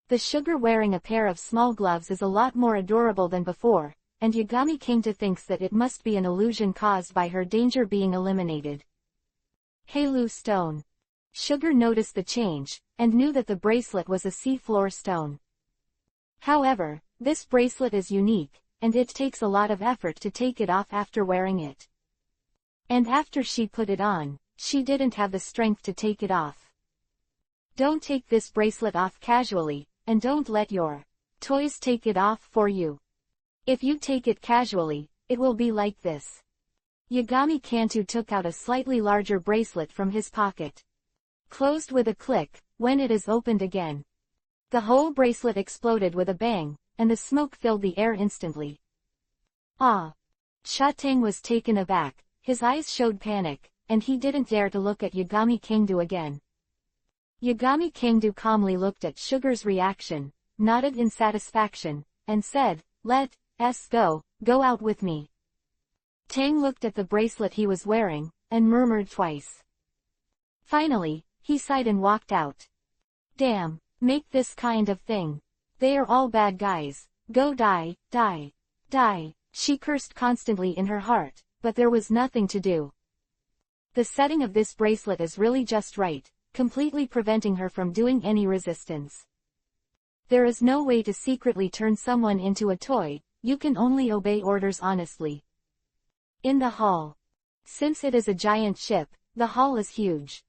The Sugar wearing a pair of small gloves is a lot more adorable than before, and Yagami Kingdo thinks that it must be an illusion caused by her danger being eliminated. Halo stone. Sugar noticed the change, and knew that the bracelet was a sea-floor stone. However, this bracelet is unique, and it takes a lot of effort to take it off after wearing it. And after she put it on, she didn't have the strength to take it off. Don't take this bracelet off casually, and don't let your toys take it off for you. If you take it casually, it will be like this. Yagami Kingdo took out a slightly larger bracelet from his pocket. Closed with a click, when it is opened again. The whole bracelet exploded with a bang, and the smoke filled the air instantly. Ah! Shatang was taken aback, his eyes showed panic, and he didn't dare to look at Yagami Kingdo again. Yagami Kingdo calmly looked at Sugar's reaction, nodded in satisfaction, and said, "Let's go out with me." Tang looked at the bracelet he was wearing, and murmured twice. Finally, he sighed and walked out. Damn, make this kind of thing. They are all bad guys. Go die, die, die. She cursed constantly in her heart, but there was nothing to do. The setting of this bracelet is really just right, completely preventing her from doing any resistance. There is no way to secretly turn someone into a toy, you can only obey orders honestly. In the hall. Since it is a giant ship, the hall is huge.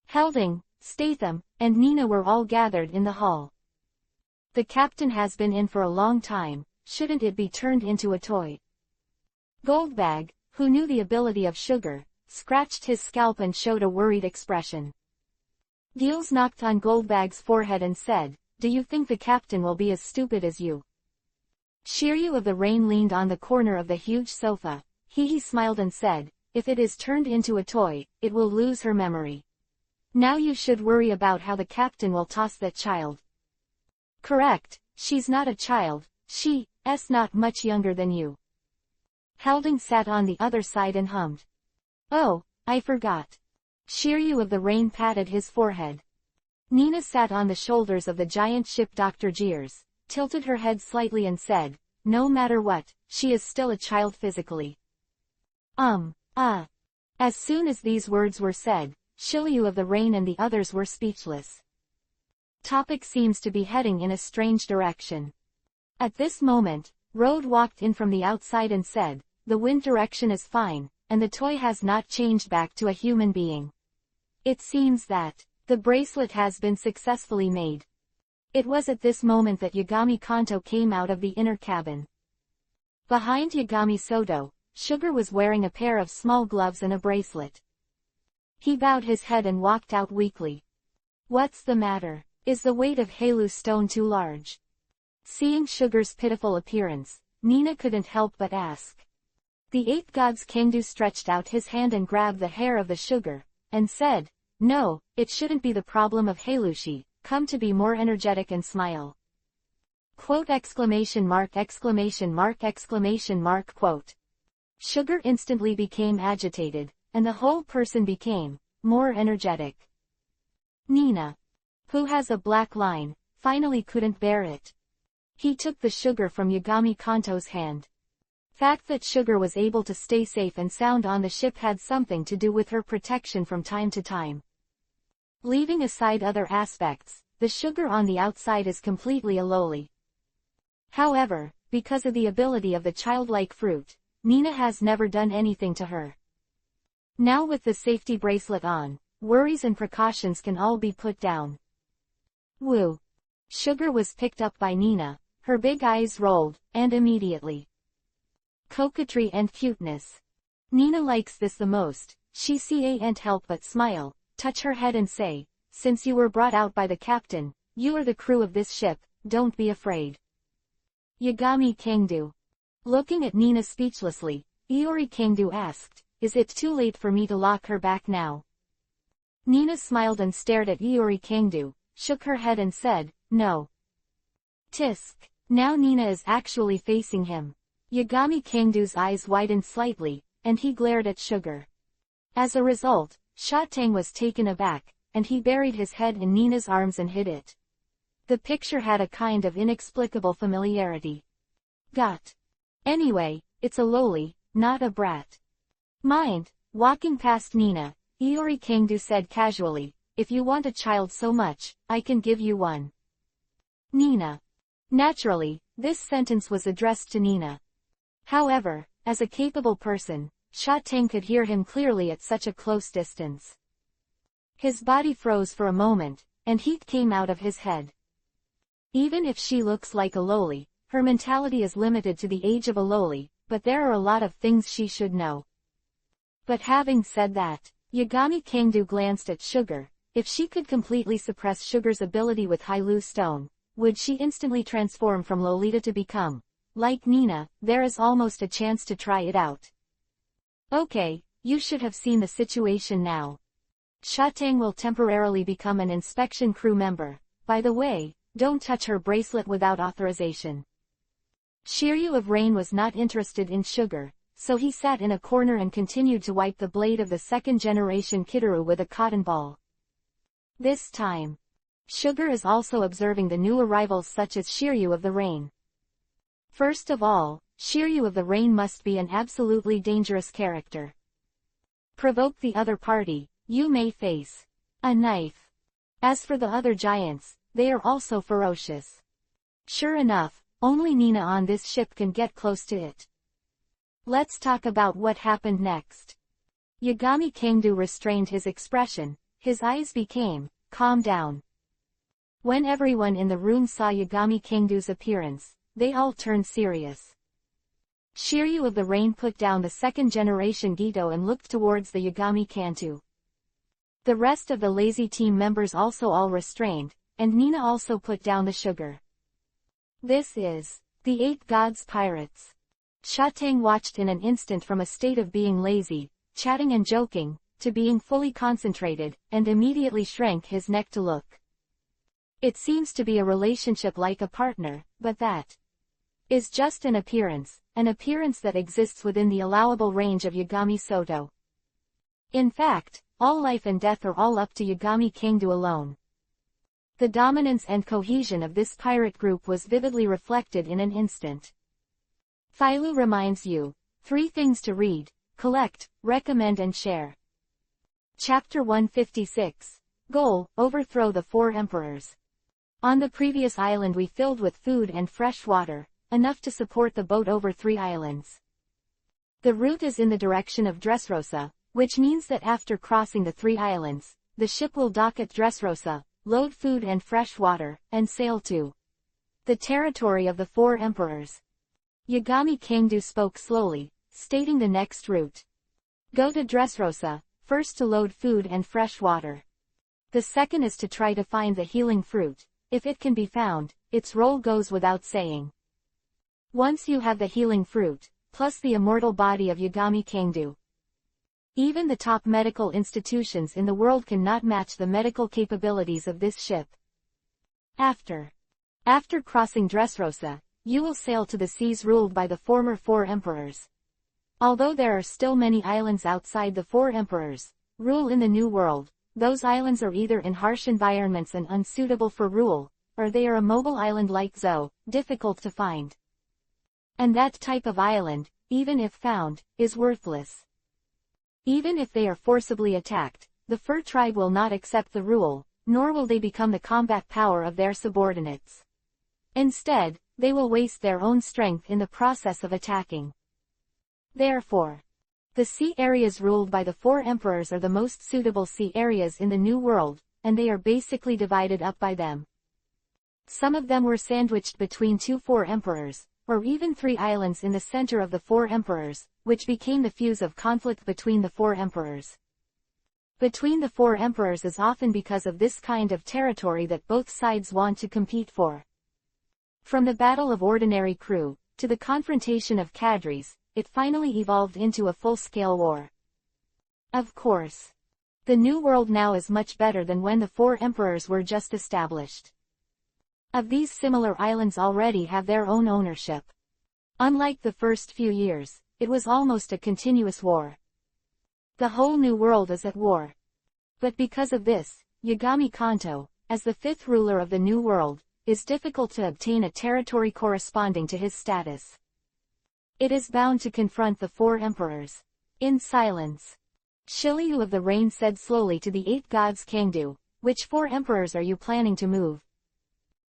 Helding, Statham, and Nina were all gathered in the hall. The captain has been in for a long time, shouldn't it be turned into a toy? Goldbag, who knew the ability of Sugar, scratched his scalp and showed a worried expression. Gilles knocked on Goldbag's forehead and said, "Do you think the captain will be as stupid as you?" Shiryu of the Rain leaned on the corner of the huge sofa. He smiled and said, "If it is turned into a toy, it will lose her memory. Now you should worry about how the captain will toss that child." "Correct, she's not a child, she's not much younger than you." Helding sat on the other side and hummed. "Oh, I forgot." Shiryu of the Rain patted his forehead. Nina sat on the shoulders of the giant ship. Dr. Jeers tilted her head slightly and said, "No matter what, she is still a child physically." As soon as these words were said, Shiryu of the Rain and the others were speechless. Topic seems to be heading in a strange direction. At this moment, Road walked in from the outside and said, "The wind direction is fine, and the toy has not changed back to a human being. It seems that the bracelet has been successfully made." It was at this moment that Yagami Kanto came out of the inner cabin. Behind Yagami Soto, Sugar was wearing a pair of small gloves and a bracelet. He bowed his head and walked out weakly. "What's the matter? Is the weight of Halo stone too large?" Seeing Sugar's pitiful appearance, Nina couldn't help but ask. The Eight Gods Kingdo stretched out his hand and grabbed the hair of the Sugar, and said, "No, it shouldn't be the problem of Halushi, come to be more energetic and smile." Quote exclamation mark exclamation mark exclamation mark quote. Sugar instantly became agitated, and the whole person became more energetic. Nina, who has a black line, finally couldn't bear it. He took the Sugar from Yagami Kanto's hand. Fact that Sugar was able to stay safe and sound on the ship had something to do with her protection from time to time. Leaving aside other aspects, the sugar on the outside is completely a loli. However, because of the ability of the childlike fruit, Nina has never done anything to her. Now with the safety bracelet on, worries and precautions can all be put down. Woo! Sugar was picked up by Nina, her big eyes rolled, and immediately. Coquetry and cuteness. Nina likes this the most, she can't help but smile, touch her head and say, since you were brought out by the captain, you are the crew of this ship, don't be afraid. Yagami Kangdu. Looking at Nina speechlessly, Iori Kangdu asked, is it too late for me to lock her back now? Nina smiled and stared at Iori Kangdu, shook her head and said, no. Tisk. Now Nina is actually facing him. Yagami Kangdu's eyes widened slightly, and he glared at Sugar. As a result, Shatang was taken aback, and he buried his head in Nina's arms and hid it. The picture had a kind of inexplicable familiarity. Got. Anyway, it's a loli, not a brat. Mind. Walking past Nina, Iori Kangdu said casually, if you want a child so much, I can give you one. Nina. Naturally, this sentence was addressed to Nina. However, as a capable person, Shatang could hear him clearly at such a close distance. His body froze for a moment, and heat came out of his head. Even if she looks like a loli, her mentality is limited to the age of a loli, but there are a lot of things she should know. But having said that, Yagami Kangdu glanced at Sugar. If she could completely suppress Sugar's ability with Hailu Stone, would she instantly transform from Lolita to become, like Nina? There is almost a chance to try it out. Okay, you should have seen the situation now. Shatang will temporarily become an inspection crew member. By the way, don't touch her bracelet without authorization. Shiryu of Rain was not interested in Sugar, so he sat in a corner and continued to wipe the blade of the second-generation Kitaru with a cotton ball. This time, Sugar is also observing the new arrivals such as Shiryu of the Rain. First of all, Shiryu of the Rain must be an absolutely dangerous character. Provoke the other party, you may face a knife. As for the other giants, they are also ferocious. Sure enough, only Nina on this ship can get close to it. Let's talk about what happened next. Yagami Kangdu restrained his expression, his eyes became calm down. When everyone in the room saw Yagami Kangdu's appearance, they all turned serious. Shiryu of the Rain put down the second-generation Gito and looked towards the Yagami Kantu. The rest of the lazy team members also all restrained, and Nina also put down the Sugar. This is the 8 Gods Pirates. Shatang watched in an instant from a state of being lazy, chatting and joking, to being fully concentrated, and immediately shrank his neck to look. It seems to be a relationship like a partner, but that is just an appearance that exists within the allowable range of Yagami Soto. In fact, all life and death are all up to Yagami Kangdu alone. The dominance and cohesion of this pirate group was vividly reflected in an instant. Phailu reminds you, 3 things to read, collect, recommend and share. Chapter 156. Goal, overthrow the 4 emperors. On the previous island we filled with food and fresh water, enough to support the boat over 3 islands. The route is in the direction of Dressrosa, which means that after crossing the 3 islands, the ship will dock at Dressrosa, load food and fresh water, and sail to the territory of the 4 emperors. Yagami Kangdu spoke slowly, stating the next route. Go to Dressrosa, first to load food and fresh water. The second is to try to find the healing fruit. If it can be found, its role goes without saying. Once you have the healing fruit, plus the immortal body of Yagami Kangdu, even the top medical institutions in the world cannot match the medical capabilities of this ship. After crossing Dressrosa, you will sail to the seas ruled by the former 4 emperors. Although there are still many islands outside the 4 emperors rule in the New World, those islands are either in harsh environments and unsuitable for rule, or they are a mobile island like Zo, difficult to find. And that type of island, even if found, is worthless. Even if they are forcibly attacked, the Fur tribe will not accept the rule, nor will they become the combat power of their subordinates. Instead, they will waste their own strength in the process of attacking. Therefore, the sea areas ruled by the 4 emperors are the most suitable sea areas in the New World, and they are basically divided up by them. Some of them were sandwiched between 4 emperors, or even 3 islands in the center of the 4 emperors, which became the fuse of conflict between the 4 emperors. Between the 4 emperors is often because of this kind of territory that both sides want to compete for. From the Battle of Ordinary Crew, to the confrontation of cadres, it finally evolved into a full-scale war. Of course, the New World now is much better than when the 4 emperors were just established. Of these similar islands already have their own ownership. Unlike the first few years, it was almost a continuous war. The whole New World is at war. But because of this, Yagami Kanto, as the 5th ruler of the New World, is difficult to obtain a territory corresponding to his status. It is bound to confront the 4 emperors. In silence, Shiryu of the Rain said slowly to the 8 gods Kangdu, "Which 4 emperors are you planning to move?"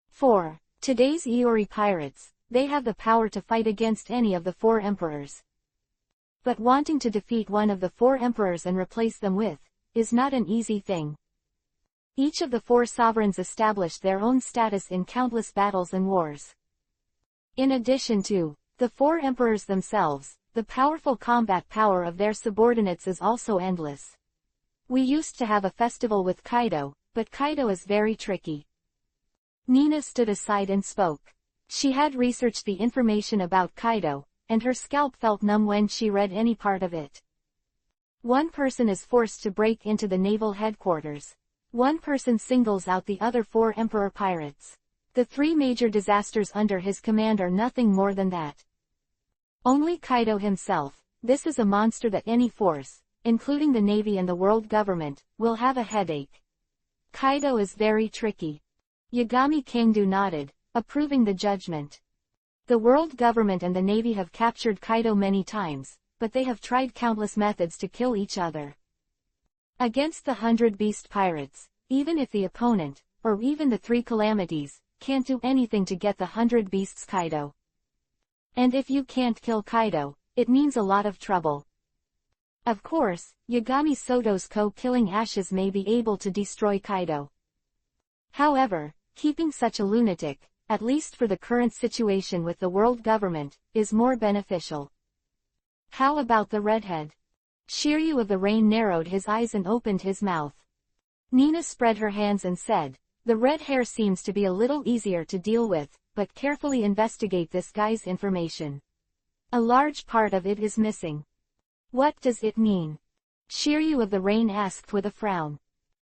4. Today's Iori pirates, they have the power to fight against any of the 4 emperors. But wanting to defeat one of the 4 emperors and replace them with, is not an easy thing. Each of the 4 sovereigns established their own status in countless battles and wars. In addition to the 4 emperors themselves, the powerful combat power of their subordinates is also endless. We used to have a festival with Kaido, but Kaido is very tricky. Nina stood aside and spoke. She had researched the information about Kaido, and her scalp felt numb when she read any part of it. One person is forced to break into the naval headquarters. One person singles out the other 4 emperor pirates. The 3 major disasters under his command are nothing more than that. Only Kaido himself, this is a monster that any force, including the Navy and the world government, will have a headache. Kaido is very tricky. Yagami Kangdu nodded, approving the judgment. The world government and the Navy have captured Kaido many times, but they have tried countless methods to kill each other. Against the 100 Beast Pirates, even if the opponent, or even the 3 Calamities, can't do anything to get the 100 Beasts Kaido. And if you can't kill Kaido, it means a lot of trouble. Of course, Yagami Soto's killing ashes may be able to destroy Kaido. However, keeping such a lunatic, at least for the current situation with the world government, is more beneficial. How about the redhead? Shiryu of the Rain narrowed his eyes and opened his mouth. Nina spread her hands and said, "The red hair seems to be a little easier to deal with, but carefully investigate this guy's information. A large part of it is missing." "What does it mean?" Shiryu of the Rain asked with a frown.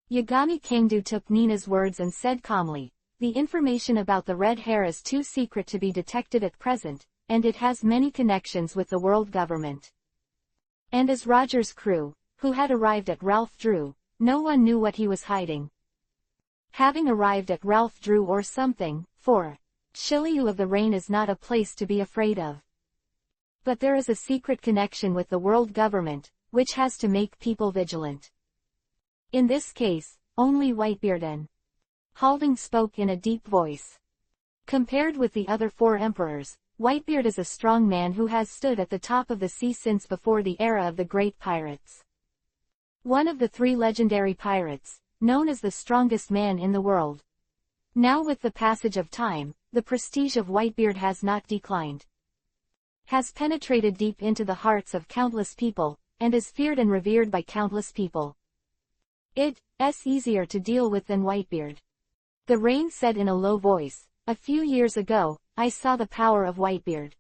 Yagami Kangdu took Nina's words and said calmly, "The information about the red hair is too secret to be detected at present, and it has many connections with the world government." And as Roger's crew, who had arrived at Ralph Drew, no one knew what he was hiding. Having arrived at Ralph Drew or something, for Shiryu of the Rain is not a place to be afraid of. But there is a secret connection with the world government, which has to make people vigilant. In this case, only Whitebeard and Halding spoke in a deep voice. Compared with the other 4 emperors, Whitebeard is a strong man who has stood at the top of the sea since before the era of the great pirates. One of the 3 legendary pirates, known as the strongest man in the world. Now with the passage of time, the prestige of Whitebeard has not declined. Has penetrated deep into the hearts of countless people, and is feared and revered by countless people. It's easier to deal with than Whitebeard. The Rain said in a low voice, "A few years ago, I saw the power of Whitebeard.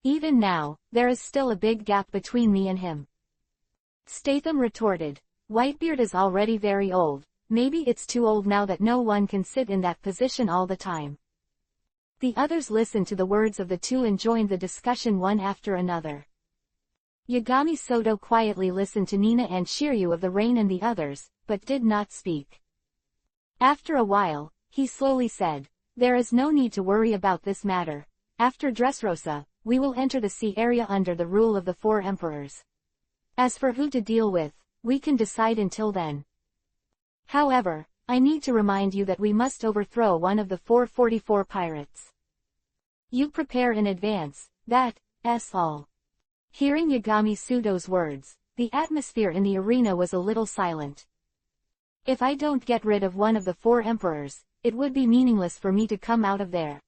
Even now, there is still a big gap between me and him." Statham retorted, "Whitebeard is already very old, maybe it's too old now that no one can sit in that position all the time." The others listened to the words of the 2 and joined the discussion one after another. Yagami Soto quietly listened to Nina and Shiryu of the Rain and the others, but did not speak. After a while, he slowly said, "There is no need to worry about this matter. After Dressrosa, we will enter the sea area under the rule of the 4 emperors. As for who to deal with, we can decide until then. However, I need to remind you that we must overthrow one of the 444 pirates. You prepare in advance, that's all. Hearing Yagami Sudo's words, the atmosphere in the arena was a little silent. If I don't get rid of one of the 4 emperors, it would be meaningless for me to come out of there.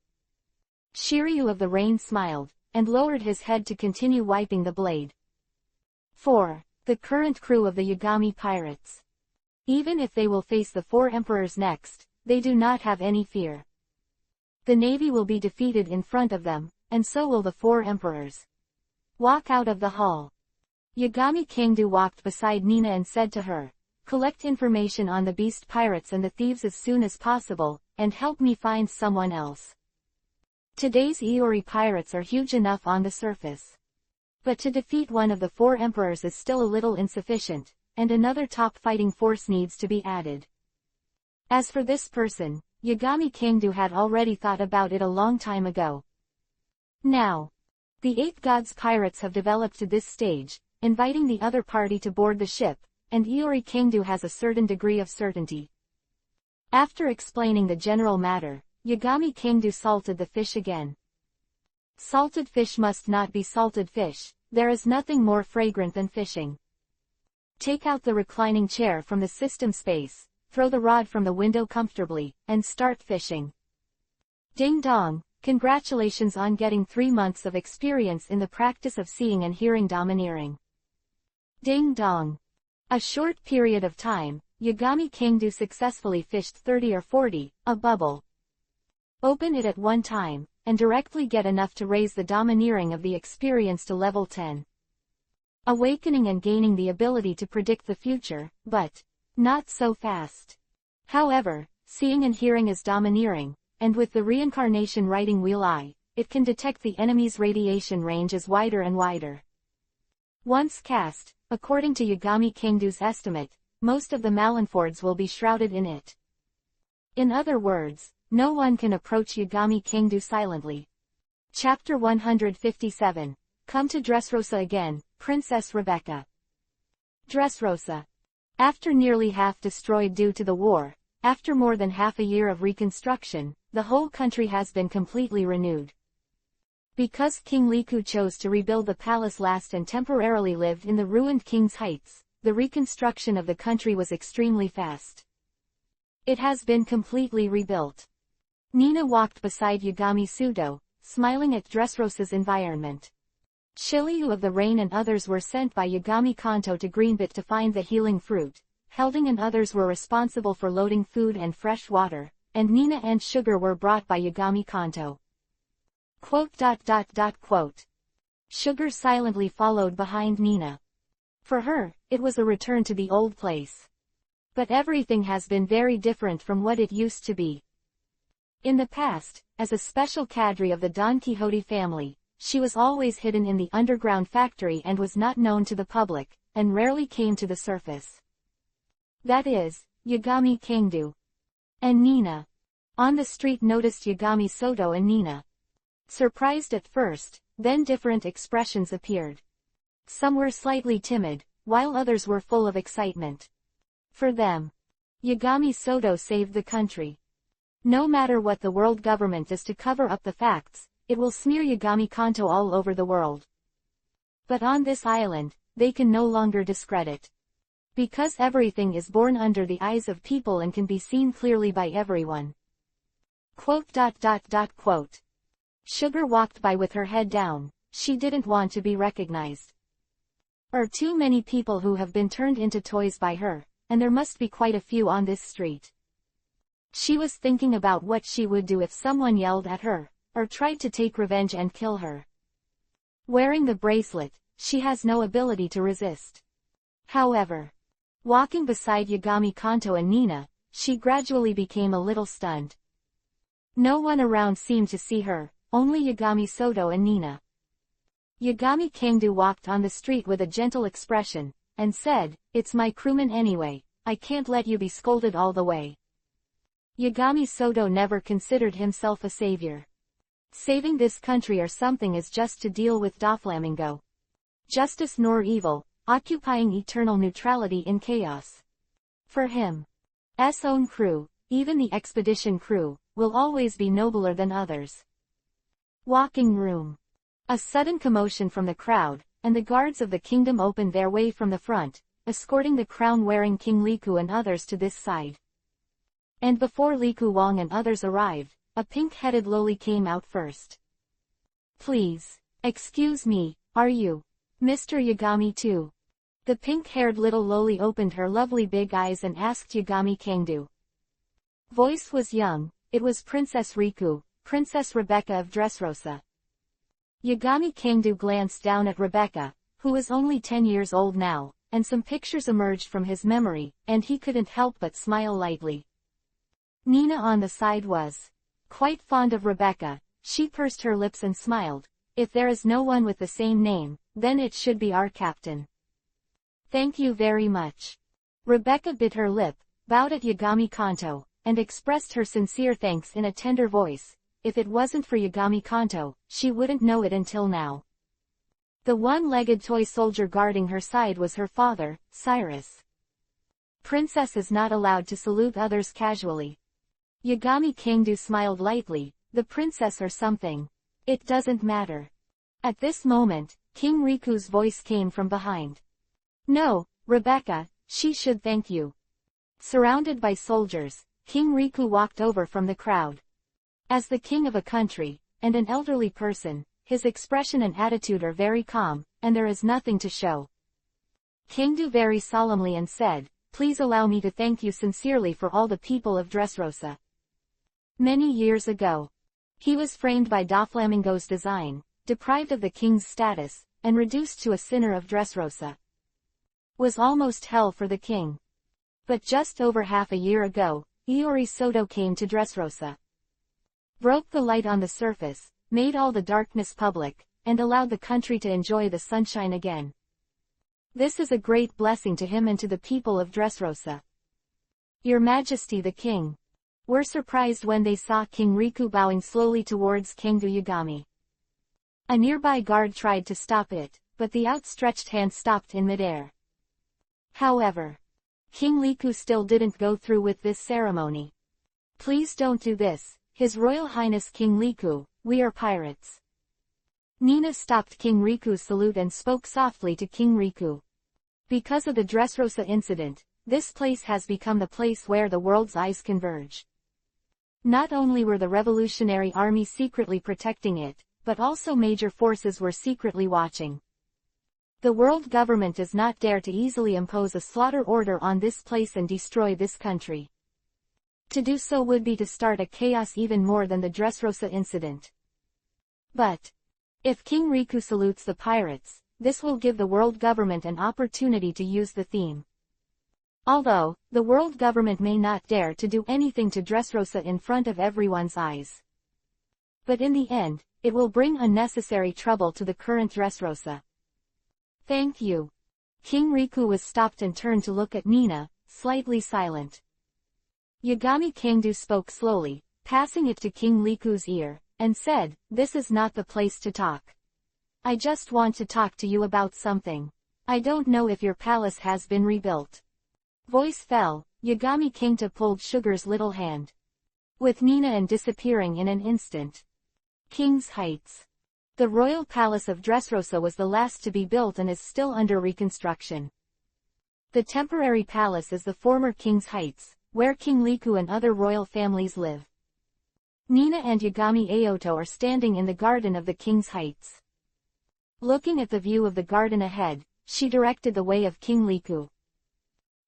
Shiryu of the Rain smiled, and lowered his head to continue wiping the blade. 4. The current crew of the Yagami pirates. Even if they will face the 4 emperors next, they do not have any fear. The navy will be defeated in front of them, and so will the 4 emperors. Walk out of the hall. Yagami Kingdu walked beside Nina and said to her, collect information on the beast pirates and the thieves as soon as possible, and help me find someone else. Today's Iori pirates are huge enough on the surface. But to defeat one of the 4 emperors is still a little insufficient, and another top fighting force needs to be added. As for this person, Yagami Kingdu had already thought about it a long time ago. Now, the 8 gods pirates have developed to this stage, inviting the other party to board the ship, and Iori Kingdu has a certain degree of certainty. After explaining the general matter, Yagami Kingdu salted the fish again. Salted fish must not be salted fish, there is nothing more fragrant than fishing. Take out the reclining chair from the system space, throw the rod from the window comfortably, and start fishing. Ding dong, congratulations on getting 3 months of experience in the practice of seeing and hearing domineering. Ding dong. A short period of time, Yagami Kingdu successfully fished 30 or 40, a bubble. Open it at one time, and directly get enough to raise the domineering of the experience to level 10. Awakening and gaining the ability to predict the future, but not so fast. However, seeing and hearing is domineering, and with the reincarnation writing wheel eye, it can detect the enemy's radiation range as wider and wider. Once cast, according to Yagami Kingdu's estimate, most of the Malinfords will be shrouded in it. In other words, no one can approach Yagami Kingdu silently. Chapter 157. Come to Dressrosa again, Princess Rebecca. Dressrosa. After nearly half destroyed due to the war, after more than half a year of reconstruction, the whole country has been completely renewed. Because King Liku chose to rebuild the palace last and temporarily lived in the ruined King's Heights, the reconstruction of the country was extremely fast. It has been completely rebuilt. Nina walked beside Yagami Sudo, smiling at Dressrosa's environment. Shiryu of the Rain and others were sent by Yagami Kanto to Greenbit to find the healing fruit. Helding and others were responsible for loading food and fresh water, and Nina and sugar were brought by Yagami Kanto. ... Sugar silently followed behind Nina. For her, it was a return to the old place. But everything has been very different from what it used to be. In the past, as a special cadre of the Don Quixote family, she was always hidden in the underground factory and was not known to the public, and rarely came to the surface. That is, Yagami Kingdu. And Nina. On the street noticed Yagami Soto and Nina. Surprised at first, then different expressions appeared. Some were slightly timid, while others were full of excitement. For them, Yagami Soto saved the country. No matter what the world government does to cover up the facts, it will smear Yagami Kanto all over the world. But on this island, they can no longer discredit. Because everything is born under the eyes of people and can be seen clearly by everyone. ... Sugar walked by with her head down, she didn't want to be recognized. Too many people who have been turned into toys by her, and there must be quite a few on this street. She was thinking about what she would do if someone yelled at her, or tried to take revenge and kill her. Wearing the bracelet, she has no ability to resist. However, walking beside Yagami Kanto and Nina, she gradually became a little stunned. No one around seemed to see her, only Yagami Soto and Nina. Yagami Kingdu walked on the street with a gentle expression, and said, "It's my crewman anyway, I can't let you be scolded all the way." Yagami Soto never considered himself a savior. Saving this country or something is just to deal with Doflamingo. Justice nor evil, occupying eternal neutrality in chaos. For him, own crew, even the expedition crew, will always be nobler than others. Walking room. A sudden commotion from the crowd, and the guards of the kingdom opened their way from the front, escorting the crown-wearing King Liku and others to this side. And before Liku Wang and others arrived, a pink-headed loli came out first. Please. Excuse me, are you Mr. Yagami too? The pink-haired little loli opened her lovely big eyes and asked Yagami Kangdu. Voice was young, it was Princess Riku, Princess Rebecca of Dressrosa. Yagami Kangdu glanced down at Rebecca, who was only 10 years old now, and some pictures emerged from his memory, and he couldn't help but smile lightly. Nina on the side was quite fond of Rebecca. She pursed her lips and smiled. If there is no one with the same name, then it should be our captain. Thank you very much. Rebecca bit her lip, bowed at Yagami Kanto, and expressed her sincere thanks in a tender voice. If it wasn't for Yagami Kanto, she wouldn't know it until now. The one-legged toy soldier guarding her side was her father, Cyrus. Princess is not allowed to salute others casually. Yagami Kangdu smiled lightly, the princess or something. It doesn't matter. At this moment, King Riku's voice came from behind. No, Rebecca, she should thank you. Surrounded by soldiers, King Riku walked over from the crowd. As the king of a country, and an elderly person, his expression and attitude are very calm, and there is nothing to show. Kangdu very solemnly and said, please allow me to thank you sincerely for all the people of Dressrosa. Many years ago, he was framed by Doflamingo's design, deprived of the king's status, and reduced to a sinner of Dressrosa. Was almost hell for the king. But just over half a year ago, Iori Soto came to Dressrosa. Broke the light on the surface, made all the darkness public, and allowed the country to enjoy the sunshine again. This is a great blessing to him and to the people of Dressrosa. Your Majesty the King. Were surprised when they saw King Riku bowing slowly towards Kangdu Yagami. A nearby guard tried to stop it, but the outstretched hand stopped in midair. However, King Liku still didn't go through with this ceremony. Please don't do this, His Royal Highness King Liku, we are pirates. Nina stopped King Riku's salute and spoke softly to King Riku. Because of the Dressrosa incident, this place has become the place where the world's eyes converge. Not only were the Revolutionary Army secretly protecting it, but also major forces were secretly watching. The world government does not dare to easily impose a slaughter order on this place and destroy this country. To do so would be to start a chaos even more than the Dressrosa incident. But if King Riku salutes the pirates, this will give the world government an opportunity to use the theme. Although, the world government may not dare to do anything to Dressrosa in front of everyone's eyes. But in the end, it will bring unnecessary trouble to the current Dressrosa. Thank you. King Riku was stopped and turned to look at Nina, slightly silent. Yagami Kangdu spoke slowly, passing it to King Liku's ear, and said, this is not the place to talk. I just want to talk to you about something. I don't know if your palace has been rebuilt. Voice fell, Yagami Kangdu pulled Sugar's little hand. With Nina and disappearing in an instant. King's Heights. The royal palace of Dressrosa was the last to be built and is still under reconstruction. The temporary palace is the former King's Heights, where King Liku and other royal families live. Nina and Yagami Aoto are standing in the garden of the King's Heights. Looking at the view of the garden ahead, she directed the way of King Liku.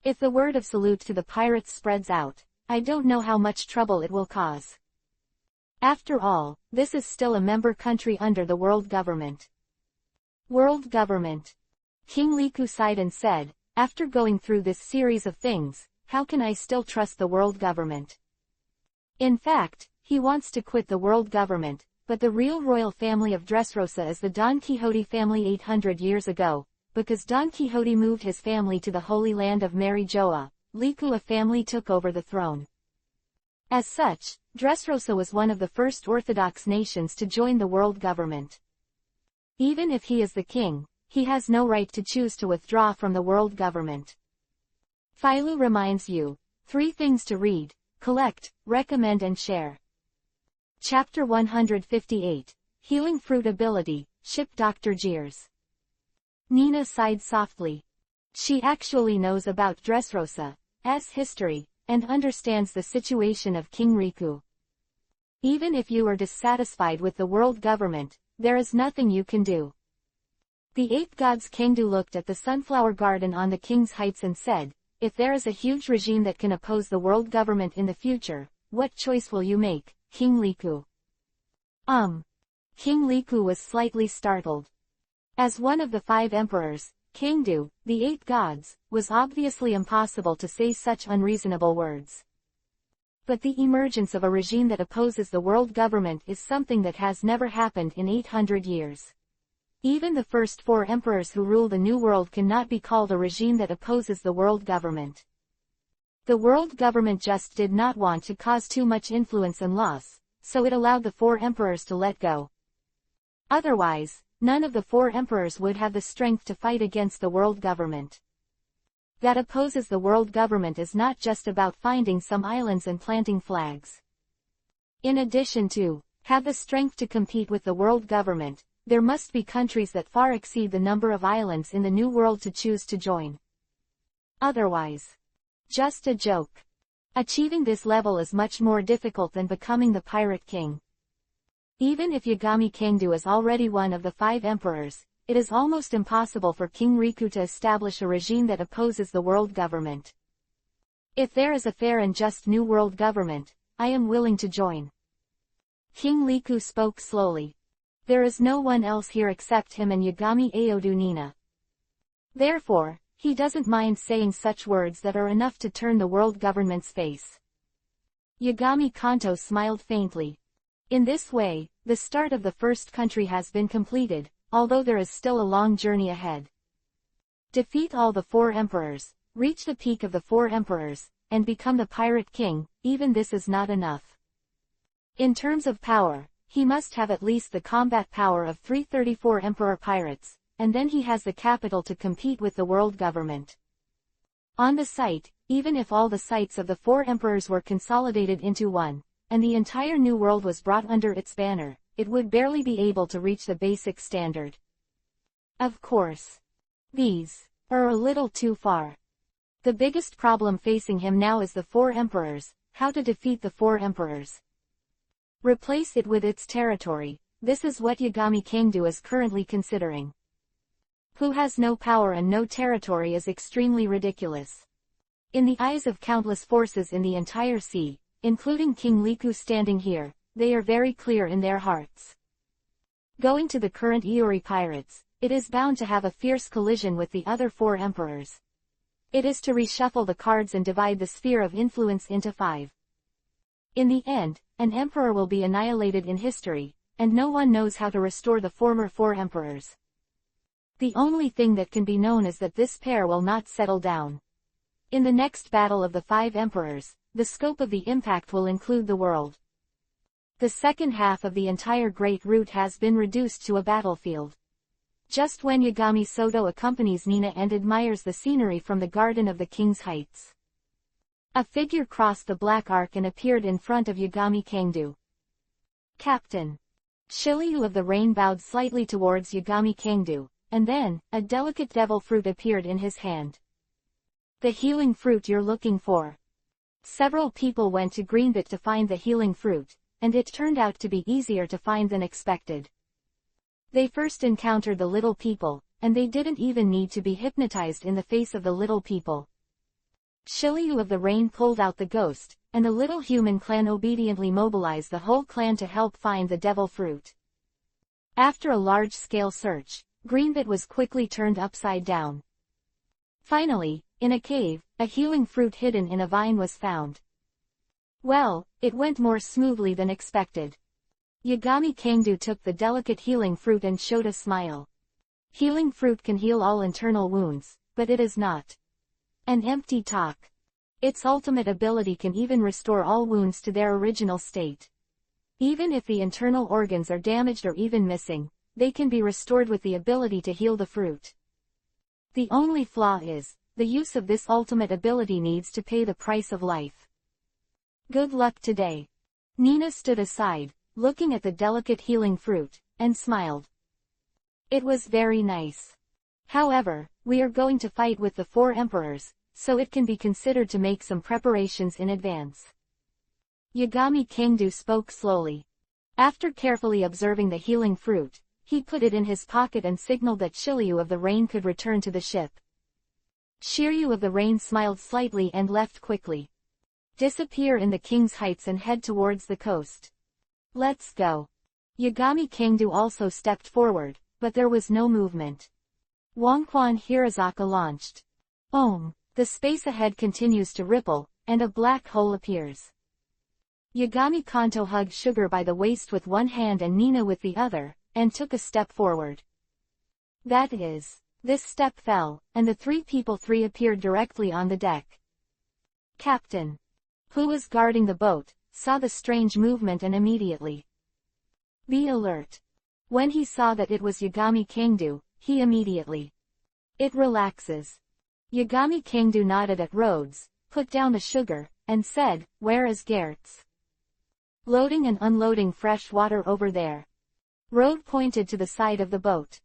If the word of salute to the pirates spreads out, I don't know how much trouble it will cause. After all, this is still a member country under the world government. World government. King Liku sighed and said, after going through this series of things, how can I still trust the world government? In fact, he wants to quit the world government, but the real royal family of Dressrosa is the Don Quixote family 800 years ago, because Don Quixote moved his family to the Holy Land of Marijoa, Liku family took over the throne. As such, Dressrosa was one of the first Orthodox nations to join the world government. Even if he is the king, he has no right to choose to withdraw from the world government. Philo reminds you, 3 things to read, collect, recommend and share. Chapter 158, Healing Fruit Ability, Ship Dr. Jeers. Nina sighed softly. She actually knows about Dressrosa's history, and understands the situation of King Riku. Even if you are dissatisfied with the world government, there is nothing you can do. The 8 gods Kangdu looked at the sunflower garden on the King's Heights and said, if there is a huge regime that can oppose the world government in the future, what choice will you make, King Riku? King Riku was slightly startled. As one of the 5 emperors, Kangdu, the 8 gods, was obviously impossible to say such unreasonable words. But the emergence of a regime that opposes the world government is something that has never happened in 800 years. Even the first 4 emperors who rule the New World cannot be called a regime that opposes the world government. The world government just did not want to cause too much influence and loss, so it allowed the 4 emperors to let go. Otherwise, none of the 4 emperors would have the strength to fight against the world government. That opposes the world government is not just about finding some islands and planting flags. In addition to, have the strength to compete with the world government, there must be countries that far exceed the number of islands in the New World to choose to join. Otherwise, just a joke. Achieving this level is much more difficult than becoming the Pirate King. Even if Yagami Kangdu is already one of the 5 emperors, it is almost impossible for King Riku to establish a regime that opposes the world government. If there is a fair and just New World government, I am willing to join. King Riku spoke slowly. There is no one else here except him and Yagami Aodu Nina. Therefore, he doesn't mind saying such words that are enough to turn the world government's face. Yagami Kanto smiled faintly. In this way, the start of the first country has been completed, although there is still a long journey ahead. Defeat all the 4 emperors, reach the peak of the 4 emperors, and become the Pirate King, even this is not enough. In terms of power, he must have at least the combat power of 334 emperor pirates, and then he has the capital to compete with the world government. On the site, even if all the sites of the 4 emperors were consolidated into one, and the entire New World was brought under its banner, it would barely be able to reach the basic standard. Of course, these are a little too far. The biggest problem facing him now is the 4 emperors, how to defeat the 4 emperors. Replace it with its territory, this is what Yagami Kangdu is currently considering. Who has no power and no territory is extremely ridiculous. In the eyes of countless forces in the entire sea, including King Riku standing here, they are very clear in their hearts. Going to the current Iori pirates, it is bound to have a fierce collision with the other 4 emperors. It is to reshuffle the cards and divide the sphere of influence into 5. In the end, an emperor will be annihilated in history, and no one knows how to restore the former 4 emperors. The only thing that can be known is that this pair will not settle down. In the next battle of the 5 emperors, the scope of the impact will include the world. The second half of the entire Great Route has been reduced to a battlefield. Just when Yagami Soto accompanies Nina and admires the scenery from the garden of the King's Heights, a figure crossed the black arc and appeared in front of Yagami Kangdu. Captain Shiryu of the Rain bowed slightly towards Yagami Kangdu, and then, a delicate devil fruit appeared in his hand. The healing fruit you're looking for. Several people went to Greenbit to find the healing fruit, and it turned out to be easier to find than expected. They first encountered the little people, and they didn't even need to be hypnotized in the face of the little people. Shiryu of the Rain pulled out the ghost, and the little human clan obediently mobilized the whole clan to help find the devil fruit. After a large-scale search, Greenbit was quickly turned upside down. Finally, in a cave, a healing fruit hidden in a vine was found. Well, it went more smoothly than expected. Yagami Kangdu took the delicate healing fruit and showed a smile. Healing fruit can heal all internal wounds, but it is not an empty talk. Its ultimate ability can even restore all wounds to their original state. Even if the internal organs are damaged or even missing, they can be restored with the ability to heal the fruit. The only flaw is, the use of this ultimate ability needs to pay the price of life. Good luck today. Nina stood aside, looking at the delicate healing fruit, and smiled. It was very nice. However, we are going to fight with the 4 emperors, so it can be considered to make some preparations in advance. Yagami Kangdu spoke slowly. After carefully observing the healing fruit, he put it in his pocket and signaled that Shiryu of the Rain could return to the ship. Shiryu of the Rain smiled slightly and left quickly. Disappear in the King's Heights and head towards the coast. Let's go. Yagami Kangdu also stepped forward, but there was no movement. Wangquan Hirazaka launched. The space ahead continues to ripple, and a black hole appears. Yagami Kanto hugged Sugar by the waist with one hand and Nina with the other, and took a step forward. That is. This step fell, and the 3 people appeared directly on the deck. Captain, who was guarding the boat, saw the strange movement and immediately. Be alert. When he saw that it was Yagami Kangdu, he immediately. It relaxes. Yagami Kangdu nodded at Rhodes, put down the sugar, and said, where is Gertz? Loading and unloading fresh water over there. Rhodes pointed to the side of the boat.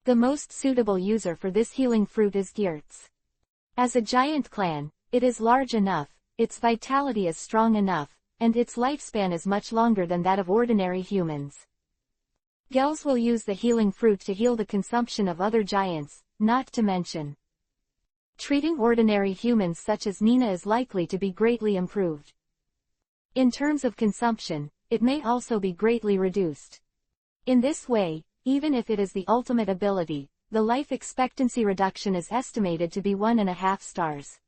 The most suitable user for this healing fruit is Gertz. As a giant clan, it is large enough, its vitality is strong enough, and its lifespan is much longer than that of ordinary humans. Gels will use the healing fruit to heal the consumption of other giants, not to mention. Treating ordinary humans such as Nina is likely to be greatly improved. In terms of consumption, it may also be greatly reduced. In this way, even if it is the ultimate ability, the life expectancy reduction is estimated to be 1.5 stars.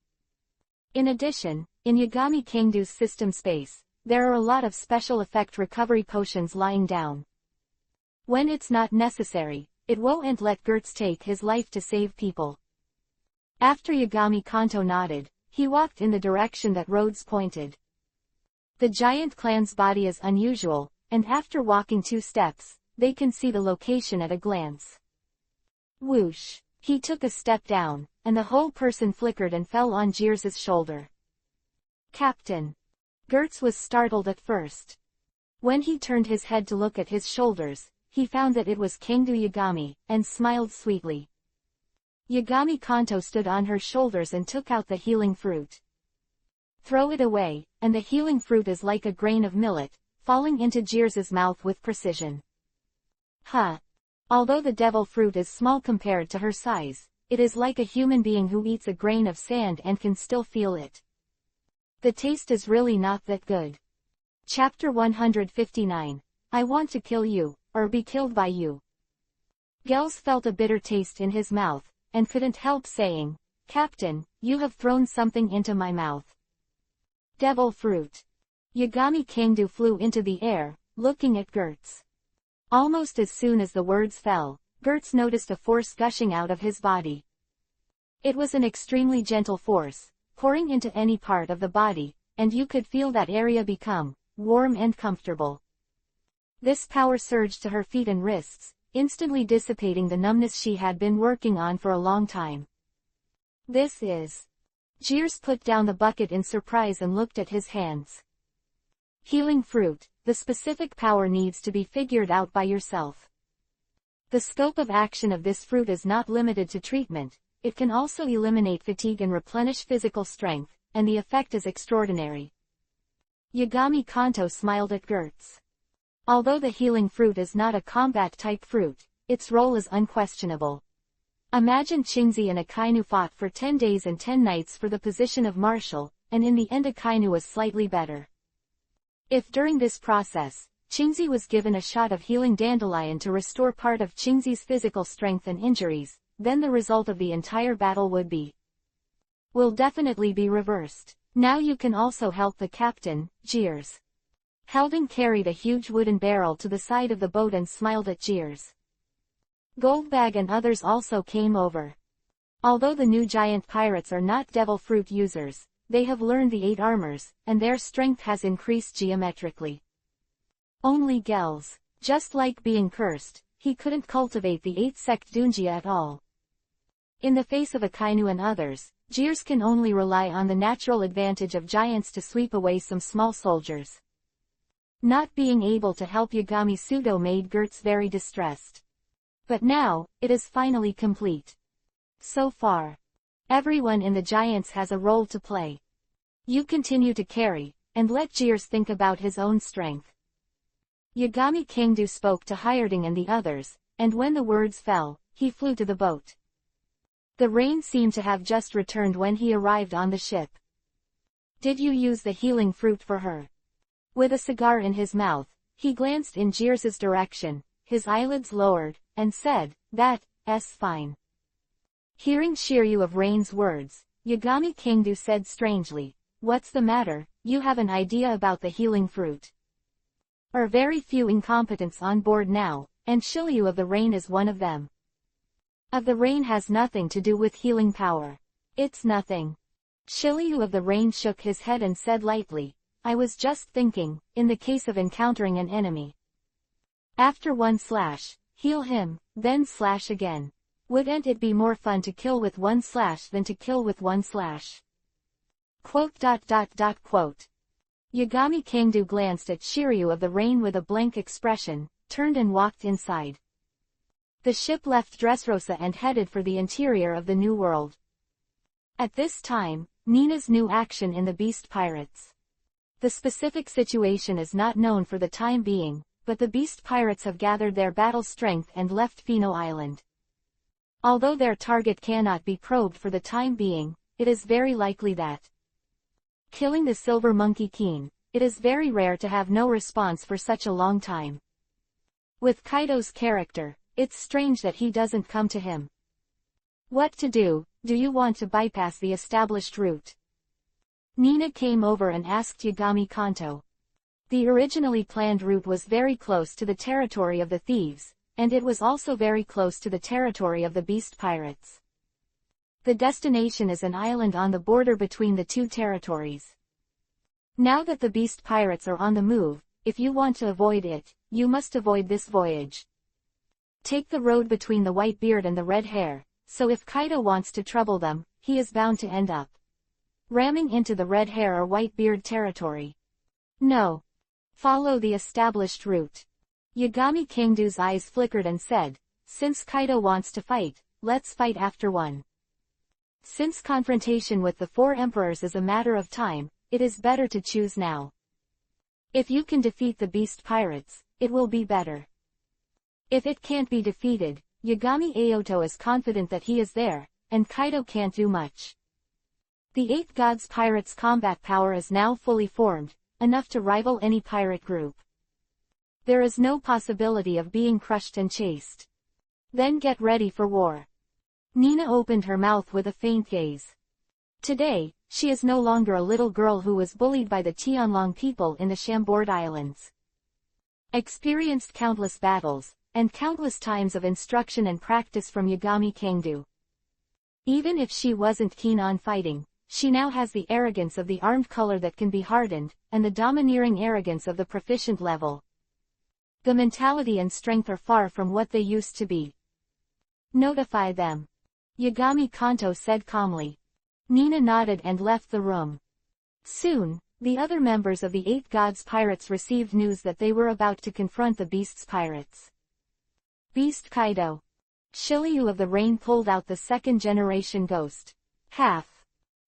In addition, in Yagami Kangdu's system space, there are a lot of special effect recovery potions lying down. When it's not necessary, it won't let Gertz take his life to save people. After Yagami Kanto nodded, he walked in the direction that Rhodes pointed. The giant clan's body is unusual, and after walking 2 steps, they can see the location at a glance. Whoosh! He took a step down, and the whole person flickered and fell on Jeers's shoulder. Captain! Gertz was startled at first. When he turned his head to look at his shoulders, he found that it was Kangdu Yagami, and smiled sweetly. Yagami Kanto stood on her shoulders and took out the healing fruit. Throw it away, and the healing fruit is like a grain of millet, falling into Jeers's mouth with precision. Although the devil fruit is small compared to her size, it is like a human being who eats a grain of sand and can still feel it. The taste is really not that good. Chapter 159. I want to kill you, or be killed by you. Gels felt a bitter taste in his mouth, and couldn't help saying, Captain, you have thrown something into my mouth. Devil fruit. Yagami Kangdu flew into the air, looking at Gertz. Almost as soon as the words fell, Gertz noticed a force gushing out of his body. It was an extremely gentle force, pouring into any part of the body, and you could feel that area become warm and comfortable. This power surged to her feet and wrists, instantly dissipating the numbness she had been working on for a long time. This is... Jeers put down the bucket in surprise and looked at his hands. Healing fruit, the specific power needs to be figured out by yourself. The scope of action of this fruit is not limited to treatment, it can also eliminate fatigue and replenish physical strength, and the effect is extraordinary. Yagami Kanto smiled at Gertz. Although the healing fruit is not a combat-type fruit, its role is unquestionable. Imagine Qingzi and Akainu fought for 10 days and 10 nights for the position of marshal, and in the end Akainu was slightly better. If during this process, Qingzi was given a shot of healing dandelion to restore part of Qingzi's physical strength and injuries, then the result of the entire battle will definitely be reversed. Now you can also help the captain, Jeers. Helding carried a huge wooden barrel to the side of the boat and smiled at Jeers. Goldbag and others also came over. Although the new giant pirates are not devil fruit users, they have learned the 8 armors, and their strength has increased geometrically. Only Gels, just like being cursed, he couldn't cultivate the 8 sect Dunjia at all. In the face of Akainu and others, Gears can only rely on the natural advantage of giants to sweep away some small soldiers. Not being able to help Yagami Sudo made Gertz very distressed. But now, it is finally complete. So far, everyone in the giants has a role to play. You continue to carry, and let Gears think about his own strength. Yagami Kingdu spoke to Hyerding and the others, and when the words fell, he flew to the boat. The rain seemed to have just returned when he arrived on the ship. Did you use the healing fruit for her? With a cigar in his mouth, he glanced in Gears's direction, his eyelids lowered, and said, "That's fine." Hearing Shiryu of Rain's words, Yagami Kingdu said strangely, "What's the matter? You have an idea about the healing fruit?" Are very few incompetents on board now, and Shiryu of the Rain is one of them. Of the Rain has nothing to do with healing power. It's nothing. Shiryu of the Rain shook his head and said lightly, "I was just thinking, in the case of encountering an enemy. After one slash, heal him, then slash again. Wouldn't it be more fun to kill with one slash than to kill with one slash?" Yagami Kingdu glanced at Shiryu of the Rain with a blank expression, turned and walked inside. The ship left Dressrosa and headed for the interior of the New World. At this time, Nina's new action in the Beast Pirates. The specific situation is not known for the time being, but the Beast Pirates have gathered their battle strength and left Fino Island. Although their target cannot be probed for the time being, it is very likely that killing the Silver Monkey King, it is very rare to have no response for such a long time. With Kaido's character, it's strange that he doesn't come to him. What to do? Do you want to bypass the established route? Nina came over and asked Yagami Kanto. The originally planned route was very close to the territory of the thieves, and it was also very close to the territory of the Beast Pirates. The destination is an island on the border between the two territories. Now that the Beast Pirates are on the move, if you want to avoid it, you must avoid this voyage. Take the road between the white beard and the red hair, so if Kaido wants to trouble them, he is bound to end up ramming into the red hair or white beard territory. No. Follow the established route. Yagami Kingdu's eyes flickered and said, "Since Kaido wants to fight, let's fight after one. Since confrontation with the four emperors is a matter of time, it is better to choose now. If you can defeat the Beast Pirates, it will be better. If it can't be defeated, Yagami Aoto is confident that he is there, and Kaido can't do much. The Eight Gods Pirates' combat power is now fully formed, enough to rival any pirate group. There is no possibility of being crushed and chased. Then get ready for war." Nina opened her mouth with a faint gaze. Today, she is no longer a little girl who was bullied by the Tianlong people in the Chambord Islands. Experienced countless battles, and countless times of instruction and practice from Yagami Kingdu. Even if she wasn't keen on fighting, she now has the arrogance of the armed color that can be hardened, and the domineering arrogance of the proficient level. The mentality and strength are far from what they used to be. "Notify them," Yagami Kanto said calmly. Nina nodded and left the room. Soon, the other members of the Eight Gods Pirates received news that they were about to confront the Beast's Pirates. Beast Kaido. Shiryu of the Rain pulled out the second-generation ghost. Half.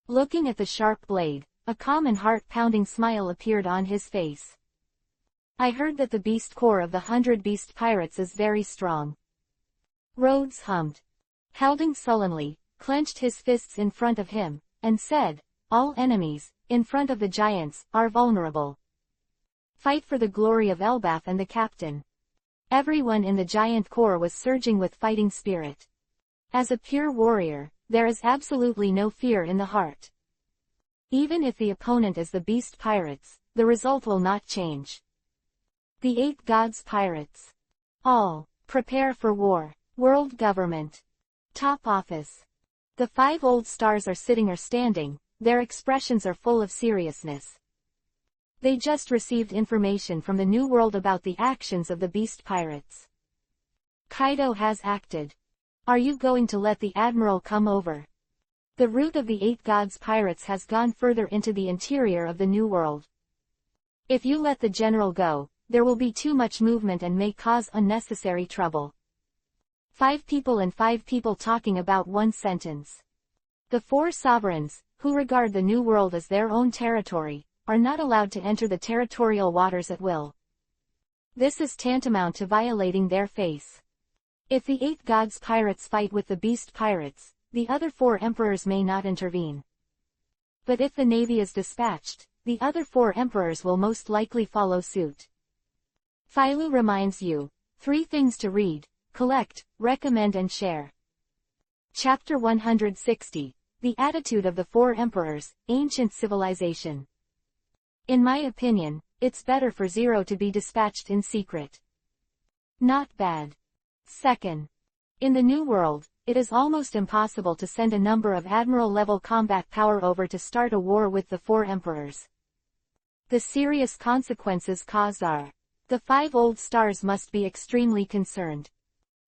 Looking at the sharp blade, a calm and heart-pounding smile appeared on his face. "I heard that the beast core of the 100 Beast Pirates is very strong." Rhodes hummed. Helding sullenly, clenched his fists in front of him, and said, "All enemies, in front of the giants, are vulnerable. Fight for the glory of Elbaf and the captain." Everyone in the giant corps was surging with fighting spirit. As a pure warrior, there is absolutely no fear in the heart. Even if the opponent is the Beast Pirates, the result will not change. The Eight Gods Pirates. All. Prepare for war. World Government. Top Office. The 5 old stars are sitting or standing, their expressions are full of seriousness. They just received information from the New World about the actions of the Beast Pirates. Kaido has acted. Are you going to let the Admiral come over? The route of the 8 Gods pirates has gone further into the interior of the New World. If you let the General go, there will be too much movement and may cause unnecessary trouble. 5 people and 5 people talking about one sentence. The 4 sovereigns, who regard the New World as their own territory, are not allowed to enter the territorial waters at will. This is tantamount to violating their faith. If the 8 Gods pirates fight with the Beast pirates, the other 4 emperors may not intervene. But if the navy is dispatched, the other 4 emperors will most likely follow suit. Philo reminds you, 3 things to read, collect, recommend and share. Chapter 160, The Attitude of the 4 Emperors, Ancient Civilization. In my opinion, it's better for Zero to be dispatched in secret. Not bad. Second. In the New World, it is almost impossible to send a number of admiral-level combat power over to start a war with the 4 emperors. The serious consequences caused are. The 5 old stars must be extremely concerned.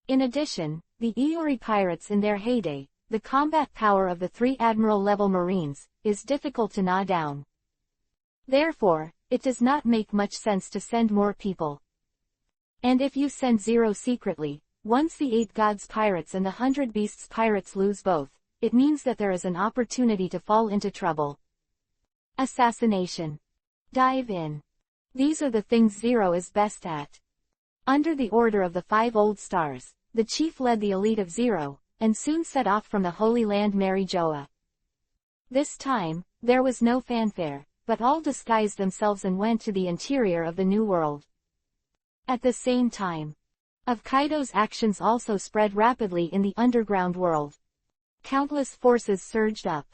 In addition, the Iori pirates in their heyday, the combat power of the 3 admiral-level marines, is difficult to gnaw down. Therefore, it does not make much sense to send more people. And if you send Zero secretly, once the 8 Gods pirates and the 100 Beasts pirates lose both, it means that there is an opportunity to fall into trouble. Assassination. Dive in. These are the things Zero is best at. Under the order of the 5 old stars, the chief led the elite of Zero, and soon set off from the Holy Land Marijoa. This time, there was no fanfare, but all disguised themselves and went to the interior of the New World. At the same time, of Kaido's actions also spread rapidly in the underground world. Countless forces surged up.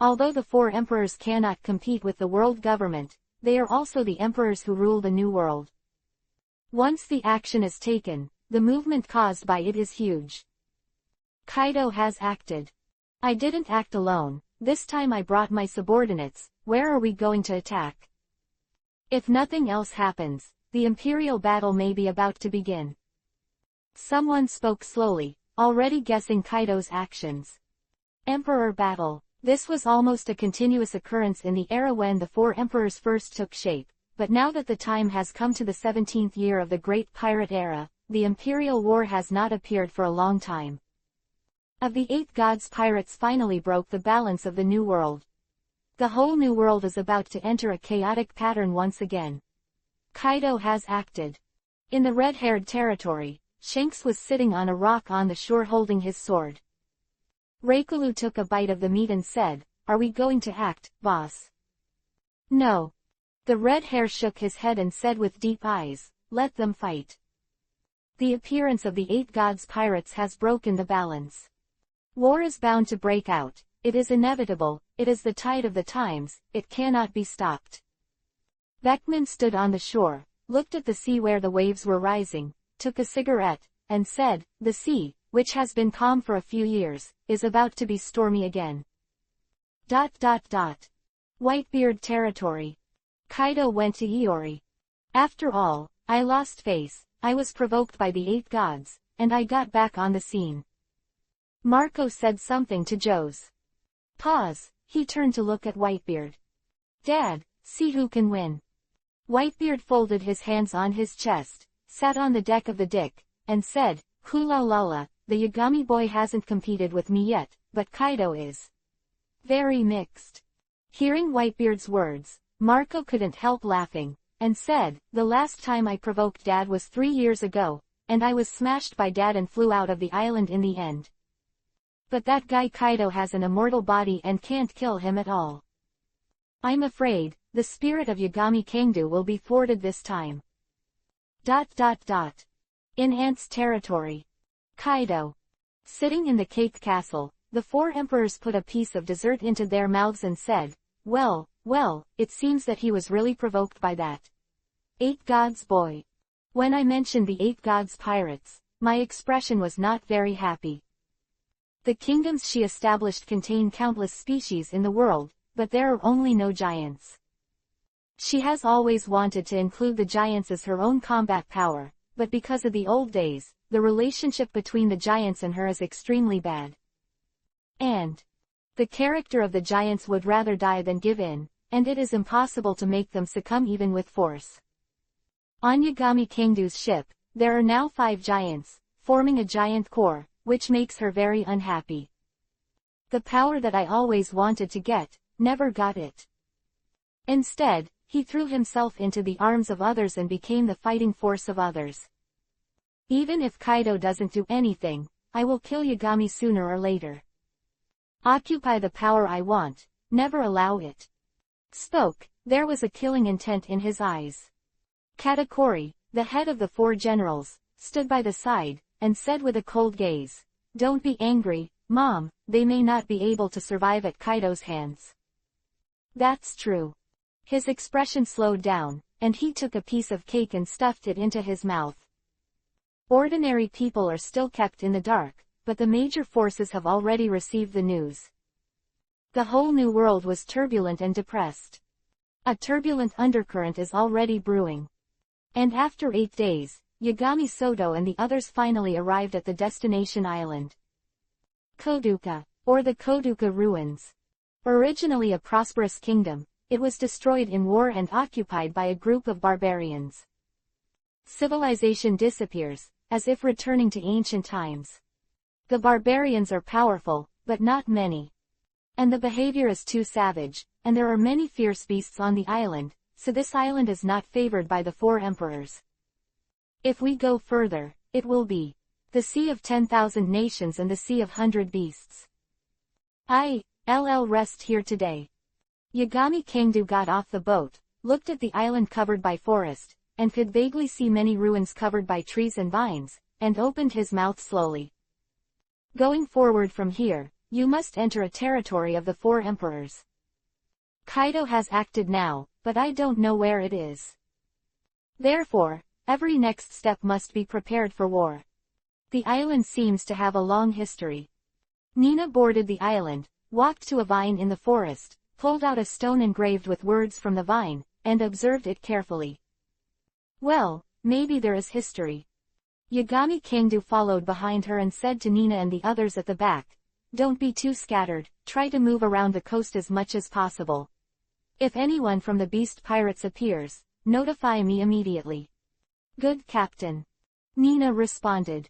Although the 4 emperors cannot compete with the world government, they are also the emperors who rule the New World. Once the action is taken, the movement caused by it is huge. Kaido has acted. I didn't act alone, this time I brought my subordinates. Where are we going to attack? If nothing else happens, the imperial battle may be about to begin. Someone spoke slowly, already guessing Kaido's actions. Emperor battle. This was almost a continuous occurrence in the era when the 4 emperors first took shape, but now that the time has come to the 17th year of the Great Pirate Era, the imperial war has not appeared for a long time. Of the 8 Gods pirates finally broke the balance of the New World. The whole New World is about to enter a chaotic pattern once again. Kaido has acted. In the red-haired territory, Shanks was sitting on a rock on the shore holding his sword. Reikulu took a bite of the meat and said, "Are we going to act, boss?" "No." The red hair shook his head and said with deep eyes, "Let them fight." The appearance of the 8 Gods pirates has broken the balance. War is bound to break out, it is inevitable, it is the tide of the times, it cannot be stopped. Beckman stood on the shore, looked at the sea where the waves were rising, took a cigarette, and said, "The sea, which has been calm for a few years, is about to be stormy again." Whitebeard territory. Kaido went to Iori. "After all, I lost face, I was provoked by the 8 Gods, and I got back on the scene." Marco said something to Joe's. Pause, he turned to look at Whitebeard. "Dad, see who can win." Whitebeard folded his hands on his chest, sat on the deck of the Dick, and said, "Hula lala, the Yagami boy hasn't competed with me yet, but Kaido is very mixed." Hearing Whitebeard's words, Marco couldn't help laughing, and said, "The last time I provoked Dad was 3 years ago, and I was smashed by Dad and flew out of the island in the end. But that guy Kaido has an immortal body and can't kill him at all. I'm afraid, the spirit of Yagami Kangdu will be thwarted this time." In Ants territory. Kaido. Sitting in the cake castle, the 4 emperors put a piece of dessert into their mouths and said, well, it seems that he was really provoked by that 8 Gods boy. When I mentioned the 8 Gods pirates, my expression was not very happy. The kingdoms she established contain countless species in the world, but there are only no giants. She has always wanted to include the giants as her own combat power, but because of the old days, the relationship between the giants and her is extremely bad. And the character of the giants would rather die than give in, and it is impossible to make them succumb even with force. On Yagami Kengdu's ship, there are now 5 giants, forming a giant core, which makes her very unhappy. The power that I always wanted to get, never got it. Instead, he threw himself into the arms of others and became the fighting force of others. Even if Kaido doesn't do anything, I will kill Yagami sooner or later. Occupy the power I want, never allow it. Spoke, there was a killing intent in his eyes. Katakuri, the head of the 4 generals, stood by the side, and said with a cold gaze, "Don't be angry, Mom, they may not be able to survive at Kaido's hands." That's true. His expression slowed down, and he took a piece of cake and stuffed it into his mouth. Ordinary people are still kept in the dark, but the major forces have already received the news. The whole new world was turbulent and depressed. A turbulent undercurrent is already brewing. And after 8 days, Yagami Soto and the others finally arrived at the destination island. Koduka, or the Koduka Ruins. Originally a prosperous kingdom, it was destroyed in war and occupied by a group of barbarians. Civilization disappears, as if returning to ancient times. The barbarians are powerful, but not many. And the behavior is too savage, and there are many fierce beasts on the island, so this island is not favored by the 4 emperors. If we go further, it will be the Sea of 10,000 Nations and the Sea of 100 Beasts. I'll rest here today. Yagami Kengdu got off the boat, looked at the island covered by forest, and could vaguely see many ruins covered by trees and vines, and opened his mouth slowly. Going forward from here, you must enter a territory of the 4 emperors. Kaido has acted now, but I don't know where it is. Therefore, every next step must be prepared for war. The island seems to have a long history. Nina boarded the island, walked to a vine in the forest, pulled out a stone engraved with words from the vine, and observed it carefully. Well, maybe there is history. Yagami Kengdu followed behind her and said to Nina and the others at the back, "Don't be too scattered, try to move around the coast as much as possible. If anyone from the beast pirates appears, notify me immediately." "Good Captain," Nina responded.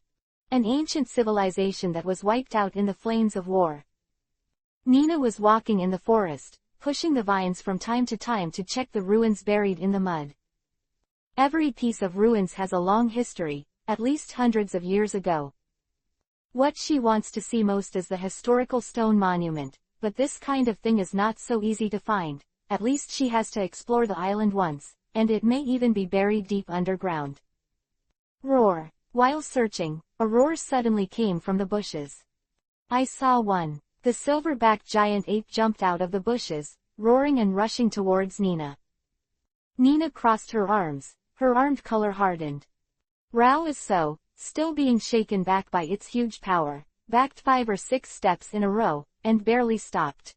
An ancient civilization that was wiped out in the flames of war. Nina was walking in the forest, pushing the vines from time to time to check the ruins buried in the mud. Every piece of ruins has a long history, at least hundreds of years ago. What she wants to see most is the historical stone monument, but this kind of thing is not so easy to find. At least she has to explore the island once, and it may even be buried deep underground. Roar. While searching, a roar suddenly came from the bushes. I saw one. The silver-backed giant ape jumped out of the bushes, roaring and rushing towards Nina. Nina crossed her arms, her armed color hardened. Rao is so, still being shaken back by its huge power, backed 5 or 6 steps in a row, and barely stopped.